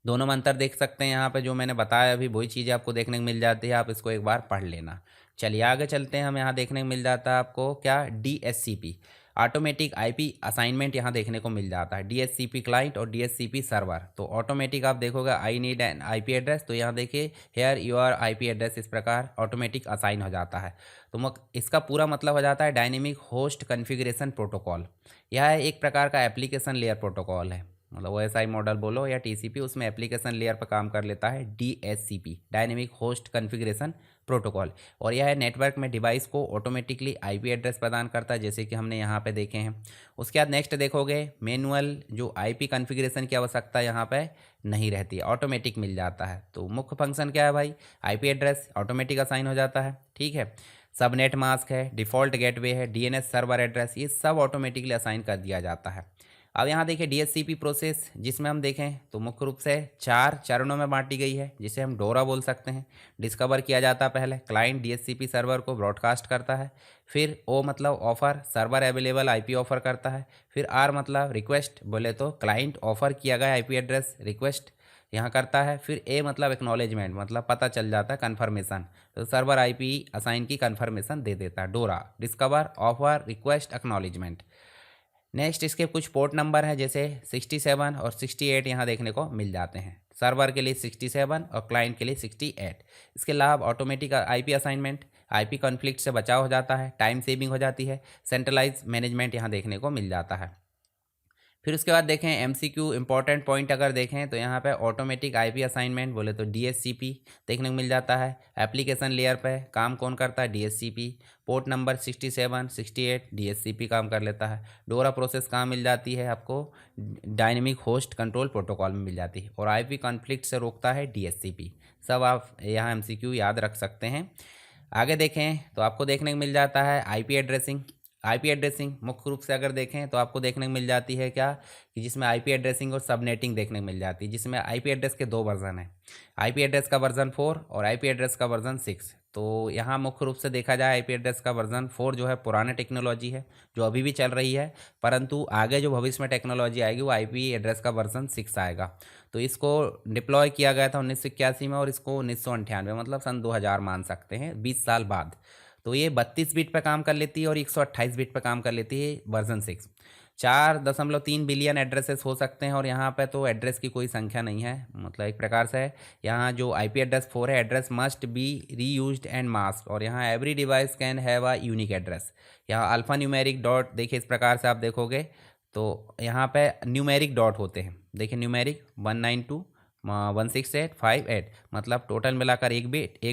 दोनों में अंतर देख सकते हैं। यहाँ पे जो मैंने बताया अभी वही चीज़ें आपको देखने को मिल जाती है, आप इसको एक बार पढ़ लेना। चलिए आगे चलते हैं, हम यहाँ देखने को मिल जाता है आपको क्या, DHCP ऑटोमेटिक IP असाइनमेंट यहाँ देखने को मिल जाता है। DHCP क्लाइंट और DHCP सर्वर। तो ऑटोमेटिक आप देखोगे I need an IP address, तो यहाँ देखिए हेयर योर IP एड्रेस, इस प्रकार ऑटोमेटिक असाइन हो जाता है। तो इसका पूरा मतलब हो जाता है डायनेमिक होस्ट कॉन्फ़िगरेशन प्रोटोकॉल। यह एक प्रकार का एप्लीकेशन लेयर प्रोटोकॉल है, मतलब OSI मॉडल बोलो या TCP, उसमें एप्लीकेशन लेयर पर काम कर लेता है DHCP dynamic host configuration protocol. और यह नेटवर्क में डिवाइस को ऑटोमेटिकली IP एड्रेस प्रदान करता है, जैसे कि हमने यहाँ पे देखे हैं। उसके बाद नेक्स्ट देखोगे मैनुअल जो IP कॉन्फ़िगरेशन की आवश्यकता यहाँ पे नहीं रहती है, ऑटोमेटिक मिल जाता है। तो मुख्य फंक्शन क्या है भाई, IP एड्रेस ऑटोमेटिक असाइन हो जाता है, ठीक है। सबनेट मास्क है, डिफ़ॉल्ट गेटवे है, DNS सर्वर एड्रेस, ये सब ऑटोमेटिकली असाइन कर दिया जाता है। अब यहाँ देखिए DHCP प्रोसेस, जिसमें हम देखें तो मुख्य रूप से 4 चरणों में बांटी गई है, जिसे हम डोरा बोल सकते हैं। डिस्कवर किया जाता है पहले, क्लाइंट DHCP सर्वर को ब्रॉडकास्ट करता है। फिर O मतलब offer, server available IP offer करता है। फिर R मतलब रिक्वेस्ट, बोले तो क्लाइंट ऑफ़र किया गया IP एड्रेस रिक्वेस्ट यहाँ करता है। फिर A मतलब एक्नॉलेजमेंट, मतलब पता चल जाता है कन्फर्मेशन, तो सर्वर IP असाइन की कन्फर्मेशन दे देता है। डोरा discover offer request acknowledgement. Next इसके कुछ पोर्ट नंबर हैं, जैसे 67 और 68 यहाँ देखने को मिल जाते हैं। सर्वर के लिए 67 और क्लाइंट के लिए 68। इसके लाभ automatic IP assignment, IP conflict से बचाव हो जाता है, टाइम सेविंग हो जाती है, सेंट्रलाइज मैनेजमेंट यहाँ देखने को मिल जाता है। फिर उसके बाद देखें एमसीक्यू इंपॉर्टेंट पॉइंट अगर देखें तो यहाँ पे ऑटोमेटिक आईपी असाइनमेंट बोले तो डीएससीपी देखने को मिल जाता है। एप्लीकेशन लेयर पे काम कौन करता है, डीएससीपी। पोर्ट नंबर 67 68 डीएससीपी काम कर लेता है। डोरा प्रोसेस कहाँ मिल जाती है आपको, डायनेमिक होस्ट कंट्रोल प्रोटोकॉल में मिल जाती है। और आईपी कॉन्फ्लिक्ट से रोकता है डीएससीपी। सब आप यहाँ एमसीक्यू याद रख सकते हैं। आगे देखें तो आपको देखने को मिल जाता है आईपी एड्रेसिंग। आईपी एड्रेसिंग मुख्य रूप से अगर देखें तो आपको देखने को मिल जाती है क्या, कि जिसमें आईपी एड्रेसिंग और सबनेटिंग देखने को मिल जाती है, जिसमें आईपी एड्रेस के दो वर्जन हैं। आईपी एड्रेस का वर्जन 4 और आईपी एड्रेस का वर्जन 6। तो यहाँ मुख्य रूप से देखा जाए आईपी एड्रेस का वर्जन 4 जो है पुराने टेक्नोलॉजी है जो अभी भी चल रही है, परंतु आगे जो भविष्य में टेक्नोलॉजी आएगी वो आईपी एड्रेस का वर्जन 6 आएगा। तो इसको डिप्लॉय किया गया था 1981 में और इसको 1998 मतलब सन 2000 मान सकते हैं, 20 साल बाद। तो ये 32 बिट पे काम कर लेती है और 128 बिट पे काम कर लेती है वर्जन 6। 4.3 बिलियन एड्रेसेस हो सकते हैं और यहाँ पे तो एड्रेस की कोई संख्या नहीं है, मतलब एक प्रकार से यहाँ जो आईपी एड्रेस 4 है, address must be reused and mask. और यहाँ every device can have a unique address. यहाँ अल्फा न्यूमेरिक डॉट देखिए इस प्रकार से आप देखोगे तो यहाँ पे न्यूमेरिक डॉट होते हैं, देखिए न्यूमेरिक 192.168.58 मतलब टोटल मिलाकर एक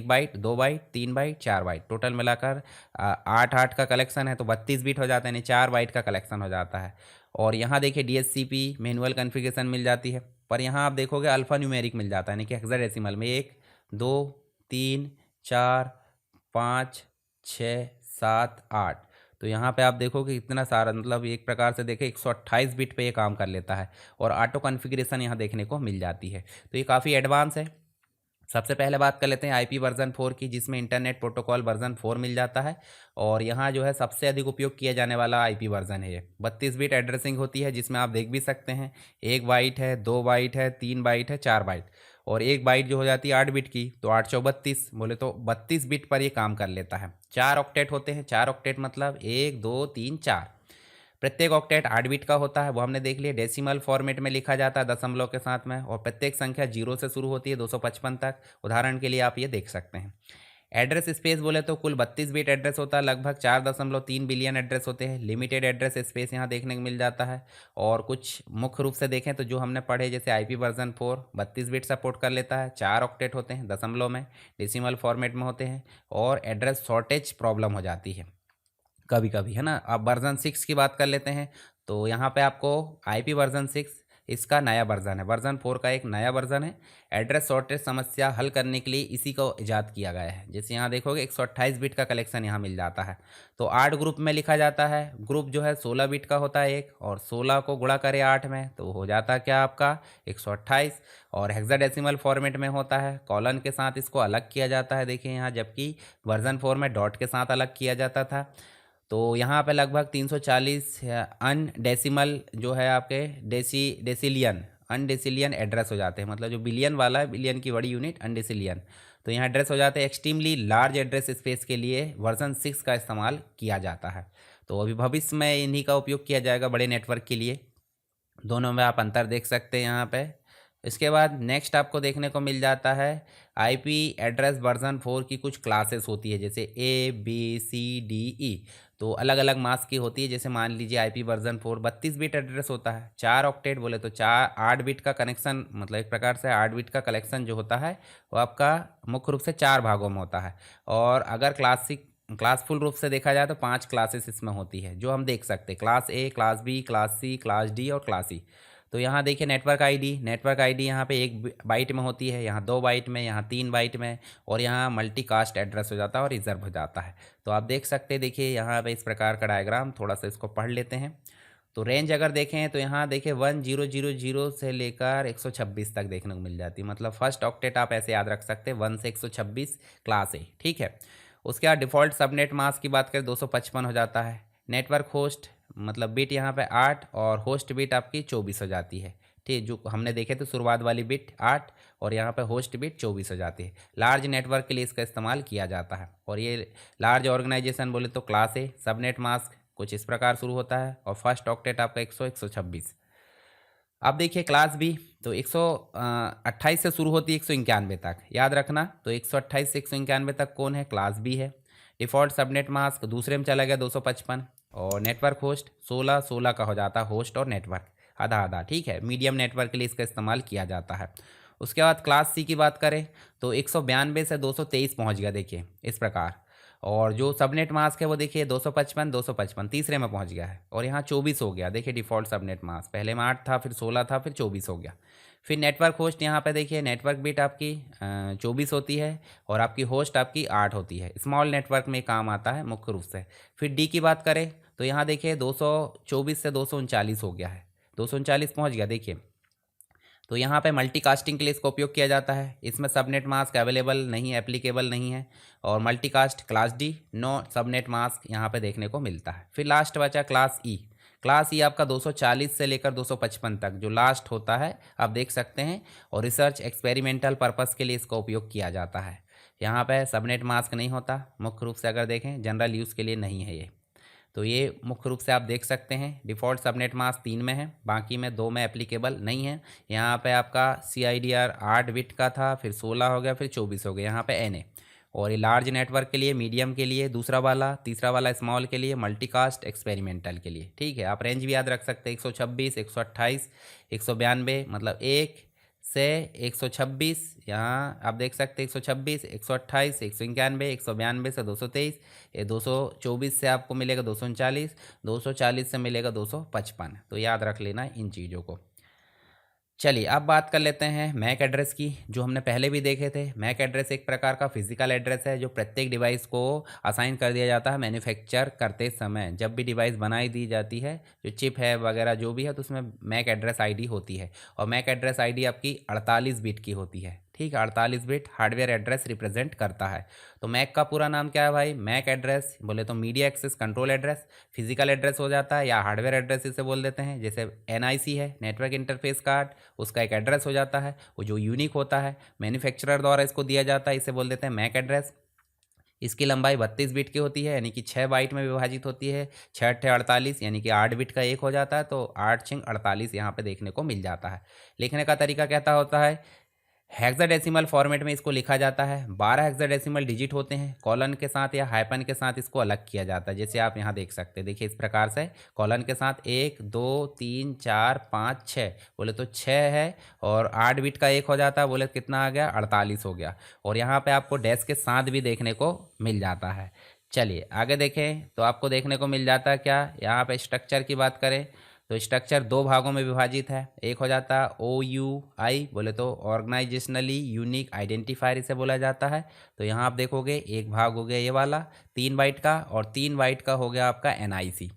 byte 2 byte 3 byte 4 byte, total मिलाकर 8 का कलेक्शन है तो 32 बिट हो जाता है, यानी 4 बाइट का कलेक्शन हो जाता है। और यहाँ देखिए डीएचसीपी मैनुअल कॉन्फ़िगरेशन मिल जाती है, पर यहाँ आप देखोगे अल्फ़ा न्यूमेरिक मिल जाता है, यानी कि हेक्साडेसिमल में 1 2 3 4 5 6 7 8। तो यहाँ पे आप देखोगे इतना सारा, मतलब एक प्रकार से देखें 128 बिट पे ये काम कर लेता है और ऑटो कॉन्फ़िगरेशन यहाँ देखने को मिल जाती है। तो ये काफ़ी एडवांस है। सबसे पहले बात कर लेते हैं आईपी वर्जन 4 की, जिसमें इंटरनेट प्रोटोकॉल वर्जन 4 मिल जाता है और यहाँ जो है सबसे अधिक उपयोग किया जाने वाला आईपी वर्जन है ये। 32 बिट एड्रेसिंग होती है, जिसमें आप देख भी सकते हैं 1 बाइट है, 2 बाइट है, 3 बाइट है, 4 बाइट और 1 बाइट जो हो जाती है 8 बिट की, तो 8 चौ 32 बोले तो 32 बिट पर ये काम कर लेता है। 4 ऑक्टेट होते हैं, 4 ऑक्टेट मतलब 1 2 3 4। प्रत्येक ऑक्टेट 8 बिट का होता है, वो हमने देख लिया। डेसिमल फॉर्मेट में लिखा जाता है दशमलव के साथ में, और प्रत्येक संख्या 0 से शुरू होती है 255 तक। उदाहरण के लिए आप ये देख सकते हैं। एड्रेस स्पेस बोले तो कुल 32 बिट एड्रेस होता है, लगभग 4.3 बिलियन एड्रेस होते हैं। लिमिटेड एड्रेस स्पेस यहाँ देखने को मिल जाता है। और कुछ मुख्य रूप से देखें तो जो हमने पढ़े, जैसे आईपी वर्जन 4 32 बिट सपोर्ट कर लेता है, 4 ऑक्टेट होते हैं दशमलव में, डेसिमल फॉर्मेट में होते हैं, और एड्रेस शॉर्टेज प्रॉब्लम हो जाती है कभी कभी, है ना। अब वर्जन 6 की बात कर लेते हैं, तो यहाँ पे आपको आईपी वर्जन 6 इसका नया वर्जन है, वर्जन 4 का एक नया वर्जन है। एड्रेस शॉर्टेज समस्या हल करने के लिए इसी को इजाद किया गया है। जैसे यहाँ देखोगे 128 बिट का कलेक्शन यहाँ मिल जाता है, तो 8 ग्रुप में लिखा जाता है। ग्रुप जो है 16 बिट का होता है एक, और 16 को गुणा करें 8 में तो हो जाता है क्या आपका 128। और हेक्साडेसिमल फॉर्मेट में होता है, कॉलन के साथ इसको अलग किया जाता है देखिए यहाँ, जबकि वर्जन 4 में डॉट के साथ अलग किया जाता था। तो यहाँ पे लगभग 340 अन डेसिमल जो है आपके डेसिलियन अनडेसिलियन एड्रेस हो जाते हैं, मतलब जो बिलियन वाला है, बिलियन की बड़ी यूनिट अनडेसिलियन। तो यहाँ एड्रेस हो जाते हैं। एक्सट्रीमली लार्ज एड्रेस स्पेस के लिए वर्जन 6 का इस्तेमाल किया जाता है। तो अभी भविष्य में इन्हीं का उपयोग किया जाएगा बड़े नेटवर्क के लिए। दोनों में आप अंतर देख सकते हैं यहाँ पे। इसके बाद नेक्स्ट आपको देखने को मिल जाता है आईपी एड्रेस वर्जन 4 की कुछ क्लासेस होती है, जैसे ABCDE। तो अलग अलग मास्क की होती है। जैसे मान लीजिए आईपी वर्जन 4 32 बिट एड्रेस होता है, 4 ऑक्टेट बोले तो 8 बिट का कनेक्शन, मतलब एक प्रकार से 8 बिट का कलेक्शन जो होता है वो आपका मुख्य रूप से 4 भागों में होता है। और अगर क्लासफुल रूप से देखा जाए तो 5 क्लासेस इसमें होती है, जो हम देख सकते हैं, class A, class B, class C, class D और क्लास E। तो यहाँ देखिए नेटवर्क आईडी यहाँ पे 1 बाइट में होती है, यहाँ 2 बाइट में, यहाँ 3 बाइट में, और यहाँ मल्टीकास्ट एड्रेस हो जाता है और रिजर्व हो जाता है। तो आप देख सकते हैं, देखिए यहाँ पे इस प्रकार का डायग्राम, थोड़ा सा इसको पढ़ लेते हैं। तो रेंज अगर देखें तो यहाँ देखिए 1000 से लेकर 126 तक देखने को मिल जाती है, मतलब फर्स्ट ऑक्टेट आप ऐसे याद रख सकते हैं 1 से 126 क्लास A, ठीक है। उसके बाद डिफ़ॉल्ट सबनेट मास्क की बात करें 255 हो जाता है। नेटवर्क होस्ट मतलब बिट यहाँ पे 8 और होस्ट बिट आपकी 24 हो जाती है, ठीक। जो हमने देखे तो शुरुआत वाली बिट 8 और यहाँ पे होस्ट बिट 24 हो जाती है। लार्ज नेटवर्क के लिए इसका इस्तेमाल किया जाता है। और ये लार्ज ऑर्गेनाइजेशन बोले तो क्लास A सबनेट मास्क कुछ इस प्रकार शुरू होता है, और फर्स्ट ऑक्टेट आपका 126। अब देखिए क्लास B तो 128 से शुरू होती है 191 तक, याद रखना। तो 128 से 191 तक कौन है, क्लास B है। डिफ़ॉल्ट सबनेट मास्क दूसरे में चला गया 255, और नेटवर्क होस्ट 16 का हो जाता है होस्ट और नेटवर्क। आधा आधा, ठीक है। मीडियम नेटवर्क के लिए इसका इस्तेमाल किया जाता है। उसके बाद क्लास सी की बात करें तो 192 से 223 पहुंच गया, देखिए इस प्रकार। और जो सबनेट मास्क है वो देखिए 255 255 तीसरे में पहुंच गया है, और यहाँ 24 हो गया। देखिए डिफ़ॉल्ट सबनेट मास्क पहले में 8 था, फिर 16 था, फिर 24 हो गया। फिर नेटवर्क होस्ट यहाँ पे देखिए नेटवर्क बिट आपकी 24 होती है, और आपकी होस्ट आपकी 8 होती है। स्मॉल नेटवर्क में काम आता है मुख्य रूप से। फिर डी की बात करें तो यहाँ देखिए 224 से 239 हो गया है, 239 पहुँच गया देखिए। तो यहाँ पे मल्टीकास्टिंग के लिए इसका उपयोग किया जाता है। इसमें सबनेट मास्क अवेलेबल नहीं है, एप्लीकेबल नहीं है। और multicast class D, no subnet mask यहाँ पे देखने को मिलता है। फिर लास्ट बचा क्लास ई। क्लास ई आपका 240 से लेकर 255 तक जो लास्ट होता है आप देख सकते हैं, और रिसर्च एक्सपेरिमेंटल पर्पस के लिए इसका उपयोग किया जाता है। यहाँ पे सबनेट मास्क नहीं होता मुख्य रूप से, अगर देखें जनरल यूज़ के लिए नहीं है ये। तो ये मुख्य रूप से आप देख सकते हैं डिफ़ॉल्ट सबनेट मास्क 3 में है, बाकी में 2 में एप्लीकेबल नहीं है। यहाँ पे आपका CIDR 8 बिट का था, फिर 16 हो गया, फिर 24 हो गया यहाँ पे NA। और ये लार्ज नेटवर्क के लिए, मीडियम के लिए दूसरा वाला, तीसरा वाला स्मॉल के लिए, मल्टीकास्ट एक्सपेरिमेंटल के लिए, ठीक है। आप रेंज भी याद रख सकते हैं 126 128 192, मतलब 1 से 126, यहाँ आप देख सकते हैं 126 128 191 192 से 223, ये 224 से आपको मिलेगा 239, 240 से मिलेगा 255। तो याद रख लेना इन चीज़ों को। चलिए अब बात कर लेते हैं मैक एड्रेस की, जो हमने पहले भी देखे थे। मैक एड्रेस एक प्रकार का फिजिकल एड्रेस है जो प्रत्येक डिवाइस को असाइन कर दिया जाता है मैन्युफैक्चर करते समय। जब भी डिवाइस बनाई दी जाती है, जो चिप है वगैरह जो भी है, तो उसमें मैक एड्रेस आईडी होती है। और मैक एड्रेस आईडी आपकी 48 बिट की होती है, ठीक है। 48 बिट हार्डवेयर एड्रेस रिप्रेजेंट करता है। तो मैक का पूरा नाम क्या है भाई? मैक एड्रेस बोले तो media access control address, physical address हो जाता है, या हार्डवेयर एड्रेस इसे बोल देते हैं। जैसे NIC है, नेटवर्क इंटरफेस कार्ड, उसका एक एड्रेस हो जाता है, वो जो यूनिक होता है, मैन्युफैक्चरर द्वारा इसको दिया जाता है, इसे बोल देते हैं मैक एड्रेस। इसकी लंबाई 32 बिट की होती है, यानी कि 6 बाइट में विभाजित होती है। 6 अट्ठे 48, यानी कि 8 बिट का एक हो जाता है, तो 8 छिंग 48 यहाँ पे देखने को मिल जाता है। लिखने का तरीका कहता होता है हेक्साडेसिमल फॉर्मेट में इसको लिखा जाता है। 12 हेक्साडेसिमल डिजिट होते हैं, कॉलन के साथ या हाइपन के साथ इसको अलग किया जाता है। जैसे आप यहाँ देख सकते हैं, देखिए इस प्रकार से कॉलन के साथ 1 2 3 4 5 6, बोले तो 6 है, और 8 बिट का एक हो जाता है, बोले कितना आ गया? 48 हो गया। और यहाँ पे आपको डैश के साथ भी देखने को मिल जाता है। चलिए आगे देखें तो आपको देखने को मिल जाता है क्या, यहाँ पे स्ट्रक्चर की बात करें तो स्ट्रक्चर 2 भागों में विभाजित है। एक हो जाता है OUI, बोले तो ऑर्गेनाइजेशनली यूनिक आइडेंटिफायर इसे बोला जाता है। तो यहाँ आप देखोगे एक भाग हो गया ये वाला 3 बाइट का, और 3 बाइट का हो गया आपका NIC।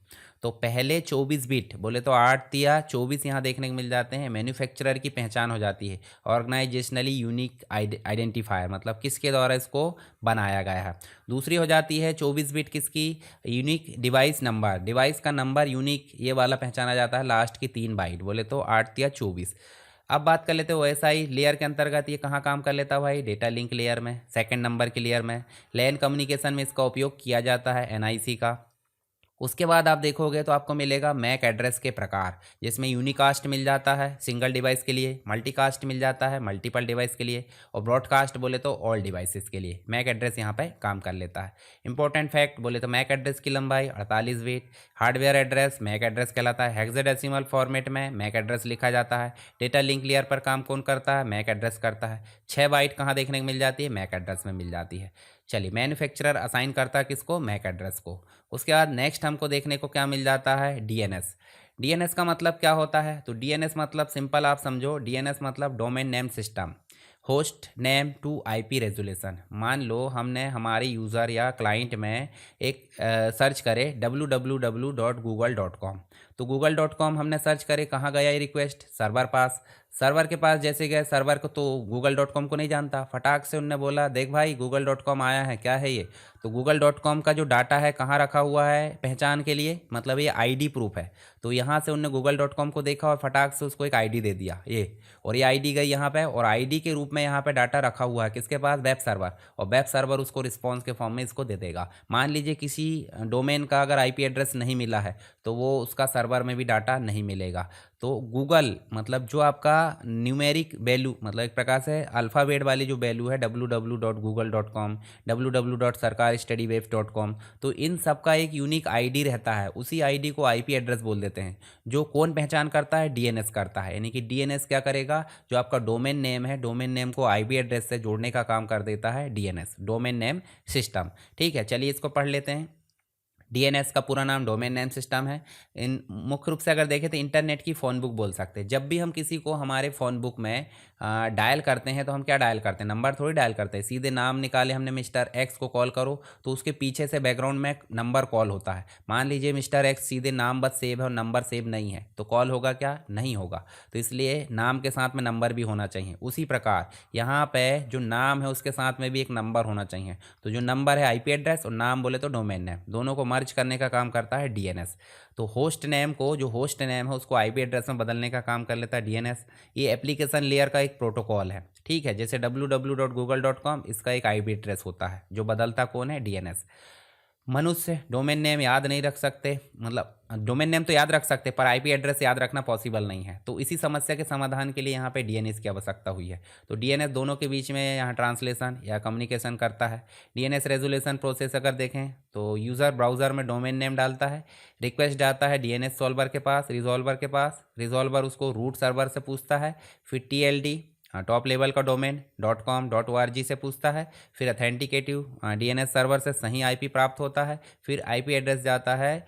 तो पहले 24 बिट, बोले तो 8 तिया 24 यहाँ देखने को मिल जाते हैं, मैन्युफैक्चरर की पहचान हो जाती है। ऑर्गेनाइजेशनली यूनिक आइडेंटिफायर, मतलब किसके द्वारा इसको बनाया गया है। दूसरी हो जाती है 24 बिट किसकी? यूनिक डिवाइस नंबर, डिवाइस का नंबर यूनिक ये वाला पहचाना जाता है। लास्ट की 3 बाइट, बोले तो 8 तिया 24। अब बात कर लेते हैं OSI लेयर के अंतर्गत ये कहाँ काम कर लेता है भाई? डेटा लिंक लेयर में, सेकंड नंबर के लेयर में। लैन कम्युनिकेशन में इसका उपयोग किया जाता है NIC का। उसके बाद आप देखोगे तो आपको मिलेगा मैक एड्रेस के प्रकार, जिसमें यूनिकास्ट मिल जाता है सिंगल डिवाइस के लिए, मल्टीकास्ट मिल जाता है मल्टीपल डिवाइस के लिए, और ब्रॉडकास्ट बोले तो ऑल डिवाइसेस के लिए मैक एड्रेस यहाँ पे काम कर लेता है। इंपॉर्टेंट फैक्ट बोले तो मैक एड्रेस की लंबाई 48 bit. Hardware address MAC address कहलाता है। हेक्साडेसिमल फॉर्मेट में मैक एड्रेस लिखा जाता है। डेटा लिंक लेयर पर काम कौन करता है? मैक एड्रेस करता है। 6 बाइट कहाँ देखने को मिल जाती है? मैक एड्रेस में मिल जाती है। चलिए मैन्युफैक्चरर असाइन करता है किसको? मैक एड्रेस को। उसके बाद नेक्स्ट हमको देखने को क्या मिल जाता है? DNS। DNS का मतलब क्या होता है? तो DNS मतलब सिंपल आप समझो, DNS मतलब domain name system, host name to IP resolution. मान लो हमने हमारे यूज़र या क्लाइंट में एक सर्च करे www.google.com, तो google.com हमने सर्च करे, कहाँ गया ये रिक्वेस्ट? सर्वर पास। सर्वर के पास जैसे गए, सर्वर को तो google.com को नहीं जानता, फटाक से उनने बोला देख भाई google.com आया है, क्या है ये? तो google.com का जो डाटा है कहाँ रखा हुआ है पहचान के लिए, मतलब ये ID प्रूफ है। तो यहाँ से उनने google.com को देखा और फटाक से उसको एक ID दे दिया ये, और ये ID गई यहाँ पे, और ID के रूप में यहाँ पे डाटा रखा हुआ है किसके पास? Web server. और वेब सर्वर उसको रिस्पॉन्स के फॉर्म में इसको दे देगा। मान लीजिए किसी डोमेन का अगर IP एड्रेस नहीं मिला है तो वो उसका सर्वर में भी डाटा नहीं मिलेगा। तो गूगल मतलब जो आपका न्यूमेरिक वैल्यू मतलब एक प्रकार से अल्फ़ाबेट वाली जो वैल्यू है www.google.com, www.sarkarstudywaves.com, तो इन सब का एक यूनिक आईडी रहता है। उसी आईडी को आईपी एड्रेस बोल देते हैं। जो कौन पहचान करता है? डीएनएस करता है। यानी कि डीएनएस क्या करेगा? जो आपका डोमेन नेम है, डोमेन नेम को आईपी एड्रेस से जोड़ने का काम कर देता है डीएनएस, डोमेन नेम सिस्टम। ठीक है, चलिए इसको पढ़ लेते हैं। डीएनएस का पूरा नाम डोमेन नेम सिस्टम है। इन मुख्य रूप से अगर देखें तो इंटरनेट की फ़ोन बुक बोल सकते हैं। जब भी हम किसी को हमारे फ़ोन बुक में डायल करते हैं तो हम क्या डायल करते हैं? नंबर थोड़ी डायल करते हैं। सीधे नाम निकाले हमने, मिस्टर एक्स को कॉल करो, तो उसके पीछे से बैकग्राउंड में नंबर कॉल होता है। मान लीजिए मिस्टर एक्स सीधे नाम बस सेव है और नंबर सेव नहीं है, तो कॉल होगा क्या? नहीं होगा। तो इसलिए नाम के साथ में नंबर भी होना चाहिए। उसी प्रकार यहाँ पे जो नाम है उसके साथ में भी एक नंबर होना चाहिए। तो जो नंबर है आईपी एड्रेस और नाम बोले तो डोमेन नेम, दोनों को मर्ज करने का काम करता है डीएनएस। तो होस्ट नेम को, जो होस्ट नेम है उसको आईपी एड्रेस में बदलने का काम कर लेता है डीएनएस। ये एप्लीकेशन लेयर का एक प्रोटोकॉल है। ठीक है, जैसे www.google.com, इसका एक आईपी एड्रेस होता है, जो बदलता कौन है? डीएनएस। मनुष्य डोमेन नेम याद नहीं रख सकते, मतलब डोमेन नेम तो याद रख सकते पर आईपी एड्रेस याद रखना पॉसिबल नहीं है। तो इसी समस्या के समाधान के लिए यहाँ पे डीएनएस की आवश्यकता हुई है। तो डीएनएस दोनों के बीच में यहाँ ट्रांसलेशन या कम्युनिकेशन करता है। डीएनएस रेजोल्यूशन प्रोसेस अगर देखें तो यूज़र ब्राउज़र में डोमेन नेम डालता है, रिक्वेस्ट जाता है डीएनएस सॉल्वर के पास, रिजॉल्वर के पास, रिजॉल्वर उसको रूट सर्वर से पूछता है, फिर टीएलडी टॉप लेवल का डोमेन .com.org से पूछता है, फिर अथेंटिकेटिव डीएनएस सर्वर से सही आईपी प्राप्त होता है, फिर आईपी एड्रेस जाता है।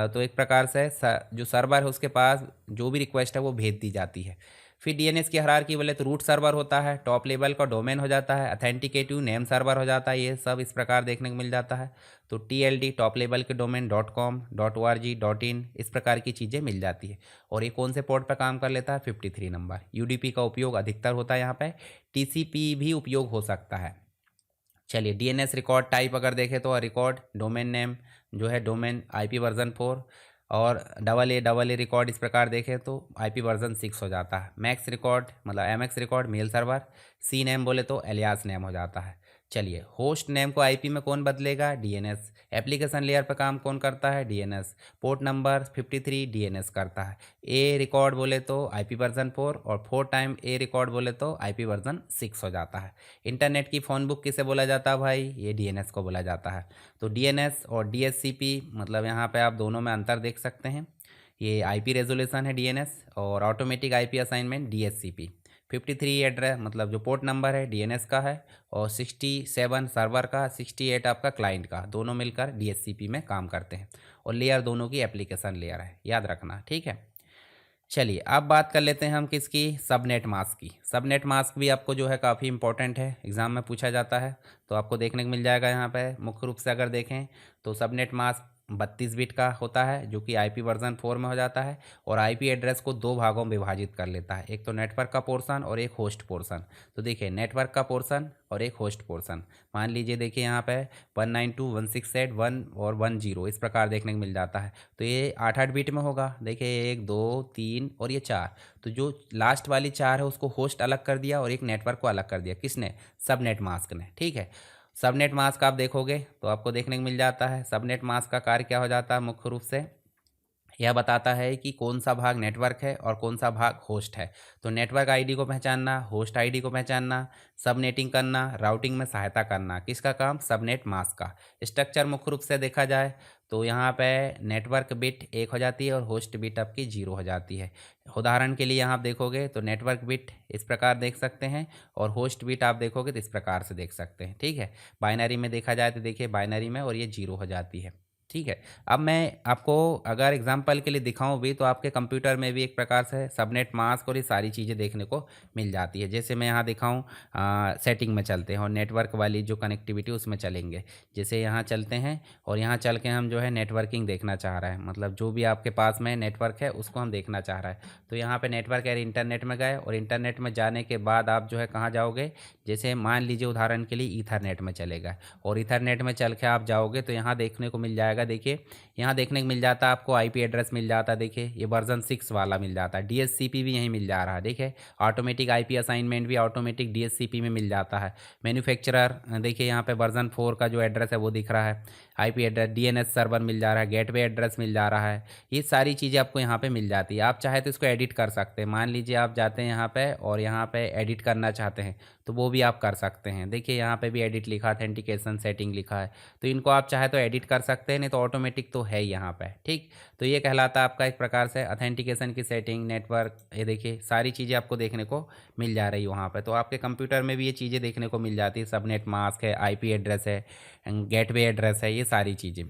तो एक प्रकार से जो सर्वर है उसके पास जो भी रिक्वेस्ट है वो भेज दी जाती है। फिर डीएनएस की हायरार्की बोले तो रूट सर्वर होता है, टॉप लेवल का डोमेन हो जाता है, अथेंटिकेटिव नेम सर्वर हो जाता है। ये सब इस प्रकार देखने को मिल जाता है। तो टीएलडी टॉप लेवल के डोमेन .com.org .in इस प्रकार की चीज़ें मिल जाती है। और ये कौन से पोर्ट पर काम कर लेता है? 53 नंबर। यूडीपी का उपयोग अधिकतर होता है यहाँ पे, टीसीपी भी उपयोग हो सकता है। चलिए डीएनएस रिकॉर्ड टाइप अगर देखें तो रिकॉर्ड डोमेन नेम जो है डोमेन आईपी वर्जन 4, और AA रिकॉर्ड इस प्रकार देखें तो आईपी वर्जन 6 हो जाता है। मैक्स रिकॉर्ड मतलब MX record mail server, C name बोले तो एलियास नेम हो जाता है। चलिए होस्ट नेम को आईपी में कौन बदलेगा? डीएनएस। एप्लीकेशन लेयर पर काम कौन करता है? डीएनएस। पोर्ट नंबर 53 डीएनएस करता है। ए रिकॉर्ड बोले तो आईपी वर्जन 4, और 4 टाइम ए रिकॉर्ड बोले तो आईपी वर्जन 6 हो जाता है। इंटरनेट की फ़ोन बुक किसे बोला जाता है भाई? ये डीएनएस को बोला जाता है। तो डीएनएस और डीएचसीपी मतलब यहाँ पे आप दोनों में अंतर देख सकते हैं। ये आईपी रेजोल्यूशन है डीएनएस, और automatic IP assignment DHCP. 53 address मतलब जो पोर्ट नंबर है डीएनएस का है, और 67 सर्वर का, 68 आपका क्लाइंट का, दोनों मिलकर डीएचसीपी में काम करते हैं। और लेयर दोनों की एप्लीकेशन लेयर है, याद रखना। ठीक है, चलिए अब बात कर लेते हैं हम किसकी? सबनेट मास्क की। सबनेट मास्क भी आपको जो है काफ़ी इंपॉर्टेंट है, एग्ज़ाम में पूछा जाता है, तो आपको देखने को मिल जाएगा यहाँ पे। मुख्य रूप से अगर देखें तो सबनेट मास्क 32 बिट का होता है, जो कि आईपी वर्जन 4 में हो जाता है, और आईपी एड्रेस को दो भागों में विभाजित कर लेता है, एक तो नेटवर्क का पोर्शन और एक होस्ट पोर्शन। तो देखिए नेटवर्क का पोर्शन और एक होस्ट पोर्शन। मान लीजिए देखिए यहाँ पे 192.168.1 और 10 इस प्रकार देखने को मिल जाता है। तो ये 8-8 बिट में होगा। देखिए 1 2 3 और ये 4। तो जो लास्ट वाली 4 है उसको होस्ट अलग कर दिया और एक नेटवर्क को अलग कर दिया। किसने? सबनेट मास्क ने। ठीक है, सबनेट मास्क आप देखोगे तो आपको देखने को मिल जाता है। सबनेट मास्क का कार्य क्या हो जाता है? मुख्य रूप से यह बताता है कि कौन सा भाग नेटवर्क है और कौन सा भाग होस्ट है। तो नेटवर्क आईडी को पहचानना, होस्ट आईडी को पहचानना, सबनेटिंग करना, राउटिंग में सहायता करना, किसका काम? सबनेट मास्क का। स्ट्रक्चर मुख्य रूप से देखा जाए तो यहाँ पे नेटवर्क बिट 1 हो जाती है और होस्ट बिट आपकी 0 हो जाती है। उदाहरण के लिए यहाँ आप देखोगे तो नेटवर्क बिट इस प्रकार देख सकते हैं, और होस्ट बिट आप देखोगे तो इस प्रकार से देख सकते हैं। ठीक है, बाइनरी में देखा जाए तो देखिए बाइनरी में, और ये 0 हो जाती है। ठीक है, अब मैं आपको अगर एग्जांपल के लिए दिखाऊं भी तो आपके कंप्यूटर में भी एक प्रकार से सबनेट मास्क और ये सारी चीज़ें देखने को मिल जाती है। जैसे मैं यहाँ दिखाऊं, सेटिंग में चलते हैं और नेटवर्क वाली जो कनेक्टिविटी उसमें चलेंगे। जैसे यहाँ चलते हैं और यहाँ चल के हम जो है नेटवर्किंग देखना चाह रहे हैं, मतलब जो भी आपके पास में नेटवर्क है उसको हम देखना चाह रहे हैं। तो यहाँ पर नेटवर्क है, इंटरनेट में गए, और इंटरनेट में जाने के बाद आप जो है कहाँ जाओगे? जैसे मान लीजिए उदाहरण के लिए ईथरनेट में चले गए, और ईथरनेट में चल के आप जाओगे तो यहाँ देखने को मिल जाएगा पे देखिए यहाँ देखने को मिल जाता है आपको आईपी एड्रेस मिल जाता है। देखिए ये वर्जन 6 वाला मिल जाता है। डीएचसीपी भी यहीं मिल जा रहा है। देखिए ऑटोमेटिक आईपी असाइनमेंट भी ऑटोमेटिक डीएचसीपी में मिल जाता है। मैन्युफैक्चरर देखिए यहाँ पे वर्जन 4 का जो एड्रेस है वो दिख रहा है। आईपी एड्रेस डीएनएस सर्वर मिल जा रहा है। गेटवे एड्रेस मिल जा रहा है। ये सारी चीज़ें आपको यहाँ पे मिल जाती है। आप चाहे तो इसको एडिट कर सकते हैं। मान लीजिए आप जाते हैं यहाँ पे और यहाँ पे एडिट करना चाहते हैं तो वो भी आप कर सकते हैं। देखिए यहाँ पे भी एडिट लिखा, ऑथेंटिकेशन सेटिंग लिखा है, तो इनको आप चाहे तो एडिट कर सकते हैं, नहीं तो ऑटोमेटिक तो है यहाँ पे। ठीक, तो ये कहलाता है आपका एक प्रकार से ऑथेंटिकेशन की सेटिंग, नेटवर्क। ये देखिए सारी चीज़ें आपको देखने को मिल जा रही है वहाँ पे। तो आपके कंप्यूटर में भी ये चीज़ें देखने को मिल जाती है। सबनेट मास्क है, आईपी एड्रेस है, गेटवे एड्रेस है, ये सारी चीज़ें।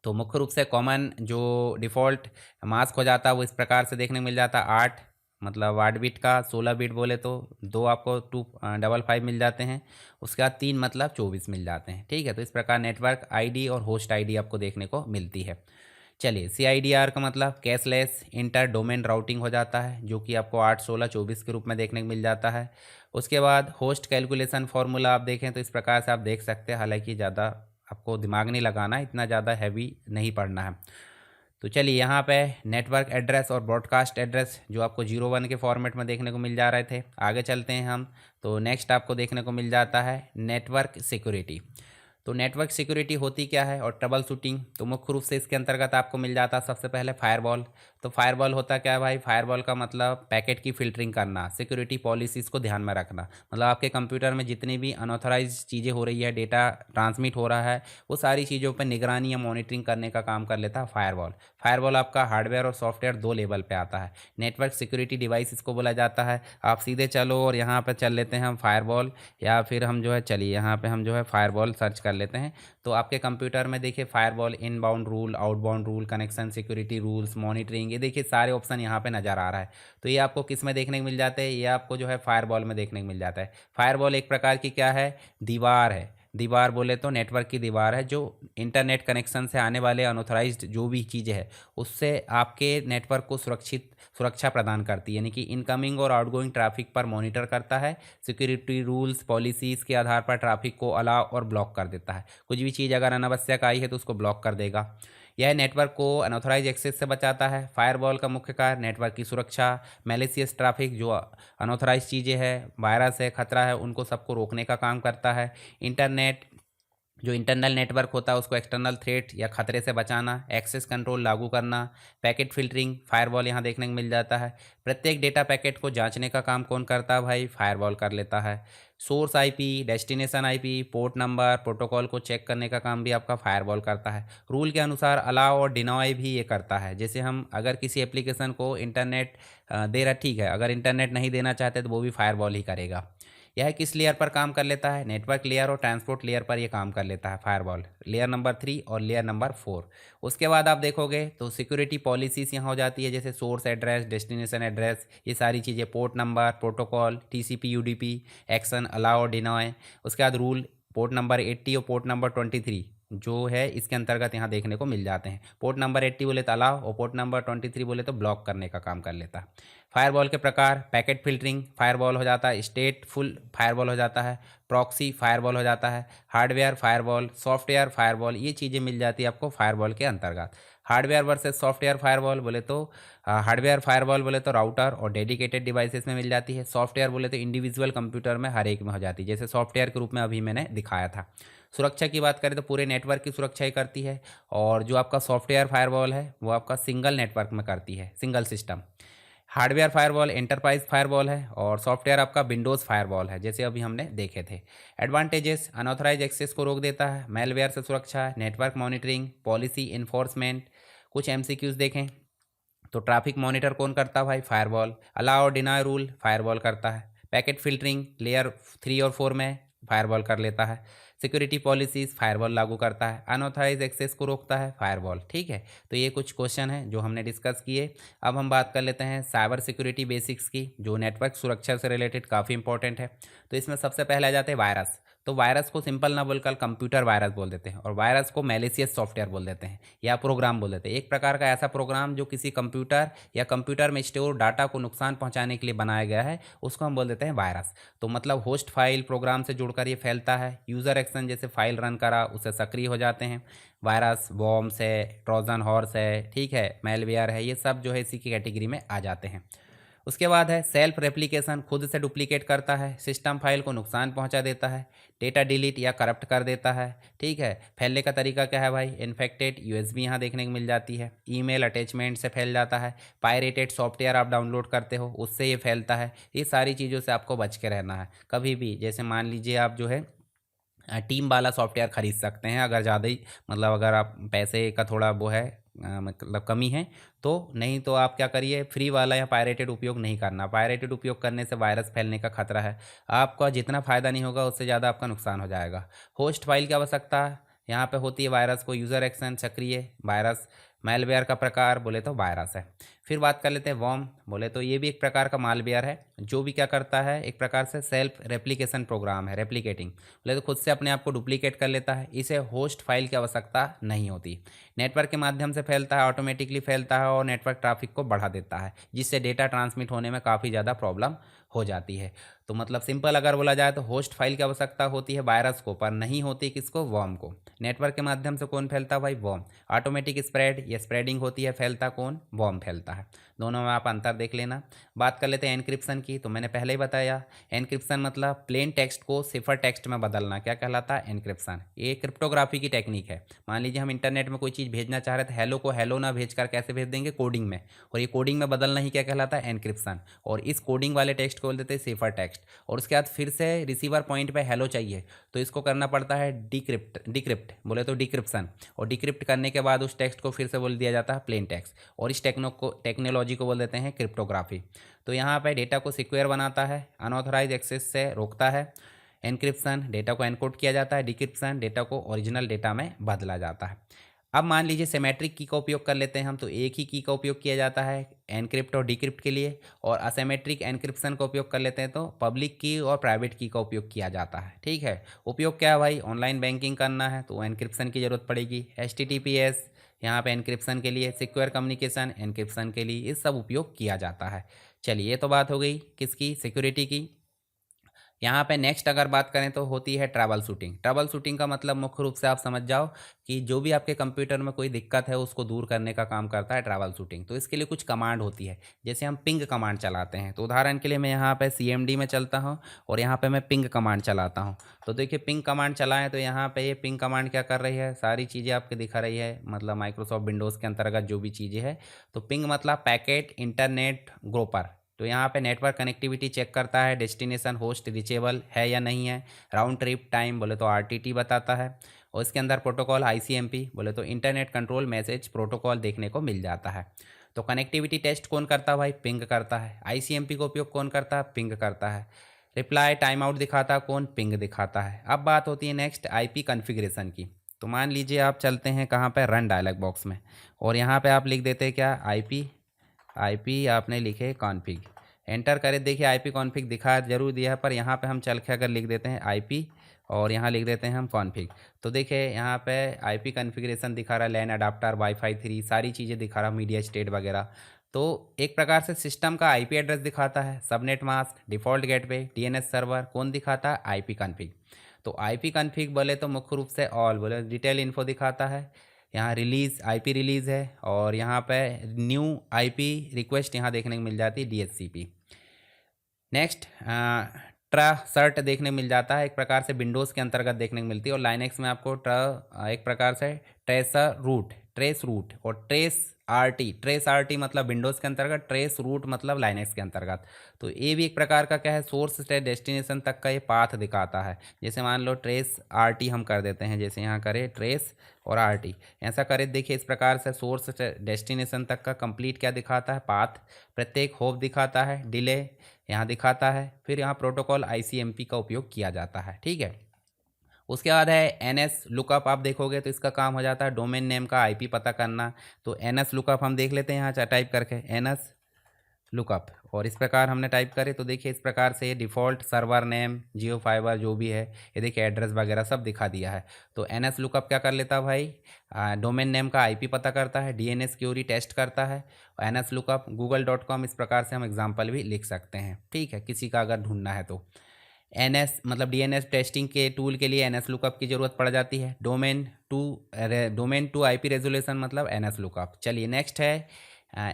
तो मुख्य रूप से कॉमन जो डिफ़ॉल्ट मास्क हो जाता है वो इस प्रकार से देखने को मिल जाता है। 8 मतलब 8 बिट का, 16 बिट बोले तो 2 आपको 255 मिल जाते हैं। उसके बाद 3 मतलब 24 मिल जाते हैं। ठीक है, तो इस प्रकार नेटवर्क आईडी और होस्ट आईडी आपको देखने को मिलती है। चलिए CIDR का मतलब कैशलेस इंटर डोमेन राउटिंग हो जाता है, जो कि आपको 8 16 24 के रूप में देखने को मिल जाता है। उसके बाद होस्ट कैलकुलेशन फार्मूला आप देखें तो इस प्रकार से आप देख सकते हैं। हालांकि ज़्यादा आपको दिमाग नहीं लगाना, इतना ज़्यादा हैवी नहीं पढ़ना है। तो चलिए यहाँ पे नेटवर्क एड्रेस और ब्रॉडकास्ट एड्रेस जो आपको 01 के फॉर्मेट में देखने को मिल जा रहे थे, आगे चलते हैं हम। तो नेक्स्ट आपको देखने को मिल जाता है नेटवर्क सिक्योरिटी। तो नेटवर्क सिक्योरिटी होती क्या है और ट्रबल शूटिंग, तो मुख्य रूप से इसके अंतर्गत आपको मिल जाता है सबसे पहले फायरवॉल। तो फायरवॉल होता क्या है भाई? फायरवॉल का मतलब पैकेट की फ़िल्टरिंग करना, सिक्योरिटी पॉलिसीज़ को ध्यान में रखना। मतलब आपके कंप्यूटर में जितनी भी अनऑथराइज चीज़ें हो रही है, डेटा ट्रांसमिट हो रहा है, वो सारी चीज़ों पर निगरानी या मॉनिटरिंग करने का काम कर लेता है फायरवॉल। फायरवॉल आपका हार्डवेयर और सॉफ्टवेयर 2 लेवल पे आता है। नेटवर्क सिक्योरिटी डिवाइस इसको बोला जाता है। आप सीधे चलो और यहाँ पर चल लेते हैं हम फायरवॉल, या फिर हम जो है चलिए यहाँ पर हम जो है फायरवॉल सर्च कर लेते हैं। तो आपके कंप्यूटर में देखिए firewall, inbound rule, outbound rule, connection security rules, monitoring, ये देखिए सारे ऑप्शन यहाँ पे नज़र आ रहा है। तो ये आपको किस में देखने को मिल जाते हैं? ये आपको जो है फायरवॉल में देखने को मिल जाता है। फायरवॉल एक प्रकार की क्या है? दीवार है। दीवार बोले तो नेटवर्क की दीवार है, जो इंटरनेट कनेक्शन से आने वाले अनऑथराइज्ड जो भी चीज़ें है उससे आपके नेटवर्क को सुरक्षा प्रदान करती है, यानी कि इनकमिंग और आउटगोइंग ट्रैफिक पर मॉनिटर करता है। सिक्योरिटी रूल्स पॉलिसीज़ के आधार पर ट्रैफिक को अलाउ और ब्लॉक कर देता है। कुछ भी चीज़ अगर अनावश्यक आई है तो उसको ब्लॉक कर देगा। यह नेटवर्क को अनऑथराइज एक्सेस से बचाता है। फायरवॉल का मुख्य कार्य नेटवर्क की सुरक्षा, मैलिशियस ट्रैफिक, जो अनऑथराइज चीज़ें हैं, वायरस है, खतरा है, उनको सबको रोकने का काम करता है। इंटरनेट जो इंटरनल नेटवर्क होता है उसको एक्सटर्नल थ्रेट या खतरे से बचाना, एक्सेस कंट्रोल लागू करना, पैकेट फिल्टरिंग, फायरवॉल यहाँ देखने को मिल जाता है। प्रत्येक डेटा पैकेट को जांचने का काम कौन करता है भाई? फायरवॉल कर लेता है। Source IP, destination IP, port number, protocol को चेक करने का काम भी आपका फायरवॉल करता है। रूल के अनुसार अलाउ और डिनाय भी ये करता है। जैसे हम अगर किसी एप्लीकेशन को इंटरनेट दे रहा, ठीक है, अगर इंटरनेट नहीं देना चाहते तो वो भी फायरवॉल ही करेगा। यह किस लेयर पर काम कर लेता है? नेटवर्क लेयर और ट्रांसपोर्ट लेयर पर यह काम कर लेता है फायरवॉल, लेयर नंबर 3 और लेयर नंबर 4। उसके बाद आप देखोगे तो सिक्योरिटी पॉलिसीज़ यहाँ हो जाती है, जैसे सोर्स एड्रेस, डेस्टिनेशन एड्रेस, ये सारी चीज़ें, port number, protocol, TCP UDP, action, allow और डिनाय। उसके बाद रूल पोर्ट नंबर 80 और पोर्ट नंबर 23 जो है इसके अंतर्गत यहाँ देखने को मिल जाते हैं। पोर्ट नंबर 80 बोले तो अलाउ और पोर्ट नंबर 23 बोले तो ब्लॉक करने का काम कर लेता है। फायरवॉल के प्रकार, पैकेट फिल्टरिंग फायरवॉल हो जाता है, स्टेटफुल फायरवॉल हो जाता है, प्रॉक्सी फायरवॉल हो जाता है, हार्डवेयर फायरवॉल, सॉफ्टवेयर फायरवॉल, ये चीज़ें मिल जाती है आपको फायरवॉल के अंतर्गत। हार्डवेयर वर्सेस सॉफ्टवेयर फायरवॉल बोले तो हार्डवेयर फायरवॉल बोले तो राउटर और डेडिकेटेड डिवाइसेस में मिल जाती है। सॉफ्टवेयर बोले तो इंडिविजुअल कंप्यूटर में हर एक में हो जाती है, जैसे सॉफ्टवेयर के रूप में अभी मैंने दिखाया था। सुरक्षा की बात करें तो पूरे नेटवर्क की सुरक्षा ही करती है, और जो आपका सॉफ्टवेयर फायरवॉल है वो आपका सिंगल नेटवर्क में करती है, single system. Hardware firewall enterprise firewall है, और सॉफ्टवेयर आपका विंडोज़ फायरवॉल है, जैसे अभी हमने देखे थे। एडवांटेजेस, अनऑथराइज एक्सेस को रोक देता है, मेलवेयर से सुरक्षा, नेटवर्क मॉनिटरिंग, पॉलिसी इन्फोर्समेंट। कुछ MCQs देखें तो ट्रैफिक मॉनिटर कौन करता है भाई? फायरवॉल। अलाउ और डिनाय रूल फायरवॉल करता है। पैकेट फिल्टरिंग लेयर 3 और 4 में फायरवॉल कर लेता है। सिक्योरिटी पॉलिसीज़ फायरवॉल लागू करता है। अनऑथराइज एक्सेस को रोकता है फायरवॉल। ठीक है, तो ये कुछ क्वेश्चन हैं जो हमने डिस्कस किए। अब हम बात कर लेते हैं साइबर सिक्योरिटी बेसिक्स की, जो नेटवर्क सुरक्षा से रिलेटेड काफ़ी इंपॉर्टेंट है। तो इसमें सबसे पहले आ जाते हैं वायरस। तो वायरस को सिंपल ना बोलकर कंप्यूटर वायरस बोल देते हैं, और वायरस को मैलिशियस सॉफ्टवेयर बोल देते हैं या प्रोग्राम बोल देते हैं। एक प्रकार का ऐसा प्रोग्राम जो किसी कंप्यूटर या कंप्यूटर में स्टोर डाटा को नुकसान पहुंचाने के लिए बनाया गया है, उसको हम बोल देते हैं वायरस। तो मतलब होस्ट फाइल प्रोग्राम से जुड़कर ये फैलता है। यूज़र एक्शन जैसे फाइल रन करा उससे सक्रिय हो जाते हैं वायरस। वॉर्म्स है, ट्रोजन हॉर्स है, ठीक है, मेलवेयर है, ये सब जो है इसी की कैटेगरी में आ जाते हैं। उसके बाद है सेल्फ रेप्लिकेशन, खुद से डुप्लीकेट करता है, सिस्टम फाइल को नुकसान पहुंचा देता है, डेटा डिलीट या करप्ट कर देता है, ठीक है। फैलने का तरीका क्या है भाई? इन्फेक्टेड यूएसबी यहाँ देखने को मिल जाती है, ईमेल अटैचमेंट से फैल जाता है, पायरेटेड सॉफ्टवेयर आप डाउनलोड करते हो उससे ये फैलता है। ये सारी चीज़ों से आपको बच के रहना है कभी भी। जैसे मान लीजिए आप जो है टीम वाला सॉफ्टवेयर खरीद सकते हैं अगर ज़्यादा ही, मतलब अगर आप पैसे का थोड़ा वो है, मतलब कमी है तो। नहीं तो आप क्या करिए, फ्री वाला या पायरेटेड उपयोग नहीं करना। पायरेटेड उपयोग करने से वायरस फैलने का खतरा है। आपका जितना फ़ायदा नहीं होगा उससे ज़्यादा आपका नुकसान हो जाएगा। होस्ट फाइल की आवश्यकता यहाँ पे होती है वायरस को। यूज़र एक्शन सक्रिय वायरस। मैलवेयर का प्रकार बोले तो वायरस है। फिर बात कर लेते हैं वॉर्म, बोले तो ये भी एक प्रकार का मालवेयर है जो भी क्या करता है, एक प्रकार से सेल्फ रेप्लिकेशन प्रोग्राम है, रेप्लिकेटिंग, बोले तो खुद से अपने आप को डुप्लीकेट कर लेता है। इसे होस्ट फाइल की आवश्यकता नहीं होती। नेटवर्क के माध्यम से फैलता है, ऑटोमेटिकली फैलता है और नेटवर्क ट्रैफिक को बढ़ा देता है, जिससे डेटा ट्रांसमिट होने में काफ़ी ज़्यादा प्रॉब्लम हो जाती है। तो मतलब सिंपल अगर बोला जाए तो होस्ट फाइल की आवश्यकता होती है वायरस को, पर नहीं होती किसको? वॉर्म को। नेटवर्क के माध्यम से कौन फैलता है भाई? वॉर्म। ऑटोमेटिक स्प्रेड या स्प्रेडिंग होती है, फैलता कौन? वॉर्म फैलता है। दोनों में आप अंतर देख लेना। बात कर लेते हैं एनक्रिप्शन की। तो मैंने पहले ही बताया, एनक्रिप्शन मतलब प्लेन टेक्स्ट को सिफर टेक्स्ट में बदलना, क्या कहलाता है? एनक्रिप्शन। ये क्रिप्टोग्राफी की टेक्निक है। मान लीजिए हम इंटरनेट में कोई चीज़ भेजना चाह रहे थे, हेलो को हेलो ना भेजकर कैसे भेज देंगे? कोडिंग में। और ये कोडिंग में बदलना ही क्या कहलाता है? एनक्रिप्शन। और इस कोडिंग वाले टेक्स्ट को बोल देते हैं सिफर टेक्स्ट। और उसके बाद फिर से रिसीवर पॉइंट पे हेलो चाहिए तो इसको करना पड़ता है डिक्रिप्ट बोले तो डिक्रिप्शन। और डिक्रिप्ट करने के बाद उस टेक्स्ट को फिर से बोल दिया जाता है प्लेन टेक्स्ट। और इस टेक्नोलॉजी को बोल देते हैं क्रिप्टोग्राफी। तो यहाँ पे डेटा को सिक्योर बनाता है, अनऑथराइज एक्सेस से रोकता है। एनक्रिप्शन डेटा को एनकोड किया जाता है, डिक्रिप्शन डेटा को ओरिजिनल डेटा में बदला जाता है। अब मान लीजिए सिमेट्रिक की का उपयोग कर लेते हैं हम, तो एक ही की का उपयोग किया जाता है एनक्रिप्ट और डिक्रिप्ट के लिए। और असिमेट्रिक एनक्रिप्शन का उपयोग कर लेते हैं तो पब्लिक की और प्राइवेट की का उपयोग किया जाता है, ठीक है। उपयोग क्या है भाई? ऑनलाइन बैंकिंग करना है तो एनक्रिप्शन की ज़रूरत पड़ेगी। HTTPS यहाँ पे एनक्रिप्शन के लिए, सिक्योर कम्युनिकेशन एनक्रिप्शन के लिए, ये सब उपयोग किया जाता है। चलिए ये तो बात हो गई किसकी? सिक्योरिटी की। यहाँ पे नेक्स्ट अगर बात करें तो होती है ट्रबल शूटिंग। ट्रबल शूटिंग का मतलब मुख्य रूप से आप समझ जाओ कि जो भी आपके कंप्यूटर में कोई दिक्कत है उसको दूर करने का काम करता है ट्रबल शूटिंग। तो इसके लिए कुछ कमांड होती है, जैसे हम पिंग कमांड चलाते हैं। तो उदाहरण के लिए मैं यहाँ पे CMD में चलता हूँ और यहाँ पे मैं पिंग कमांड चलाता हूँ। तो देखिए पिंग कमांड चलाएं तो यहाँ पे ये पिंग कमांड क्या कर रही है, सारी चीज़ें आपके दिखा रही है, मतलब माइक्रोसॉफ्ट विंडोज़ के अंतर्गत जो भी चीज़ें है। तो पिंग मतलब पैकेट इंटरनेट ग्रोपर। तो यहाँ पे नेटवर्क कनेक्टिविटी चेक करता है, डेस्टिनेशन होस्ट रिचेबल है या नहीं है। राउंड ट्रिप टाइम बोले तो RTT बताता है। और इसके अंदर प्रोटोकॉल ICMP बोले तो इंटरनेट कंट्रोल मैसेज प्रोटोकॉल देखने को मिल जाता है। तो कनेक्टिविटी टेस्ट कौन करता है भाई? पिंग करता है। ICMP का उपयोग कौन करता है? पिंग करता है। रिप्लाई टाइम आउट दिखाता है कौन? पिंग दिखाता है। अब बात होती है नेक्स्ट IP कॉन्फ़िगरेशन की। तो मान लीजिए आप चलते हैं कहाँ पे? रन डायलॉग बॉक्स में, और यहाँ पे आप लिख देते हैं क्या? IP आपने लिखे कॉन्फ़िग, एंटर करें। देखिए IP कॉन्फ़िग दिखा जरूर दिया है, पर यहाँ पे हम चल के अगर लिख देते हैं IP और यहाँ लिख देते हैं हम कॉन्फ़िग, तो देखिए यहाँ पे IP कॉन्फ़िगरेशन दिखा रहा है, लैन अडाप्टर, वाईफाई 3, सारी चीज़ें दिखा रहा है, मीडिया स्टेट वगैरह। तो एक प्रकार से सिस्टम का IP एड्रेस दिखाता है, subnet mask, default gateway, DNS server, कौन दिखाता है? IP config. तो IP कॉन्फ़िग बोले तो मुख्य रूप से ऑल बोले डिटेल इन्फो दिखाता है। यहाँ रिलीज़ IP रिलीज़ है, और यहाँ पे न्यू IP रिक्वेस्ट यहाँ देखने को मिल जाती है, DHCP। नेक्स्ट ट्रा सर्ट देखने को मिल जाता है, एक प्रकार से विंडोज़ के अंतर्गत देखने को मिलती है। और लाइनेक्स में आपको एक प्रकार से ट्रेस रूट और ट्रेस RT मतलब विंडोज़ के अंतर्गत, ट्रेस रूट मतलब लाइनेक्स के अंतर्गत। तो ये भी एक प्रकार का क्या है? सोर्स से डेस्टिनेशन तक का ये पाथ दिखाता है। जैसे मान लो ट्रेस RT हम कर देते हैं, जैसे यहाँ करें ट्रेस और RT, ऐसा करें। देखिए इस प्रकार से सोर्स से डेस्टिनेशन तक का कंप्लीट क्या दिखाता है? पाथ। प्रत्येक होप दिखाता है, डिले यहाँ दिखाता है। फिर यहाँ प्रोटोकॉल ICMP का उपयोग किया जाता है, ठीक है। उसके बाद है NS लुकअप, आप देखोगे तो इसका काम हो जाता है डोमेन नेम का IP पता करना। तो NS लुकअप हम देख लेते हैं यहाँ टाइप करके, NS लुकअप, और इस प्रकार हमने टाइप करे तो देखिए इस प्रकार से डिफ़ॉल्ट सर्वर नेम, जियो फाइबर जो भी है, ये देखिए एड्रेस वगैरह सब दिखा दिया है। तो एन एस लुकअप क्या कर लेता है भाई, डोमेन नेम का आईपी पता करता है, डीएनएस क्यूरी टेस्ट करता है। एन एस लुकअप google.com, इस प्रकार से हम एग्जाम्पल भी लिख सकते हैं, ठीक है, किसी का अगर ढूंढना है तो। एनएस मतलब डीएनएस टेस्टिंग के टूल के लिए एनएस लुकअप की ज़रूरत पड़ जाती है। डोमेन टू आईपी रेजोल्यूशन मतलब एनएस लुकअप। चलिए नेक्स्ट है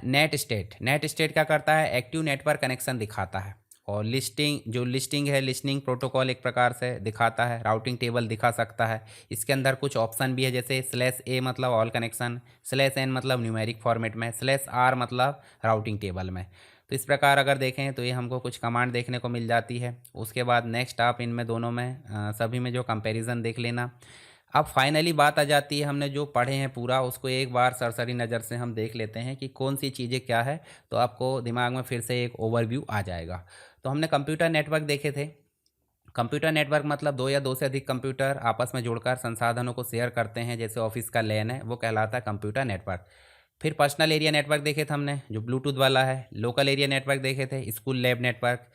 नेट स्टेट। नेट स्टेट क्या करता है, एक्टिव नेटवर्क कनेक्शन दिखाता है। और लिस्टिंग है, लिस्टिंग प्रोटोकॉल एक प्रकार से दिखाता है, राउटिंग टेबल दिखा सकता है। इसके अंदर कुछ ऑप्शन भी है, जैसे /a मतलब ऑल कनेक्शन, /n मतलब न्यूमेरिक फॉर्मेट में, /r मतलब राउटिंग टेबल में। तो इस प्रकार अगर देखें तो ये हमको कुछ कमांड देखने को मिल जाती है। उसके बाद नेक्स्ट आप इनमें दोनों में सभी में जो कंपैरिजन देख लेना। अब फाइनली बात आ जाती है, हमने जो पढ़े हैं पूरा उसको एक बार सरसरी नज़र से हम देख लेते हैं कि कौन सी चीज़ें क्या है, तो आपको दिमाग में फिर से एक ओवरव्यू आ जाएगा। तो हमने कंप्यूटर नेटवर्क देखे थे। कंप्यूटर नेटवर्क मतलब दो या दो से अधिक कंप्यूटर आपस में जुड़कर संसाधनों को शेयर करते हैं, जैसे ऑफिस का लैन है, वो कहलाता है कंप्यूटर नेटवर्क। फिर पर्सनल एरिया नेटवर्क देखे थे हमने, जो ब्लूटूथ वाला है। लोकल एरिया नेटवर्क देखे थे, स्कूल लैब नेटवर्क,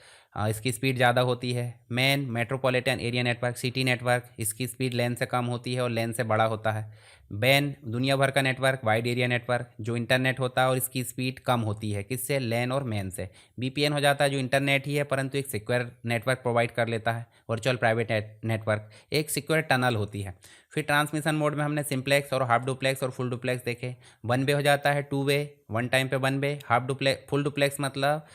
इसकी स्पीड ज़्यादा होती है। Main metropolitan area network, city network, इसकी स्पीड लेन से कम होती है और लेन से बड़ा होता है। बैन दुनिया भर का नेटवर्क, वाइड एरिया नेटवर्क, जो इंटरनेट होता है और इसकी स्पीड कम होती है, किससे, लैन और मैन से। बीपीएन हो जाता है जो इंटरनेट ही है परंतु एक सिक्योर नेटवर्क प्रोवाइड कर लेता है, वर्चुअल प्राइवेट नेटवर्क, एक सिक्योर टनल होती है। फिर ट्रांसमिशन मोड में हमने सिंप्लेक्स और हाफ डुप्लेक्स और फुल डुप्लेक्स देखे। वन वे हो जाता है, टू वे, वन टाइम पे one way. Half duplex, full duplex मतलब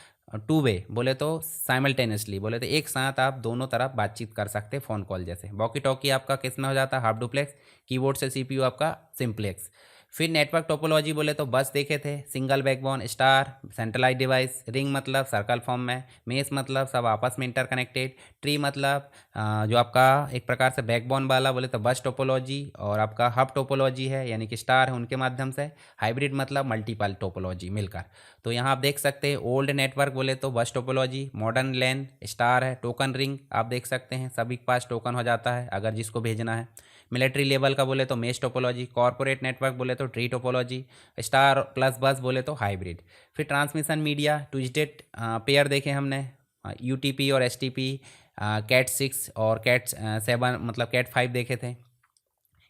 टू वे बोले तो साइमल्टेनियसली, बोले तो एक साथ आप दोनों तरफ बातचीत कर सकते हैं, फ़ोन कॉल जैसे। वॉकी टॉकी आपका किस में हो जाता है, हाफ डुप्लेक्स। कीबोर्ड से सीपीयू आपका सिंप्लेक्स। फिर नेटवर्क टोपोलॉजी बोले तो बस देखे थे, single backbone, star, centralise device, ring मतलब सर्कल फॉर्म में, मेस मतलब सब आपस में इंटरकनेक्टेड, ट्री मतलब जो आपका एक प्रकार से बैकबोन वाला बोले तो बस टोपोलॉजी, और आपका हब टोपोलॉजी है यानी कि स्टार है उनके माध्यम से, हाइब्रिड मतलब मल्टीपल टोपोलॉजी मिलकर। तो यहाँ आप देख सकते हैं ओल्ड नेटवर्क बोले तो बस टोपोलॉजी, मॉडर्न लैन स्टार है, टोकन रिंग आप देख सकते हैं सभी के पास टोकन हो जाता है अगर जिसको भेजना है। मिलिट्री लेवल का बोले तो मेश टोपोलॉजी, कॉर्पोरेट नेटवर्क बोले तो ट्री टोपोलॉजी, स्टार प्लस बस बोले तो हाइब्रिड। फिर ट्रांसमिशन मीडिया ट्विस्टेड पेयर देखे हमने, यूटीपी और एसटीपी, कैट 6 और कैट 7 मतलब कैट 5 देखे थे।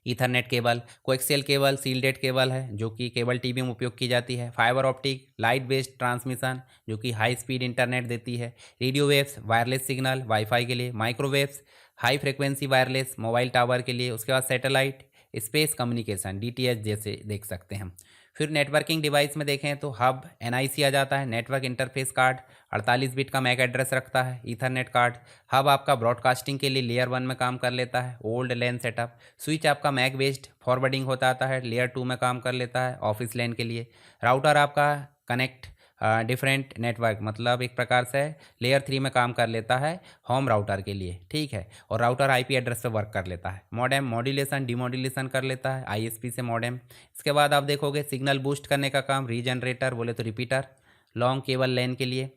Ethernet cable, coaxial cable, shielded cable है जो कि केबल टीवी में उपयोग की जाती है। Fibre optic, light based transmission जो कि हाई स्पीड इंटरनेट देती है। Radio waves, wireless signal wifi के लिए। Microwaves, high frequency wireless mobile tower के लिए। उसके बाद सैटेलाइट स्पेस कम्युनिकेशन डीटीएच जैसे देख सकते हैं हम। फिर नेटवर्किंग डिवाइस में देखें तो हब एनआईसी आ जाता है, नेटवर्क इंटरफेस कार्ड 48 बिट का मैक एड्रेस रखता है। ईथरनेट कार्ड, हब आपका ब्रॉडकास्टिंग के लिए लेयर 1 में काम कर लेता है, ओल्ड लैन सेटअप। स्विच आपका मैक बेस्ड फॉरवर्डिंग होता आता है, लेयर 2 में काम कर लेता है ऑफिस लैन के लिए। राउटर आपका कनेक्ट डिफरेंट नेटवर्क मतलब एक प्रकार से लेयर 3 में काम कर लेता है होम राउटर के लिए, ठीक है। और राउटर आईपी एड्रेस पे वर्क कर लेता है। मॉडेम मॉड्यूलेशन डिमॉड्यूलेशन कर लेता है आईएसपी से मॉडेम। इसके बाद आप देखोगे सिग्नल बूस्ट करने का काम, रीजनरेटर बोले तो रिपीटर, लॉन्ग केबल लैन के लिए।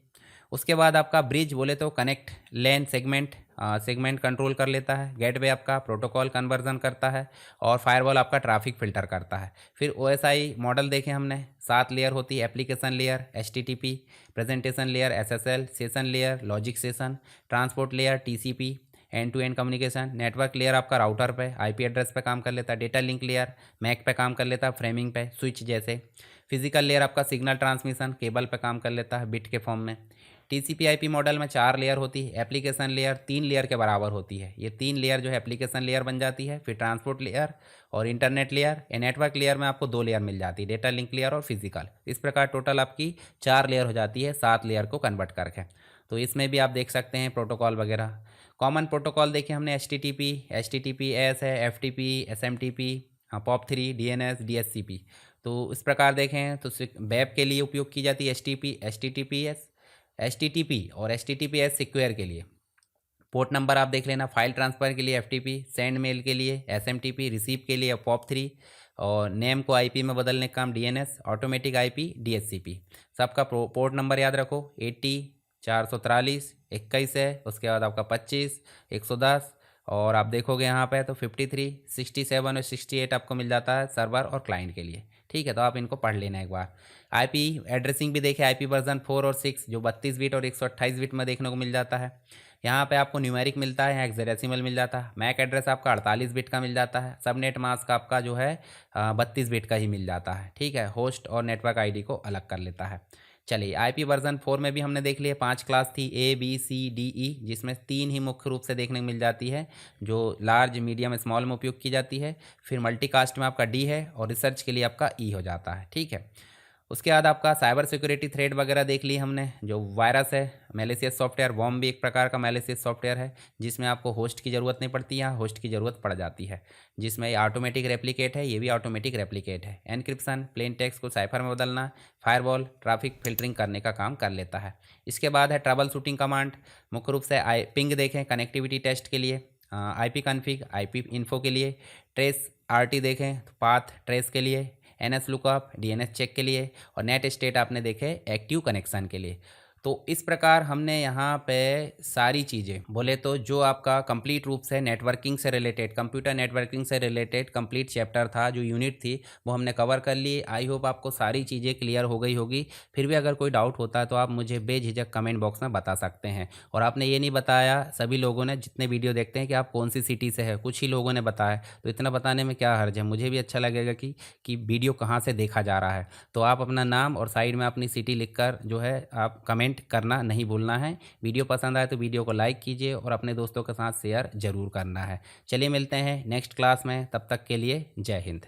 उसके बाद आपका ब्रिज बोले तो कनेक्ट लैन सेगमेंट कंट्रोल कर लेता है। गेटवे आपका प्रोटोकॉल कन्वर्जन करता है, और फायरवॉल आपका ट्रैफिक फिल्टर करता है। फिर ओएसआई मॉडल देखे हमने, 7 लेयर होती है, application layer HTTP, presentation layer SSL, session layer logic session, transport layer TCP, end to end communication. Network layer आपका राउटर पे आईपी एड्रेस पे काम कर लेता है। डेटा लिंक लेयर मैक पे काम कर लेता है, फ्रेमिंग पे स्विच जैसे। फिजिकल लेयर आपका सिग्नल ट्रांसमिशन केबल पे काम कर लेता है बिट के फॉर्म में। टीसीपी आईपी मॉडल में 4 लेयर होती है। एप्लीकेशन लेयर 3 लेयर के बराबर होती है, ये 3 लेयर जो है एप्लीकेशन लेयर बन जाती है। फिर ट्रांसपोर्ट लेयर और इंटरनेट लेयर। नेटवर्क लेयर में आपको 2 लेयर मिल जाती है, डेटा लिंक लेयर और फिजिकल। इस प्रकार टोटल आपकी 4 लेयर हो जाती है 7 लेयर को कन्वर्ट करके। तो इसमें भी आप देख सकते हैं प्रोटोकॉल वगैरह। कॉमन प्रोटोकॉल देखिए हमने, HTTPS है, FTP, SMTP, POP3, DNS, DHCP। तो इस प्रकार देखें तो वेब के लिए उपयोग की जाती है HTTP और HTTPS सिक्योर के लिए। पोर्ट नंबर आप देख लेना, फाइल ट्रांसफ़र के लिए FTP, सेंड मेल के लिए SMTP, रिसीव के लिए POP3, और नेम को IP में बदलने का काम DNS, ऑटोमेटिक IP DHCP। सबका पोर्ट नंबर याद रखो, 80 443 21 है। उसके बाद आपका 25 110, और आप देखोगे यहाँ पे तो 53 67 और 68 आपको मिल जाता है सर्वर और क्लाइंट के लिए, ठीक है, तो आप इनको पढ़ लेना एक बार। आईपी एड्रेसिंग भी देखें, आईपी वर्जन 4 और 6 जो 32 बिट और 128 बिट में देखने को मिल जाता है। यहाँ पे आपको न्यूमेरिक मिलता है, हेक्साडेसिमल मिल जाता है। मैक एड्रेस आपका 48 बिट का मिल जाता है। सबनेट मास्क आपका जो है 32 बिट का ही मिल जाता है। ठीक है, होस्ट और नेटवर्क आईडी को अलग कर लेता है। चलिए, आईपी वर्जन 4 में भी हमने देख लिया 5 क्लास थी, A B C D E, जिसमें 3 ही मुख्य रूप से देखने को मिल जाती है, जो लार्ज मीडियम स्मॉल में उपयोग की जाती है। फिर मल्टीकास्ट में आपका डी है और रिसर्च के लिए आपका ई हो जाता है। ठीक है, उसके बाद आपका साइबर सिक्योरिटी थ्रेड वगैरह देख ली हमने। जो वायरस है, मैलिशियस सॉफ्टवेयर, वॉर्म भी एक प्रकार का मैलिशियस सॉफ्टवेयर है, जिसमें आपको होस्ट की ज़रूरत नहीं पड़ती, यहाँ होस्ट की ज़रूरत पड़ जाती है। जिसमें ये ऑटोमेटिक रेप्लिकेट है, ये भी ऑटोमेटिक रेप्लिकेट है। एनक्रिप्शन, प्लेन टेक्स्ट को साइफर में बदलना, फायरवॉल, ट्रैफिक फिल्टरिंग करने का काम कर लेता है। इसके बाद है ट्रबल शूटिंग कमांड। मुख्य रूप से पिंग देखें कनेक्टिविटी टेस्ट के लिए, आईपी कॉन्फ़िग, आईपी इन्फो के लिए, ट्रेस आरटी देखें पाथ ट्रेस के लिए, एनएस लुकअप, डीएनएस चेक के लिए, और नेट स्टेट आपने देखे एक्टिव कनेक्शन के लिए। तो इस प्रकार हमने यहाँ पे सारी चीज़ें बोले तो जो आपका कंप्लीट रूप से नेटवर्किंग से रिलेटेड, कंप्यूटर नेटवर्किंग से रिलेटेड कंप्लीट चैप्टर था, जो यूनिट थी वो हमने कवर कर ली। आई होप आपको सारी चीज़ें क्लियर हो गई होगी। फिर भी अगर कोई डाउट होता है तो आप मुझे बेझिझक कमेंट बॉक्स में बता सकते हैं। और आपने ये नहीं बताया, सभी लोगों ने जितने वीडियो देखते हैं, कि आप कौन सी सिटी से है, कुछ ही लोगों ने बताया, तो इतना बताने में क्या हर्ज है। मुझे भी अच्छा लगेगा कि वीडियो कहाँ से देखा जा रहा है। तो आप अपना नाम और साइड में अपनी सिटी लिखकर जो है आप कमेंट करना नहीं भूलना है। वीडियो पसंद आए तो वीडियो को लाइक कीजिए और अपने दोस्तों के साथ शेयर ज़रूर करना है। चलिए मिलते हैं नेक्स्ट क्लास में, तब तक के लिए जय हिंद।